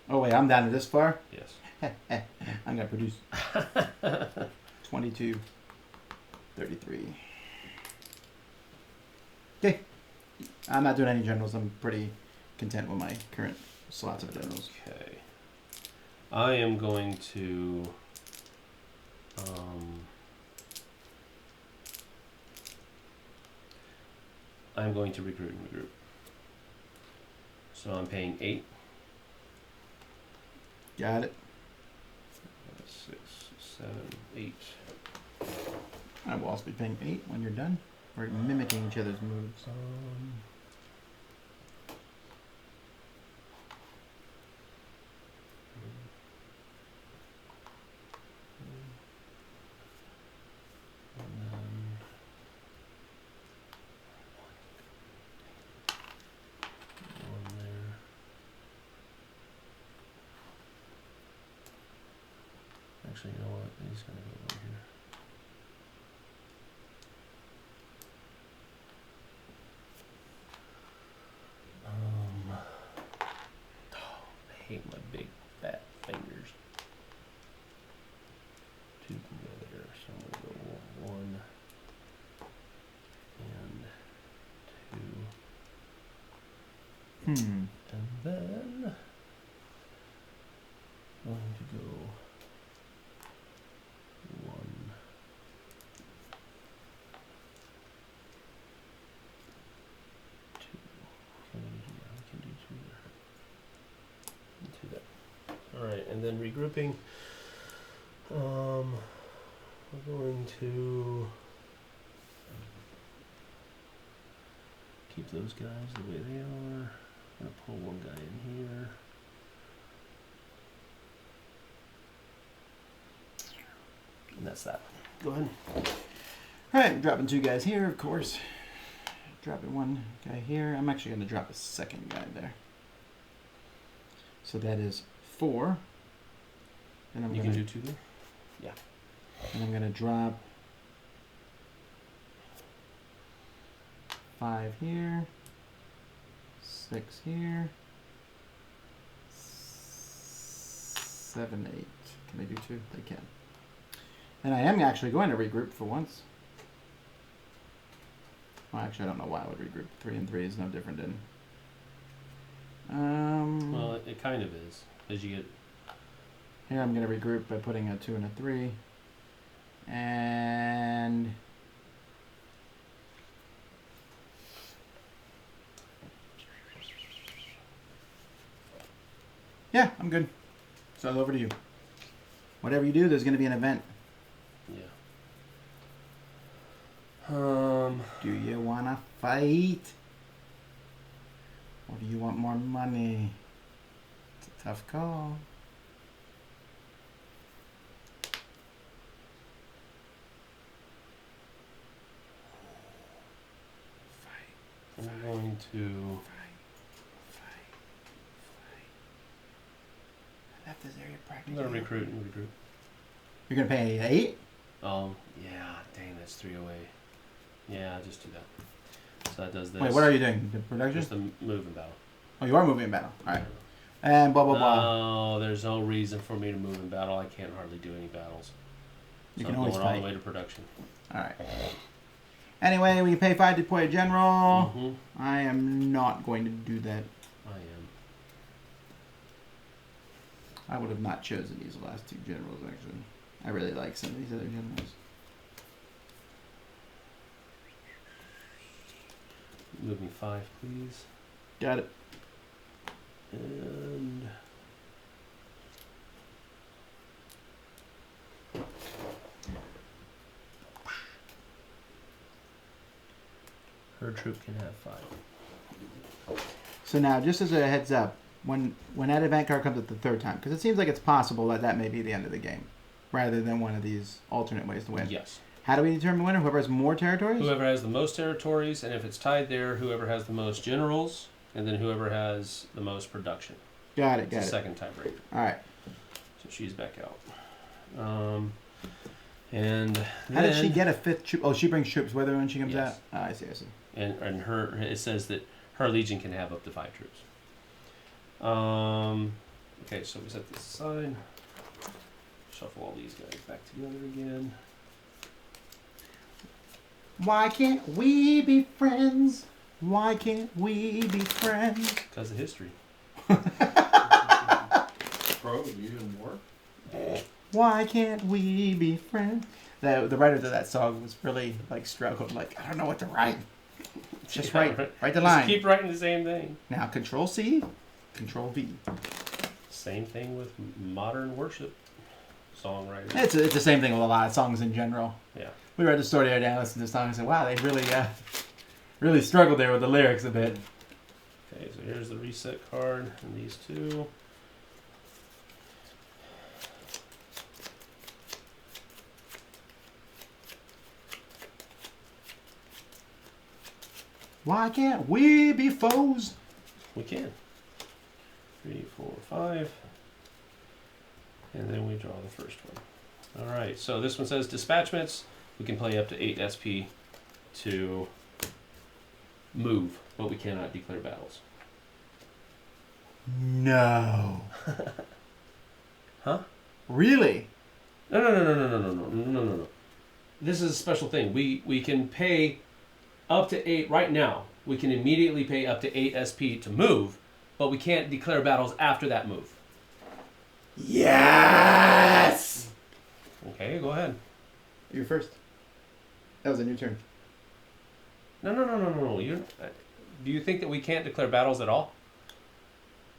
A: Oh wait, I'm down to this far.
B: Yes.
A: I'm gonna produce 22, 33. Okay. I'm not doing any generals. I'm pretty content with my current slots of generals.
B: Okay. I am going to. I'm going to recruit and regroup. So I'm paying 8.
A: Got it.
B: 6, 7, 8.
A: I will also be paying 8 when you're done. We're mimicking each other's moves.
B: And then one there. Actually, you know what? He's gonna go over here. I hate my big fat fingers. 2 can go there, so I'm gonna go 1 and 2, and then going to go 1. Can do 2 there. All right, and then regrouping. We're going to keep those guys the way they are. I'm gonna pull one guy in here. And that's that. Go ahead.
A: Alright, dropping 2 guys here, of course. Dropping 1 guy here. I'm actually going to drop a 2nd guy there. So that is 4. And I'm
B: You
A: gonna,
B: can do 2 there?
A: and I'm going to drop 5 here. 6 here. 7, 8. Can they do 2? They can. And I am actually going to regroup for once. Well, actually, I don't know why I would regroup. 3 and 3 is no different than.
B: Well, it kind of is, as you get.
A: Here I'm going to regroup by putting a 2 and a 3. And. Yeah, I'm good. So over to you. Whatever you do, there's going to be an event.
B: Yeah.
A: Do you want to fight? Or do you want more money? It's a tough call.
B: I'm going to.
A: I left this area
B: I'm
A: practically.
B: going to recruit and regroup.
A: You're going to pay 8?
B: Yeah, dang, that's 3 away. Yeah, I'll just do that. So that does this.
A: Wait, what are you doing? The production?
B: Just the move and battle.
A: Oh, you are moving in battle. Alright. And blah, blah, blah.
B: No, there's no reason for me to move in battle. I can't hardly do any battles.
A: You
B: So
A: can
B: I'm
A: always
B: going all
A: fight.
B: the way to production.
A: Alright. Anyway, we pay 5 to deploy a general.
B: Mm-hmm.
A: I am not going to do that.
B: I am.
A: I would have not chosen these last 2 generals, actually. I really like some of these other generals.
B: Move me 5, please.
A: Got it.
B: And her troop can have 5.
A: So now, just as a heads up, when that event card comes up the 3rd time, because it seems like it's possible that that may be the end of the game, rather than one of these alternate ways to win.
B: Yes.
A: How do we determine winner? Whoever has more territories?
B: Whoever has the most territories, and if it's tied there, whoever has the most generals, and then whoever has the most production.
A: Got it,
B: It's
A: got
B: the
A: it.
B: second tiebreaker.
A: Alright.
B: So she's back out. And
A: How did she
B: then-
A: get a 5th troop? Oh, she brings troops with her when she comes
B: Yes.
A: out? Oh, I see, I see.
B: And her, it says that her legion can have up to 5 troops. Okay, so we set this aside. Shuffle all these guys back together again.
A: Why can't we be friends? Why can't we be friends?
B: Because of history.
C: Pro, you in war?
A: Why can't we be friends? The writers of that song was really like struggled. Like, I don't know what to write. Just write the
B: Just
A: line.
B: keep writing the same thing.
A: Now Control C, Control V.
B: Same thing with modern worship songwriting.
A: It's the same thing with a lot of songs in general.
B: Yeah.
A: We read the story the other day and listened to the song and said, wow, they really struggled there with the lyrics a bit.
B: Okay, so here's the reset card and these 2.
A: Why can't we be foes?
B: We can. 3, 4, 5. And then we draw the first one. Alright, so this one says dispatchments. We can play up to 8 SP to move, but we cannot declare battles.
A: No.
B: Huh?
A: Really?
B: No. This is a special thing. We can pay up to 8 right now. We can immediately pay up to 8 SP to move, but we can't declare battles after that move.
A: Yes!
B: Okay, go ahead.
A: You're first. That was a new turn.
B: No. Do you think that we can't declare battles at all?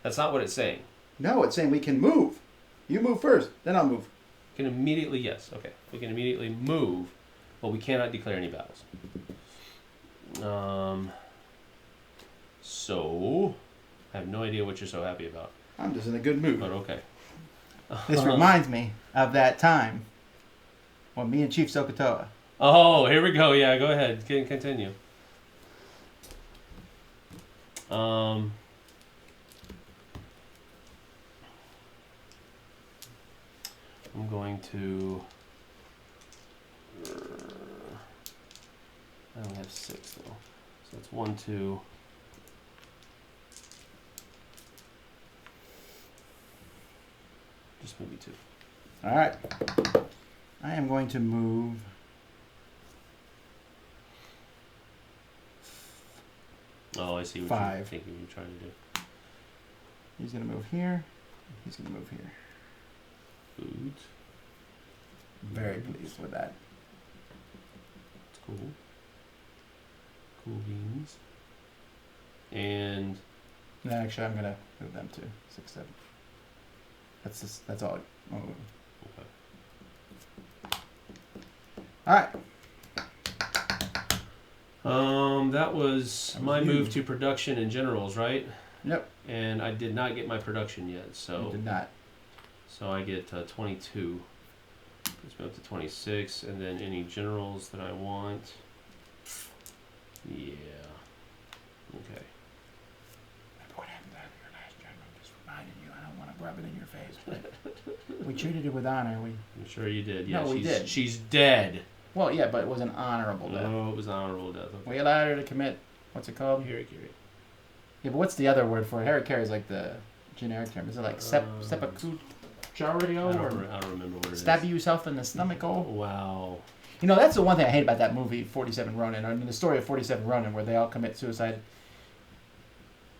B: That's not what it's saying.
A: No, it's saying we can move. You move first, then I'll move.
B: We can immediately, yes, okay. We can immediately move, but we cannot declare any battles. So, I have no idea what you're so happy about,
A: I'm just in a good mood.
B: but okay.
A: This reminds me of that time when me and Chief Sokotoa.
B: Oh, here we go. Yeah, go ahead. Continue. I'm going to. I only have 6 though, So it's 1, 2. Just maybe 2.
A: All right. I am going to move.
B: Oh, I see what
A: 5.
B: you're thinking you're trying to do.
A: He's going to move here. He's going to move here.
B: Food.
A: Very pleased with that.
B: That's cool. Cool beans. And
A: Actually, I'm going to move them to 6, 7. That's all. Oh.
B: okay.
A: All right.
B: That was my move to production and generals, right?
A: Yep.
B: And I did not get my production yet,
A: You
B: so
A: did not.
B: I get 22. Let's move up to 26, and then any generals that I want. Yeah. Okay.
A: Remember what happened to your last job? I'm just reminding you. I don't want to rub it in your face. But we treated her with honor.
B: I'm sure you did. Yeah,
A: No, we did.
B: She's dead.
A: Well, yeah, but it was an honorable death.
B: No, it was honorable death. Okay.
A: We allowed her to commit. What's it called?
B: Harikiri.
A: Yeah, but what's the other word for it? Harikiri is like the generic term. Is it like seppuku?
B: I don't remember what it is.
A: Stab yourself in the stomach? Oh,
B: Wow.
A: you know that's the one thing I hate about that movie, 47 Ronin, or the story of 47 Ronin, where they all commit suicide.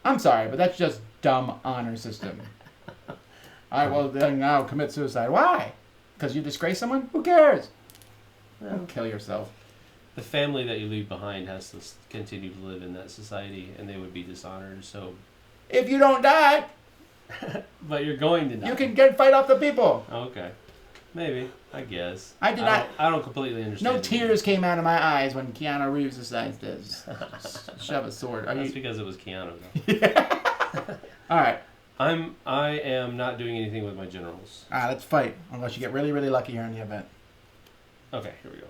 A: I'm sorry, but that's just dumb honor system. All right, well then now commit suicide. Why? Because you disgrace someone? Who cares? Don't kill yourself.
B: The family that you leave behind has to continue to live in that society, and they would be dishonored. So,
A: If you don't die,
B: but you're going to die.
A: you can fight off the people.
B: Okay, maybe. I guess.
A: I did not.
B: I don't completely understand.
A: No tears came out of my eyes when Keanu Reeves decides to shove a sword.
B: That's because it was Keanu. Though.
A: All right.
B: I am not doing anything with my generals.
A: Let's fight. Unless you get really, really lucky here in the event.
B: Okay, here we go.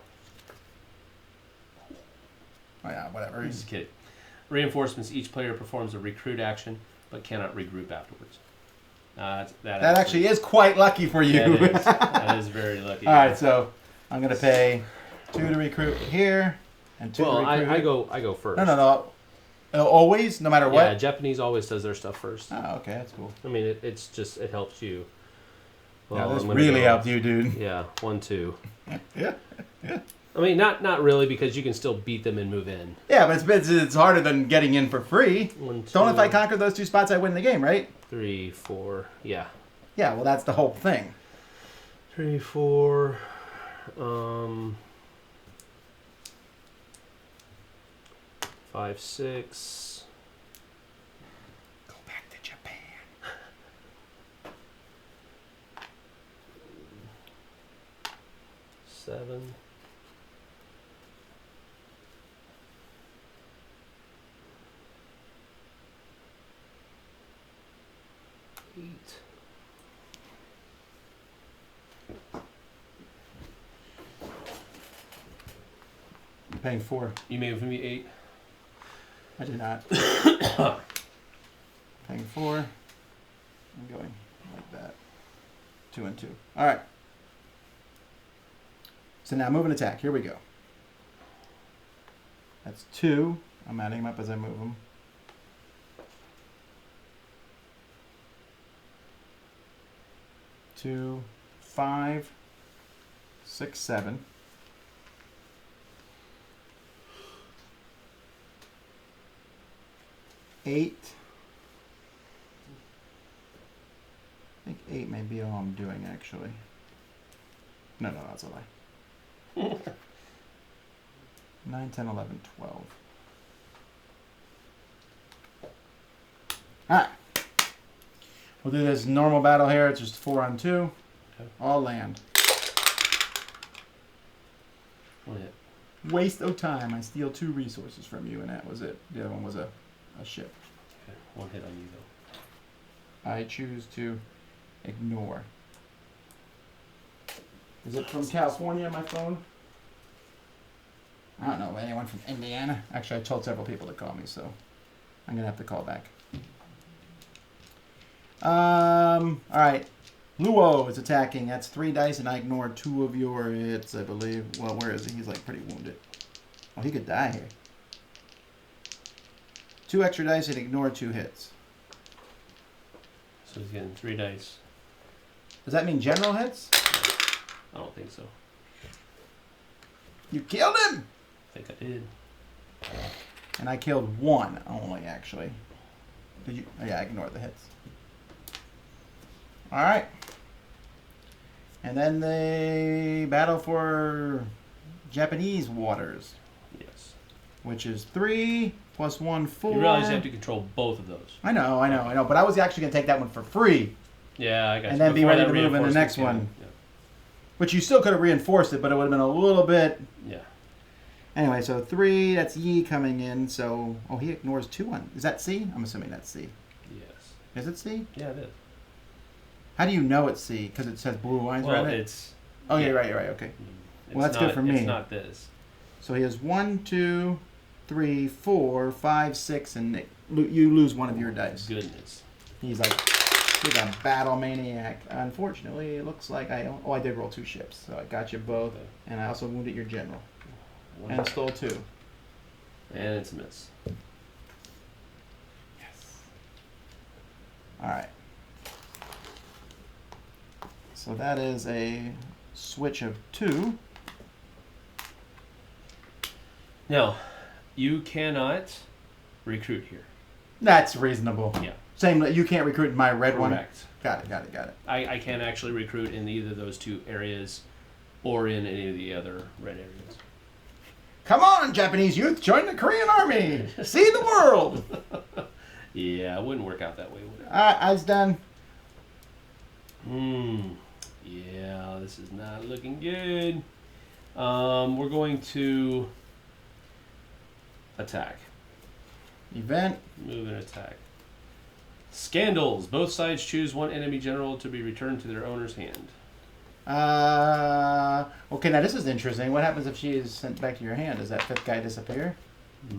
A: Oh yeah, whatever.
B: Just kidding. Reinforcements. Each player performs a recruit action, but cannot regroup afterwards. That
A: actually is quite lucky for you.
B: That is very lucky.
A: All right, so I'm gonna pay 2 to recruit here and 2 to recruit.
B: I go first.
A: No. Always, no matter what.
B: Yeah, Japanese always does their stuff first.
A: Oh, okay, that's cool.
B: I mean, it helps you.
A: Well, this really helped you, dude.
B: Yeah, 1, 2.
A: Yeah.
B: I mean, not really, because you can still beat them and move in.
A: Yeah, but it's harder than getting in for free.
B: 1, 2,
A: Don't if I conquer those 2 spots, I win the game, right?
B: 3, 4. Yeah.
A: Yeah, well, that's the whole thing.
B: 3, 4. 5, 6.
A: Go back to Japan.
B: 7. 8.
A: I'm paying 4.
B: You made it for me 8.
A: I did not. Paying 4. I'm going like that. 2 and 2. All right. So now move and attack. Here we go. That's 2. I'm adding them up as I move them. 2, 5, 6, 7. 8. I think 8 may be all I'm doing, actually. No, that's a lie. 9, 10, 11, 12. Alright. We'll do this normal battle here. It's just 4 on 2.
B: Okay.
A: All land.
B: 1 hit.
A: Waste of time. I steal 2 resources from you, and that was it. The other one was a ship.
B: Okay. 1 hit on you, though.
A: I choose to ignore. Is it from California, my phone? I don't know. Anyone from Indiana? Actually, I told several people to call me, so I'm going to have to call back. Alright. Luo is attacking. That's 3 dice, and I ignore 2 of your hits, I believe. Well, where is he? He's like pretty wounded. Oh, he could die here. 2 extra dice and ignore 2 hits.
B: So he's getting 3 dice.
A: Does that mean general hits?
B: I don't think so.
A: You killed him!
B: I think I did.
A: And I killed 1 only, actually. Did you? Oh, yeah, ignore the hits. Alright. And then they battle for Japanese waters,
B: Yes.
A: which is 3 plus 1, 4.
B: You realize you have to control both of those.
A: I know. But I was actually going to take that one for free.
B: Yeah, I got you.
A: And then be
B: Before
A: ready
B: that
A: to move in the
B: reinforcement
A: next
B: came
A: one.
B: in.
A: Which you still could have reinforced it, but it would have been a little bit...
B: Yeah.
A: Anyway, so 3, that's Yi coming in, so... Oh, he ignores 2 on... Is that C? I'm assuming that's C.
B: Yes.
A: Is it C?
B: Yeah, it is.
A: How do you know it's C? Because it says blue lines
B: Well,
A: around it?
B: it's...
A: Oh, yeah,
B: yeah.
A: you're right, okay.
B: It's
A: Well, that's good
B: not-
A: for me.
B: It's not this.
A: So he has 1, 2, 3, 4, 5, 6, and you lose 1 of your dice.
B: Goodness.
A: He's like... He's a battle maniac. Unfortunately, it looks like I did roll 2 ships, so I got you both,
B: Okay.
A: and I also wounded your general.
B: One.
A: And stole 2.
B: And it's a miss.
A: Yes. Alright. So that is a switch of 2.
B: Now, you cannot recruit here.
A: That's reasonable.
B: Yeah.
A: Same, you can't recruit in my red one.
B: Correct.
A: Got it.
B: I can't actually recruit in either of those 2 areas or in any of the other red areas.
A: Come on, Japanese youth, join the Korean army. See the world.
B: Yeah, it wouldn't work out that way, would it?
A: Alright, eyes done.
B: Yeah, this is not looking good. We're going to attack.
A: Event.
B: Move and attack. Scandals. Both sides choose 1 enemy general to be returned to their owner's hand.
A: Okay, now this is interesting. What happens if she is sent back to your hand? Does that 5th guy disappear?
B: I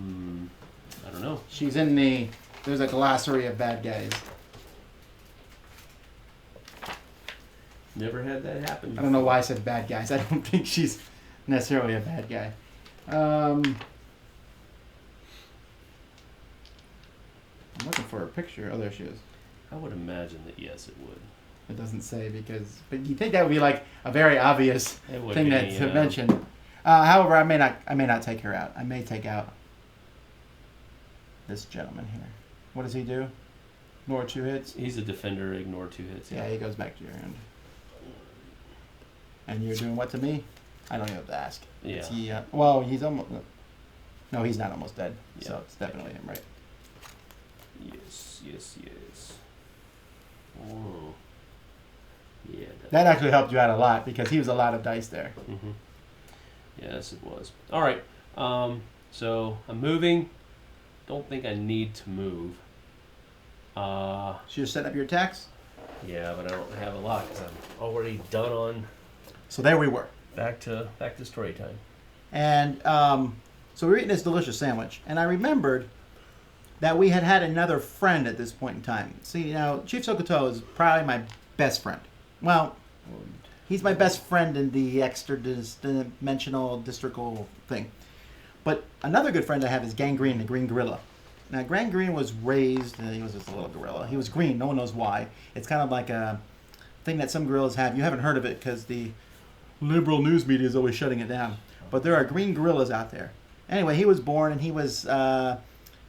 B: don't know.
A: She's in the... There's a glossary of bad guys.
B: Never had that happen.
A: I don't know why I said bad guys. I don't think she's necessarily a bad guy. I'm looking for a picture. Oh, there she is.
B: I would imagine that yes, it would.
A: It doesn't say because... But you think that would be like a very obvious
B: It would
A: thing
B: be,
A: to mention. However, I may not take her out. I may take out this gentleman here. What does he do? Ignore 2 hits?
B: He's a defender. Ignore 2 hits.
A: Yeah, he goes back to your hand. And you're doing what to me? I don't even have to ask.
B: Yeah.
A: It's he, well, he's almost... No, he's not almost dead.
B: Yeah.
A: So it's definitely him, right?
B: Yes. Oh. Yeah.
A: That actually helped you out a lot because he was a lot of dice there.
B: Mm-hmm. Yes, it was. All right. So I'm moving. Don't think I need to move.
A: So you're setting up your attacks?
B: Yeah, but I don't have a lot because I'm already done on.
A: So there we were.
B: Back to story time.
A: And so we were eating this delicious sandwich. And I remembered that we had another friend at this point in time. See, now, Chief Sokoto is probably my best friend. Well, he's my best friend in the extra-dimensional, districal thing. But another good friend I have is Gangrene, the green gorilla. Now, Gangrene was raised, he was just a little gorilla. He was green, no one knows why. It's kind of like a thing that some gorillas have. You haven't heard of it because the liberal news media is always shutting it down. But there are green gorillas out there. Anyway, he was born and he was...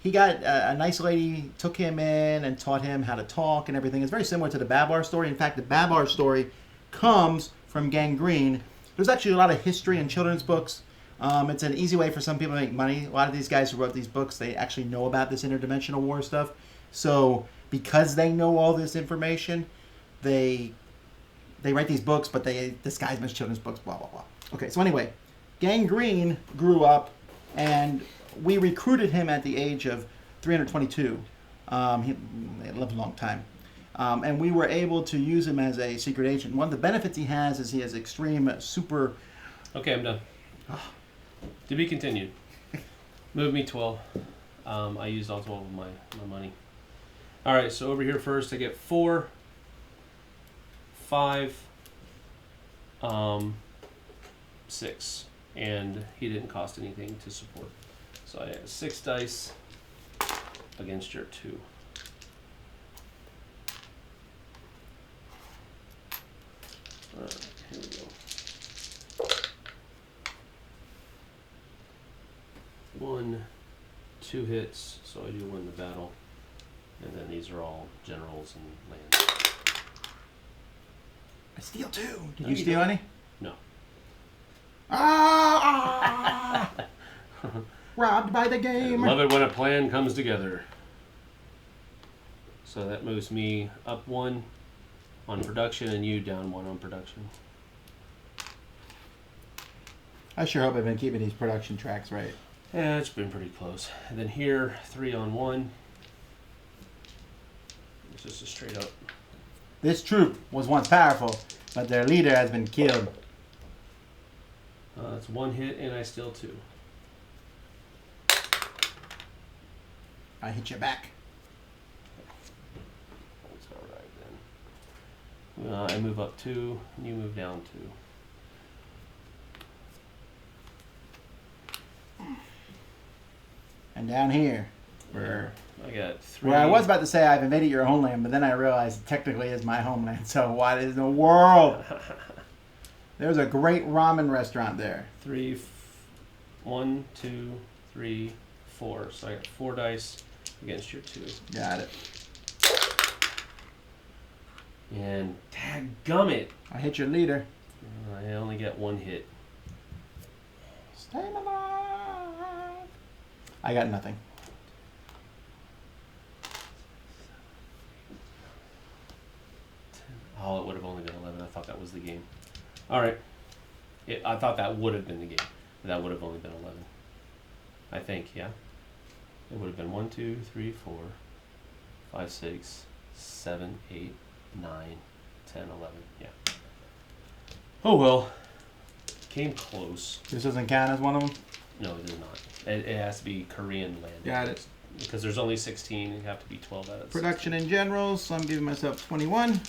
A: he got a nice lady, took him in and taught him how to talk and everything. It's very similar to the Babar story. In fact, the Babar story comes from Gangrene. There's actually a lot of history in children's books. It's an easy way for some people to make money. A lot of these guys who wrote these books, they actually know about this interdimensional war stuff. So because they know all this information, they write these books, but they disguise them as children's books, blah, blah, blah. Okay, so anyway, Gangrene grew up and we recruited him at the age of 322. He lived a long time. And we were able to use him as a secret agent. One of the benefits he has is he has extreme super...
B: Okay, I'm done. To be continued. Move me 12. I used all 12 of my money. All right, so over here first I get 4, 5, 6. And he didn't cost anything to support. So I have 6 dice. against your 2. Alright, here we go. 1, 2 hits, so I do win the battle. And then these are all generals and lands.
A: I steal 2. Did
B: No,
A: you
B: you
A: steal
B: don't.
A: any?
B: No.
A: Ah! Robbed by the
B: I
A: game.
B: love it when a plan comes together. So that moves me up 1 on production and you down 1 on production.
A: I sure hope I've been keeping these production tracks right.
B: Yeah, it's been pretty close. And then here, 3 on 1. It's just a straight up.
A: This troop was once powerful, but their leader has been killed.
B: That's 1 hit and I steal 2.
A: I hit you back.
B: That's alright then. I move up 2, and you move down 2.
A: And down here, where
B: I got 3.
A: I was about to say I've invaded your homeland, but then I realized it technically is my homeland. So what in the world? There's a great ramen restaurant there.
B: 3, 1, 2, 3, 4. So I got 4 dice against your 2.
A: Got it.
B: And dadgummit,
A: I hit your leader.
B: I only get 1 hit.
A: Stay alive. I got nothing.
B: Oh, it would have only been 11. I thought that was the game. All right. I thought that would have been the game. But that would have only been 11. I think, yeah. It would have been 1, 2, 3, 4, 5, 6, 7, 8, 9, 10, 11. Yeah. Oh, well. Came close.
A: This doesn't count as one of them?
B: No, it does not. It has to be Korean land.
A: Got it.
B: Because there's only 16. You have to be 12 out of
A: Production in general, so I'm giving myself 21.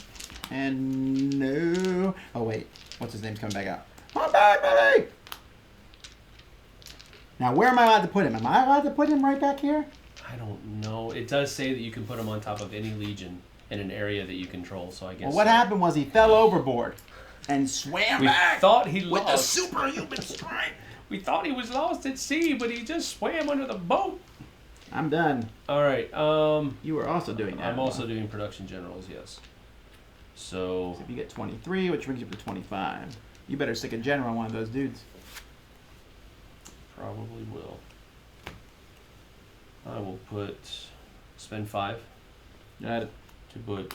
A: And no. Oh, wait. What's his name's coming back out? I'm back, baby! Now, where am I allowed to put him? Am I allowed to put him right back here?
B: I don't know. It does say that you can put him on top of any legion in an area that you control, so I guess...
A: Well, what happened was he fell overboard and swam
B: We
A: back
B: thought he
A: with the
B: lost.
A: superhuman strength.
B: We thought he was lost at sea, but he just swam under the boat.
A: I'm done.
B: All right.
A: You were also doing that.
B: I'm also doing production generals, yes. So...
A: So if you get 23, which brings you up to 25. You better stick a general on one of those dudes.
B: Probably will. I will spend 5
A: Got it.
B: to put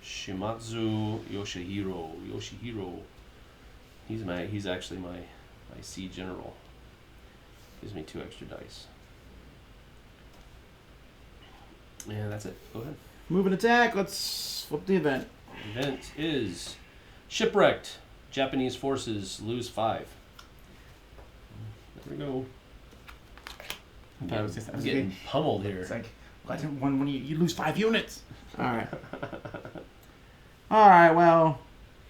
B: Shimatsu Yoshihiro. He's actually my sea general. Gives me 2 extra dice. And that's it. Go ahead.
A: Move and attack. Let's flip the event.
B: Event is shipwrecked. Japanese forces lose 5. There we go.
A: I thought it was just,
B: I'm getting pummeled here.
A: It's like, when you lose 5 units. All right. All right, well,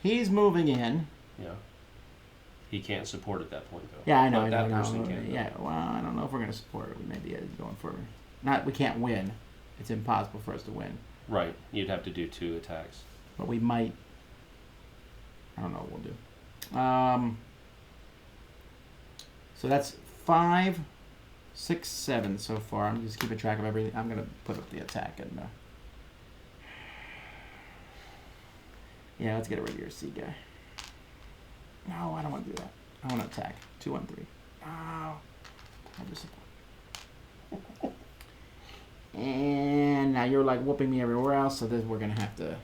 A: he's moving in.
B: Yeah. He can't support at that point, though.
A: Yeah, I know.
B: But
A: I
B: that
A: know.
B: person can.
A: Yeah, well, I don't know if we're going to support it. We may be going for we can't win. It's impossible for us to win.
B: Right. You'd have to do 2 attacks.
A: But we might. I don't know what we'll do. So that's 5, 6, 7 so far. I'm just keeping track of everything. I'm going to put up the attack. And yeah, let's get rid of your C guy. No, I don't want to do that. I want to attack. 2 on 3. No. I just... And now you're like whooping me everywhere else, so we're gonna have to.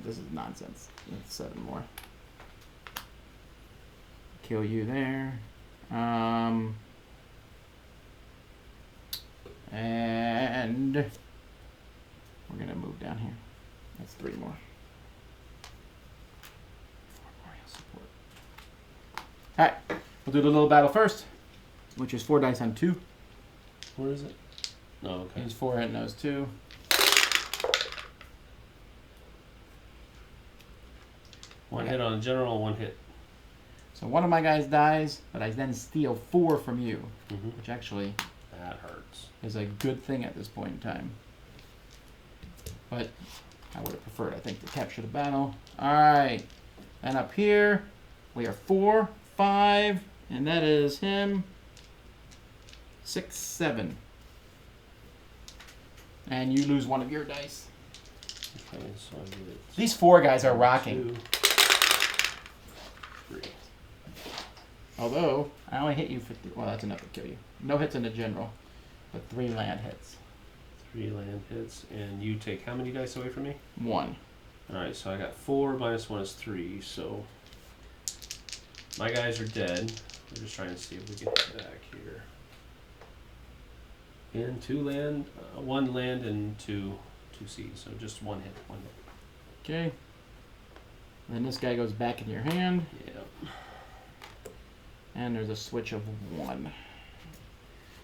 A: This is nonsense. That's 7 more. Kill you there. And we're gonna move down here. That's 3 more. 4 more support. All right, we'll do the little battle first, which is 4 dice on 2.
B: Where is it? Oh, okay.
A: He's 4 hitting those 2.
B: One hit on a general, 1 hit.
A: So one of my guys dies, but I then steal 4 from you,
B: Mm-hmm.
A: which actually
B: That hurts.
A: is a good thing at this point in time. But I would have preferred, I think, to capture the battle. Alright. And up here, we are 4, 5, and that is him. 6, 7. And you lose one of your dice.
B: Okay, so I get
A: These 4 guys are rocking.
B: 2, 3.
A: Although, I only hit you for... well, that's enough to kill you. No hits in the general, but 3 land hits.
B: 3 land hits, and you take how many dice away from me?
A: 1.
B: Alright, so I got 4, minus 1 is 3, so my guys are dead. We're just trying to see if we get back here. And 2 land, 1 land and 2 seeds, so just 1 hit, 1 hit.
A: Okay. Then this guy goes back in your hand,
B: Yeah.
A: and there's a switch of 1.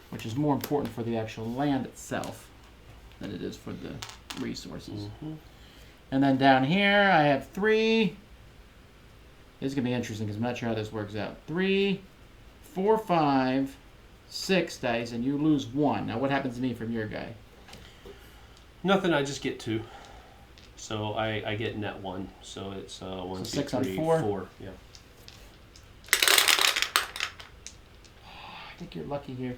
A: Which is more important for the actual land itself than it is for the resources.
B: Mm-hmm.
A: And then down here, I have 3. This is going to be interesting because I'm not sure how this works out. 3, 4, 5, 6 dice, and you lose 1. Now, what happens to me from your guy?
B: Nothing, I just get 2. So I get net 1. So it's 1, 2,
A: 6 on
B: 3,
A: 4?
B: 4. Yeah.
A: I think you're lucky here.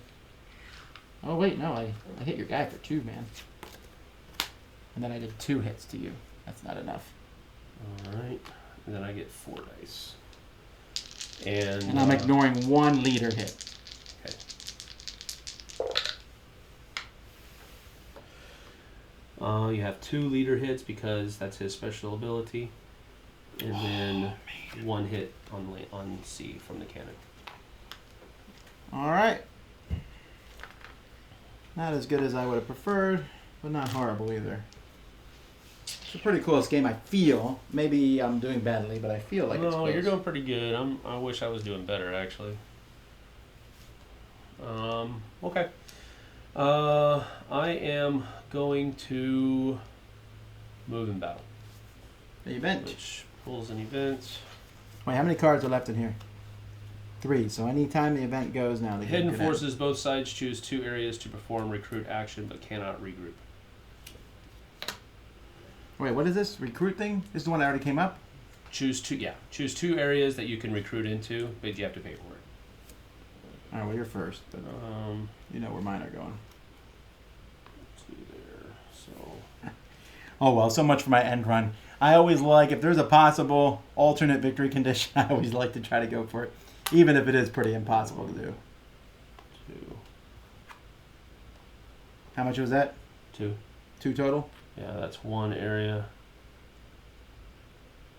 A: Oh, wait, no, I hit your guy for 2, man. And then I did 2 hits to you. That's not enough.
B: Alright. And then I get 4 dice. And
A: I'm ignoring 1 leader hit.
B: You have 2 leader hits because that's his special ability, and then 1 hit on C from the cannon.
A: All right. Not as good as I would have preferred, but not horrible either. It's a pretty close game, I feel. Maybe I'm doing badly, but I feel like it's
B: No,
A: close.
B: you're doing pretty good. I wish I was doing better, actually. Okay. I am going to move in battle,
A: The event.
B: which pulls an event.
A: Wait, how many cards are left in here? 3. So anytime the event goes now, the game
B: Hidden
A: could end.
B: forces, both sides choose 2 areas to perform recruit action, but cannot regroup.
A: Wait, what is this? Recruit thing? This is the one that already came up?
B: Choose 2 areas that you can recruit into, but you have to pay for it.
A: All right, well, you're first, but you know where mine are going.
B: 2 there. So
A: Oh, well, so much for my end run. I always like, if there's a possible alternate victory condition, I always like to try to go for it, even if it is pretty impossible to do.
B: 2.
A: How much was that?
B: 2.
A: 2 total?
B: Yeah, that's 1 area.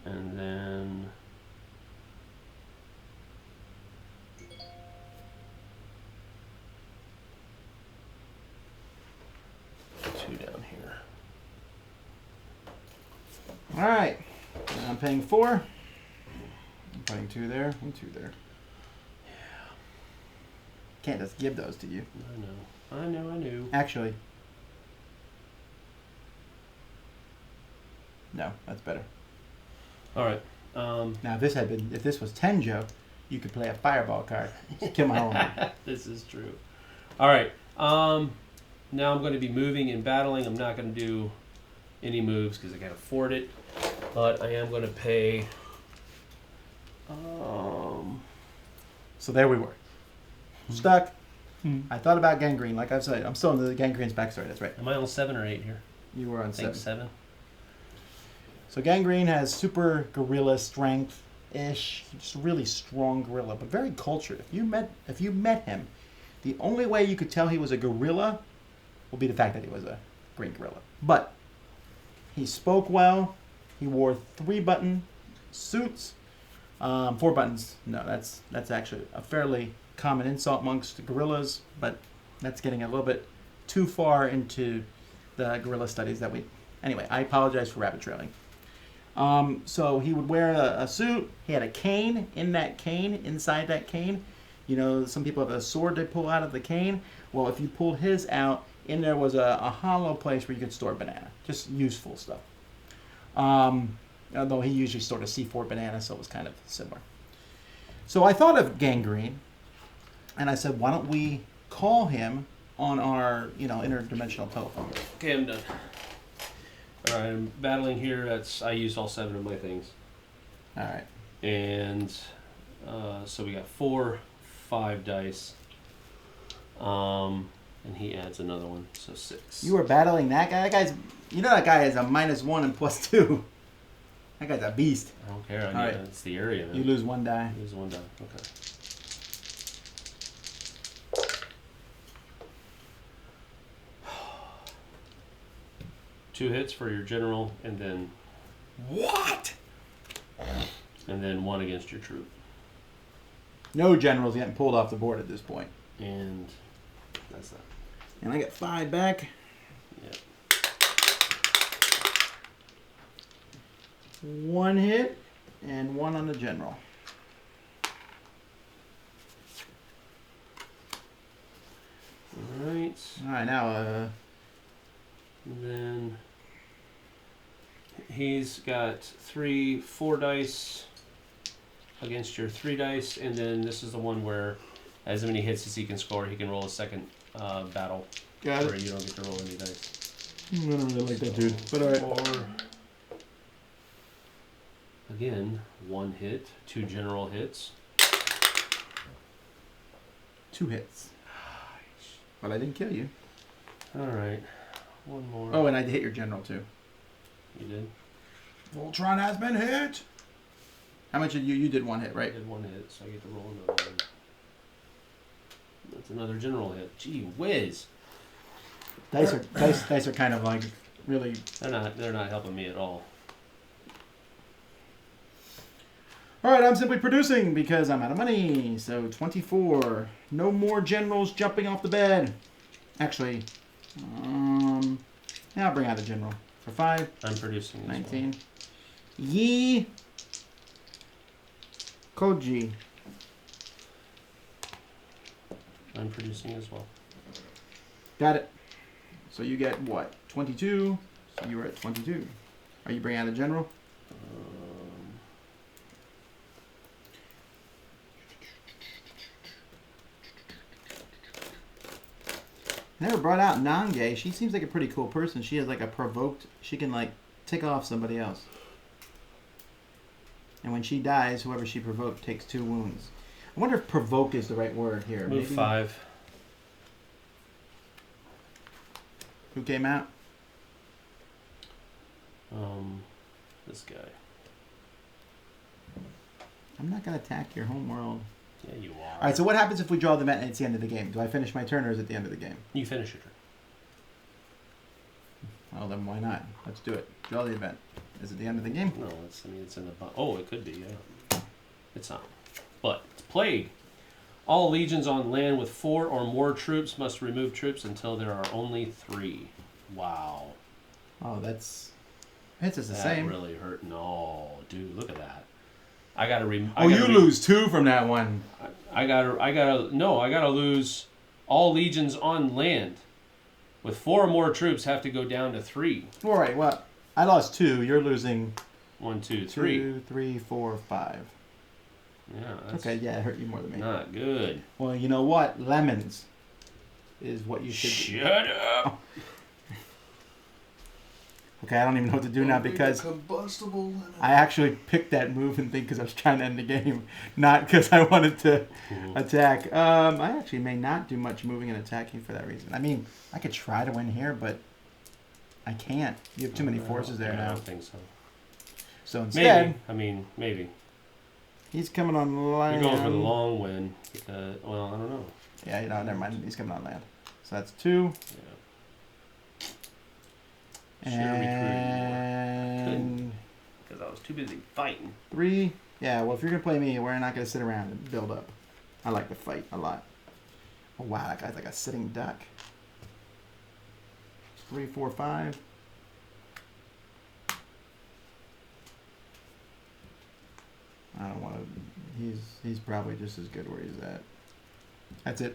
B: And then two down here.
A: All right. And I'm paying 4. I'm putting 2 there and 2 there. Can't just give those to you.
B: I know.
A: Actually. No, that's better.
B: All right.
A: Now, if this was Tenjo, you could play a fireball card. Just kill my whole army.
B: This is true. All right. Now I'm going to be moving and battling. I'm not going to do any moves because I can't afford it. But I am going to pay.
A: So there we were. Stuck. I thought about gangrene. Like I've said, I'm still in the gangrene's backstory. That's right.
B: Am I on 7 or 8 here?
A: You were on
B: I think
A: 7.
B: 7.
A: So gangrene has super gorilla strength-ish. Just a really strong gorilla, but very cultured. If you met him, the only way you could tell he was a gorilla will be the fact that he was a green gorilla. But he spoke well. He wore 3-button suits. 4 buttons. No, that's actually a fairly common insult amongst gorillas, but that's getting a little bit too far into the gorilla studies that we... Anyway, I apologize for rabbit trailing. So he would wear a suit. He had a cane. Inside that cane, you know, some people have a sword they pull out of the cane. Well, if you pulled his out, in there was a hollow place where you could store a banana. Just useful stuff. Although he usually stored a C4 banana, so it was kind of similar. So I thought of gangrene, and I said, why don't we call him on our, interdimensional telephone.
B: Okay, I'm done. All right, I'm battling here. I used all 7 of my things.
A: All right.
B: And so we got 4, 5 dice. And he adds another one, so 6.
A: You were battling that guy? That guy is a -1 and +2. That guy's a beast.
B: I don't care.
A: All right.
B: It's the area, man.
A: You lose 1 die.
B: You lose 1 die. Okay. Two hits for your general, and then
A: What?
B: and then 1 against your troop.
A: No generals getting pulled off the board at this point.
B: And that's that.
A: And I get 5 back.
B: Yep.
A: 1 hit and 1 on the general.
B: Alright.
A: Alright, now,
B: And then he's got 4 dice against your 3 dice, and then this is the one where as many hits as he can score, he can roll a second battle.
A: got
B: Where
A: it.
B: you don't get to roll any dice.
A: I don't really like that dude. But alright.
B: Or again, 1 hit, 2 general hits.
A: 2 hits. But I didn't kill you.
B: Alright. 1 more.
A: Oh, and I hit your general too.
B: You did?
A: Voltron has been hit. How much did you? You did 1 hit,
B: I
A: right?
B: did 1 hit, so I get to roll another one. That's another general hit. Gee whiz.
A: Dice are kind of like really.
B: They're not helping me at all.
A: All right, I'm simply producing because I'm out of money. So 24. No more generals jumping off the bed. Actually, yeah, I'll bring out a general for 5.
B: I'm producing as
A: 19.
B: well.
A: Yi Koji.
B: I'm producing as well.
A: Got it. So you get what? 22. So you were at 22. Are you bringing out a general? Never brought out Nange. She seems like a pretty cool person. She has like a provoked. She can like tick off somebody else. And when she dies, whoever she provoked takes 2 wounds. I wonder if provoke is the right word here.
B: Move
A: Maybe?
B: 5.
A: Who came out?
B: This guy.
A: I'm not gonna attack your home world.
B: Yeah, you are.
A: All right. So what happens if we draw the event and it's the end of the game? Do I finish my turn or is it the end of the game?
B: You finish your turn.
A: Well, then why not? Let's do it. Draw the event. Is it the end of the game?
B: No, it's in the... Oh, it could be, yeah. It's not. But it's plague. All legions on land with 4 or more troops must remove troops until there are only 3. Wow.
A: Oh, that's. Hits us the
B: That
A: same.
B: really hurt. No, dude, look at that. I gotta
A: lose 2 from that one.
B: I gotta lose all legions on land. With 4 or more troops have to go down to 3.
A: All right. Well, I lost 2. You're losing
B: 1, 2, 3.
A: 2, 3, 4, 5.
B: Yeah, that's
A: Okay. Yeah, it hurt you more than me.
B: not good.
A: Well, you know what? Lemons is what you should do.
B: Shut up.
A: Okay, I don't even know what to do now because
C: combustible lemon.
A: I actually picked that move and think because I was trying to end the game, not because I wanted to attack. I actually may not do much moving and attacking for that reason. I mean, I could try to win here, but I can't. You have too many forces there
B: I
A: now.
B: don't think so.
A: So instead,
B: Maybe. I mean, maybe.
A: he's coming on land.
B: You're going for the long win. Well, I don't know.
A: Yeah, never mind. He's coming on land. So that's 2.
B: Yeah.
A: And
B: Because I was too busy fighting.
A: 3. Yeah, well, if you're going to play me, we're not going to sit around and build up. I like to fight a lot. Oh, wow, that guy's like a sitting duck. 3, 4, 5. I don't want to... He's probably just as good where he's at. That's it.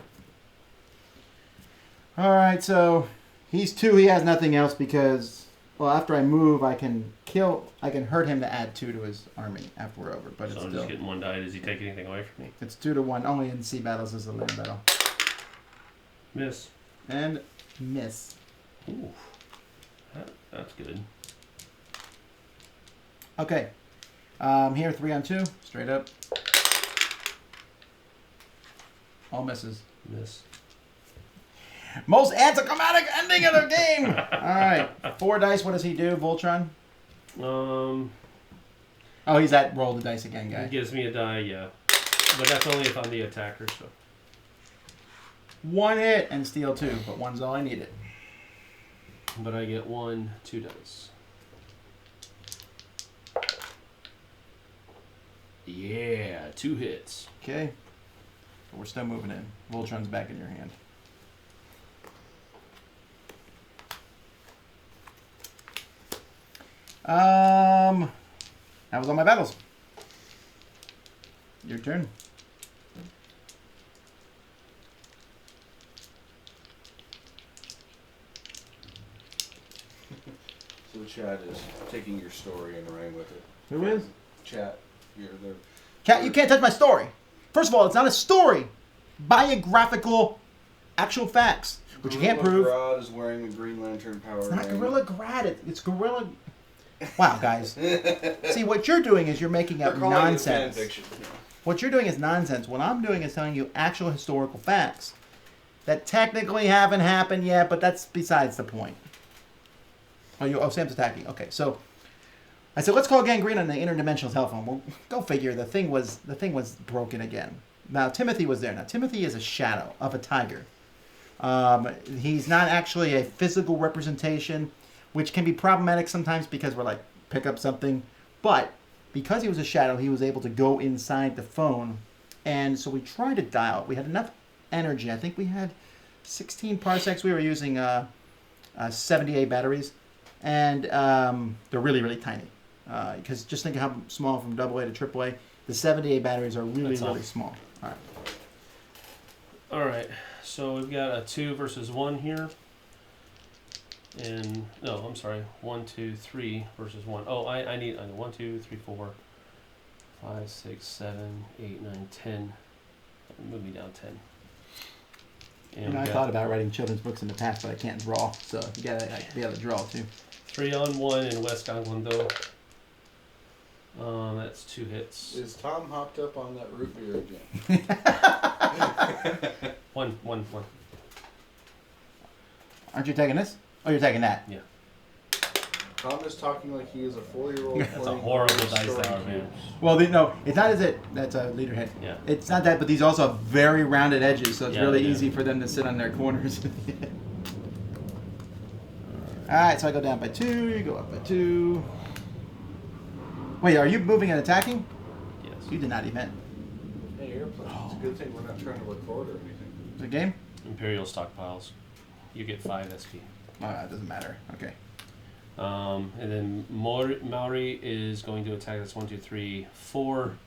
A: Alright, so... He's 2. He has nothing else because... Well, after I move, I can hurt him to add 2 to his army after we're over. But
B: So
A: it's
B: I'm
A: still...
B: just getting 1 die. Does he take anything away from me?
A: It's 2 to 1. Only in sea battles is a land battle.
B: Miss.
A: And miss.
B: Ooh. That's good.
A: Okay. Here, 3 on 2. Straight up. All misses.
B: Miss.
A: Most anticlimactic ending of the game. All right. 4 dice. What does he do, Voltron? Oh, he's that roll the dice again guy.
B: He gives me a die, yeah. But that's only if I'm the attacker, so.
A: 1 hit and steal 2, but 1's all I needed.
B: But I get 1, 2 dice. Yeah, 2 hits.
A: Okay. But we're still moving in. Voltron's back in your hand. That was all my battles. Your turn.
C: So Chad is taking your story and running with it.
A: Who is?
C: Chat. You're there.
A: Cat, you can't touch my story. First of all, it's not a story. Biographical, actual facts, which you can't prove.
C: Gorilla Grodd is wearing the Green Lantern power.
A: It's not
C: ring.
A: Gorilla Grad. It's Gorilla. Wow, guys. See, what you're doing is you're making up
C: They're calling it
A: nonsense.
C: fan fiction.
A: What you're doing is nonsense. What I'm doing is telling you actual historical facts that technically haven't happened yet, but that's besides the point. Oh, Sam's attacking. Okay, so I said, let's call Gangrene on the interdimensional telephone. Well, go figure. The thing was broken again. Now Timothy was there. Now Timothy is a shadow of a tiger. He's not actually a physical representation, which can be problematic sometimes because we're like, pick up something. But because he was a shadow, he was able to go inside the phone. And so we tried to dial. We had enough energy. I think we had 16 parsecs. We were using 78 batteries. And they're really, really tiny. Because just think of how small from AA to AAA. The 78 batteries are really, really small. All right.
B: All right. So we've got a 2 versus 1 here. And, no, I'm sorry. 1, 2, 3 versus 1. Oh, I need 1, 2, 3, 4, 5, 6, 7, 8, 9, 10. Move me down 10. And
A: I thought about writing children's books in the past, but I can't draw. So you gotta be able to draw too.
B: 3 on 1 in West Gangwon-do. That's 2 hits.
C: Is Tom hopped up on that root beer again?
B: One.
A: Aren't you taking this? Oh, you're taking that.
B: Yeah.
C: Tom is talking like he is a 4-year-old.
B: That's a horrible dice tower, man.
A: Well, no, it's not as it. That's a leader hit.
B: Yeah.
A: It's not that, but these also have very rounded edges, so it's
B: Yeah,
A: really
B: yeah.
A: easy for them to sit on their corners. All right, so I go down by 2. You go up by 2. Wait, are you moving and attacking?
B: Yes.
A: You did not event.
C: Hey, airplane. It's a good thing we're not trying to record or anything.
A: The game?
B: Imperial stockpiles. You get 5 SP.
A: Oh, it doesn't matter. Okay.
B: And then Maori is going to attack. That's 1, 2, 3, 4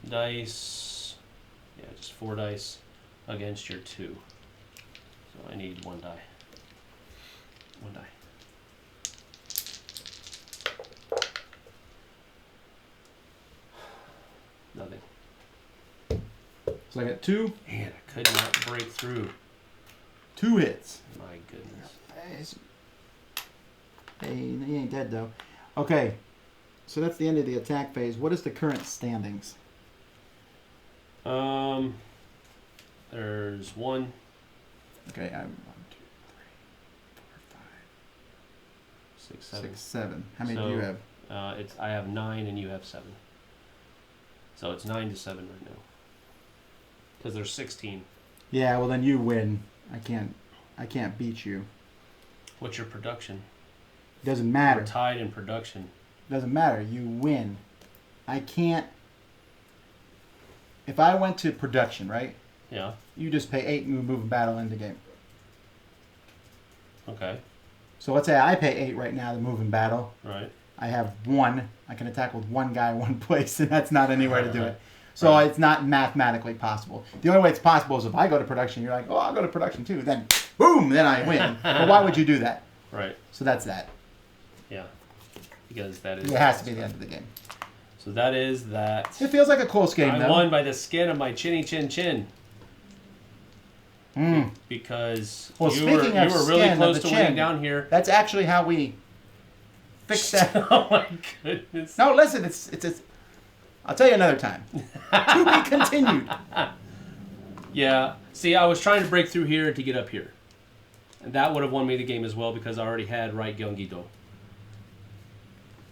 B: dice. Yeah, just 4 dice against your 2. So I need 1 die. 1 die. Nothing.
A: So I got 2.
B: Man, I could not break through.
A: 2 hits.
B: My goodness.
A: Hey, he ain't dead though. Okay, so that's the end of the attack phase. What is the current standings?
B: There's 1.
A: Okay, I'm 1, 2, 3, 4, 5,
B: 6, 7.
A: 6, 7. How many do
B: So,
A: you have?
B: I have 9 and you have 7. So it's 9 to 7 right now. Because there's 16.
A: Yeah, well then you win. I can't beat you.
B: What's your production?
A: Doesn't matter.
B: We're tied in production.
A: Doesn't matter. You win. I can't. If I went to production, right?
B: Yeah.
A: You just pay 8 and move battle into game.
B: Okay.
A: So let's say I pay 8 right now to move in battle.
B: Right.
A: I have 1. I can attack with 1 guy, 1 place, and that's not anywhere to do it. So it's not mathematically possible. The only way it's possible is if I go to production, you're like, oh, I'll go to production too. Then, boom, then I win. But why would you do that?
B: Right.
A: So that's that.
B: Yeah. Because that is.
A: It has to be the end of the game.
B: So that is that.
A: It feels like a close game,
B: I
A: though.
B: won by the skin of my chinny chin chin. because
A: Well,
B: you were
A: speaking of
B: really
A: skin of
B: close
A: the
B: to
A: chin,
B: winning down here.
A: That's actually how we fix that.
B: Oh my goodness.
A: No, listen, it's I'll tell you another time. To be continued.
B: Yeah. See, I was trying to break through here to get up here. And that would have won me the game as well because I already had right Gyeonggi-do.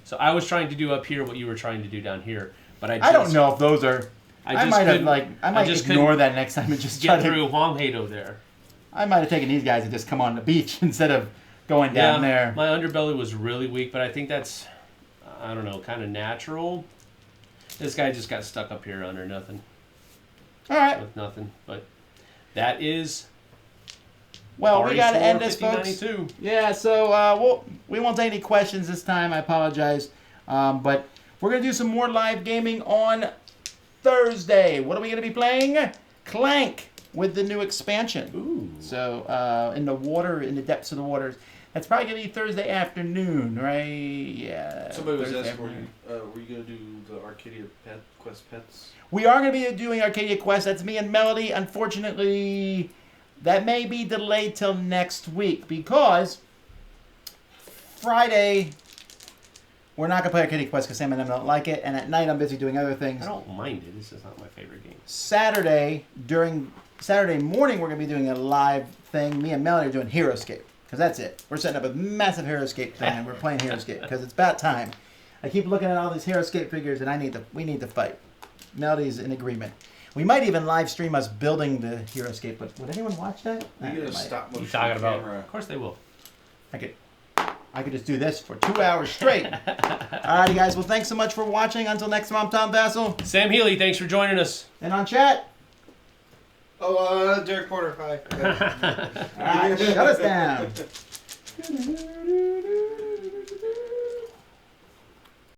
B: So I was trying to do up here what you were trying to do down here. But I
A: don't know if those are. I might ignore that next time and just try
B: get
A: to
B: through Hwanghae-do there.
A: I might have taken these guys and just come on the beach instead of going down there.
B: My underbelly was really weak, but I think that's, I don't know, kind of natural. This guy just got stuck up here under nothing.
A: All right.
B: With nothing. But that is...
A: Well, we got to end this,
B: 5092.
A: folks. Yeah, so we won't take any questions this time. I apologize. But we're going to do some more live gaming on Thursday. What are we going to be playing? Clank with the new expansion.
B: Ooh.
A: So in the water, in the depths of the waters. That's probably going to be Thursday afternoon, right? Yeah.
C: Somebody was
A: Thursday
C: asking,
A: afternoon.
C: were you going to do the Arcadia Quest Pets?
A: We are going to be doing Arcadia Quest. That's me and Melody. Unfortunately, that may be delayed till next week because Friday we're not going to play Arcadia Quest because Sam and them don't like it, and at night I'm busy doing other things.
B: I don't mind it. This is not my favorite game.
A: Saturday morning we're going to be doing a live thing. Me and Melody are doing Heroescape because that's it. We're setting up a massive Heroescape thing and we're playing Heroescape because it's about time. I keep looking at all these Heroescape figures and we need to fight. Melody's in agreement. We might even live stream us building the Heroescape, but would anyone watch that?
C: You get a stop
B: What are
C: motion
B: you talking about?
C: camera.
B: Of course they will.
A: I could just do this for 2 hours straight. Alrighty, guys. Well, thanks so much for watching. Until next time, I'm Tom Vassell.
B: Sam Healy, thanks for joining us.
A: And on chat.
C: Oh, Derek Porter, hi.
A: All right, shut us down.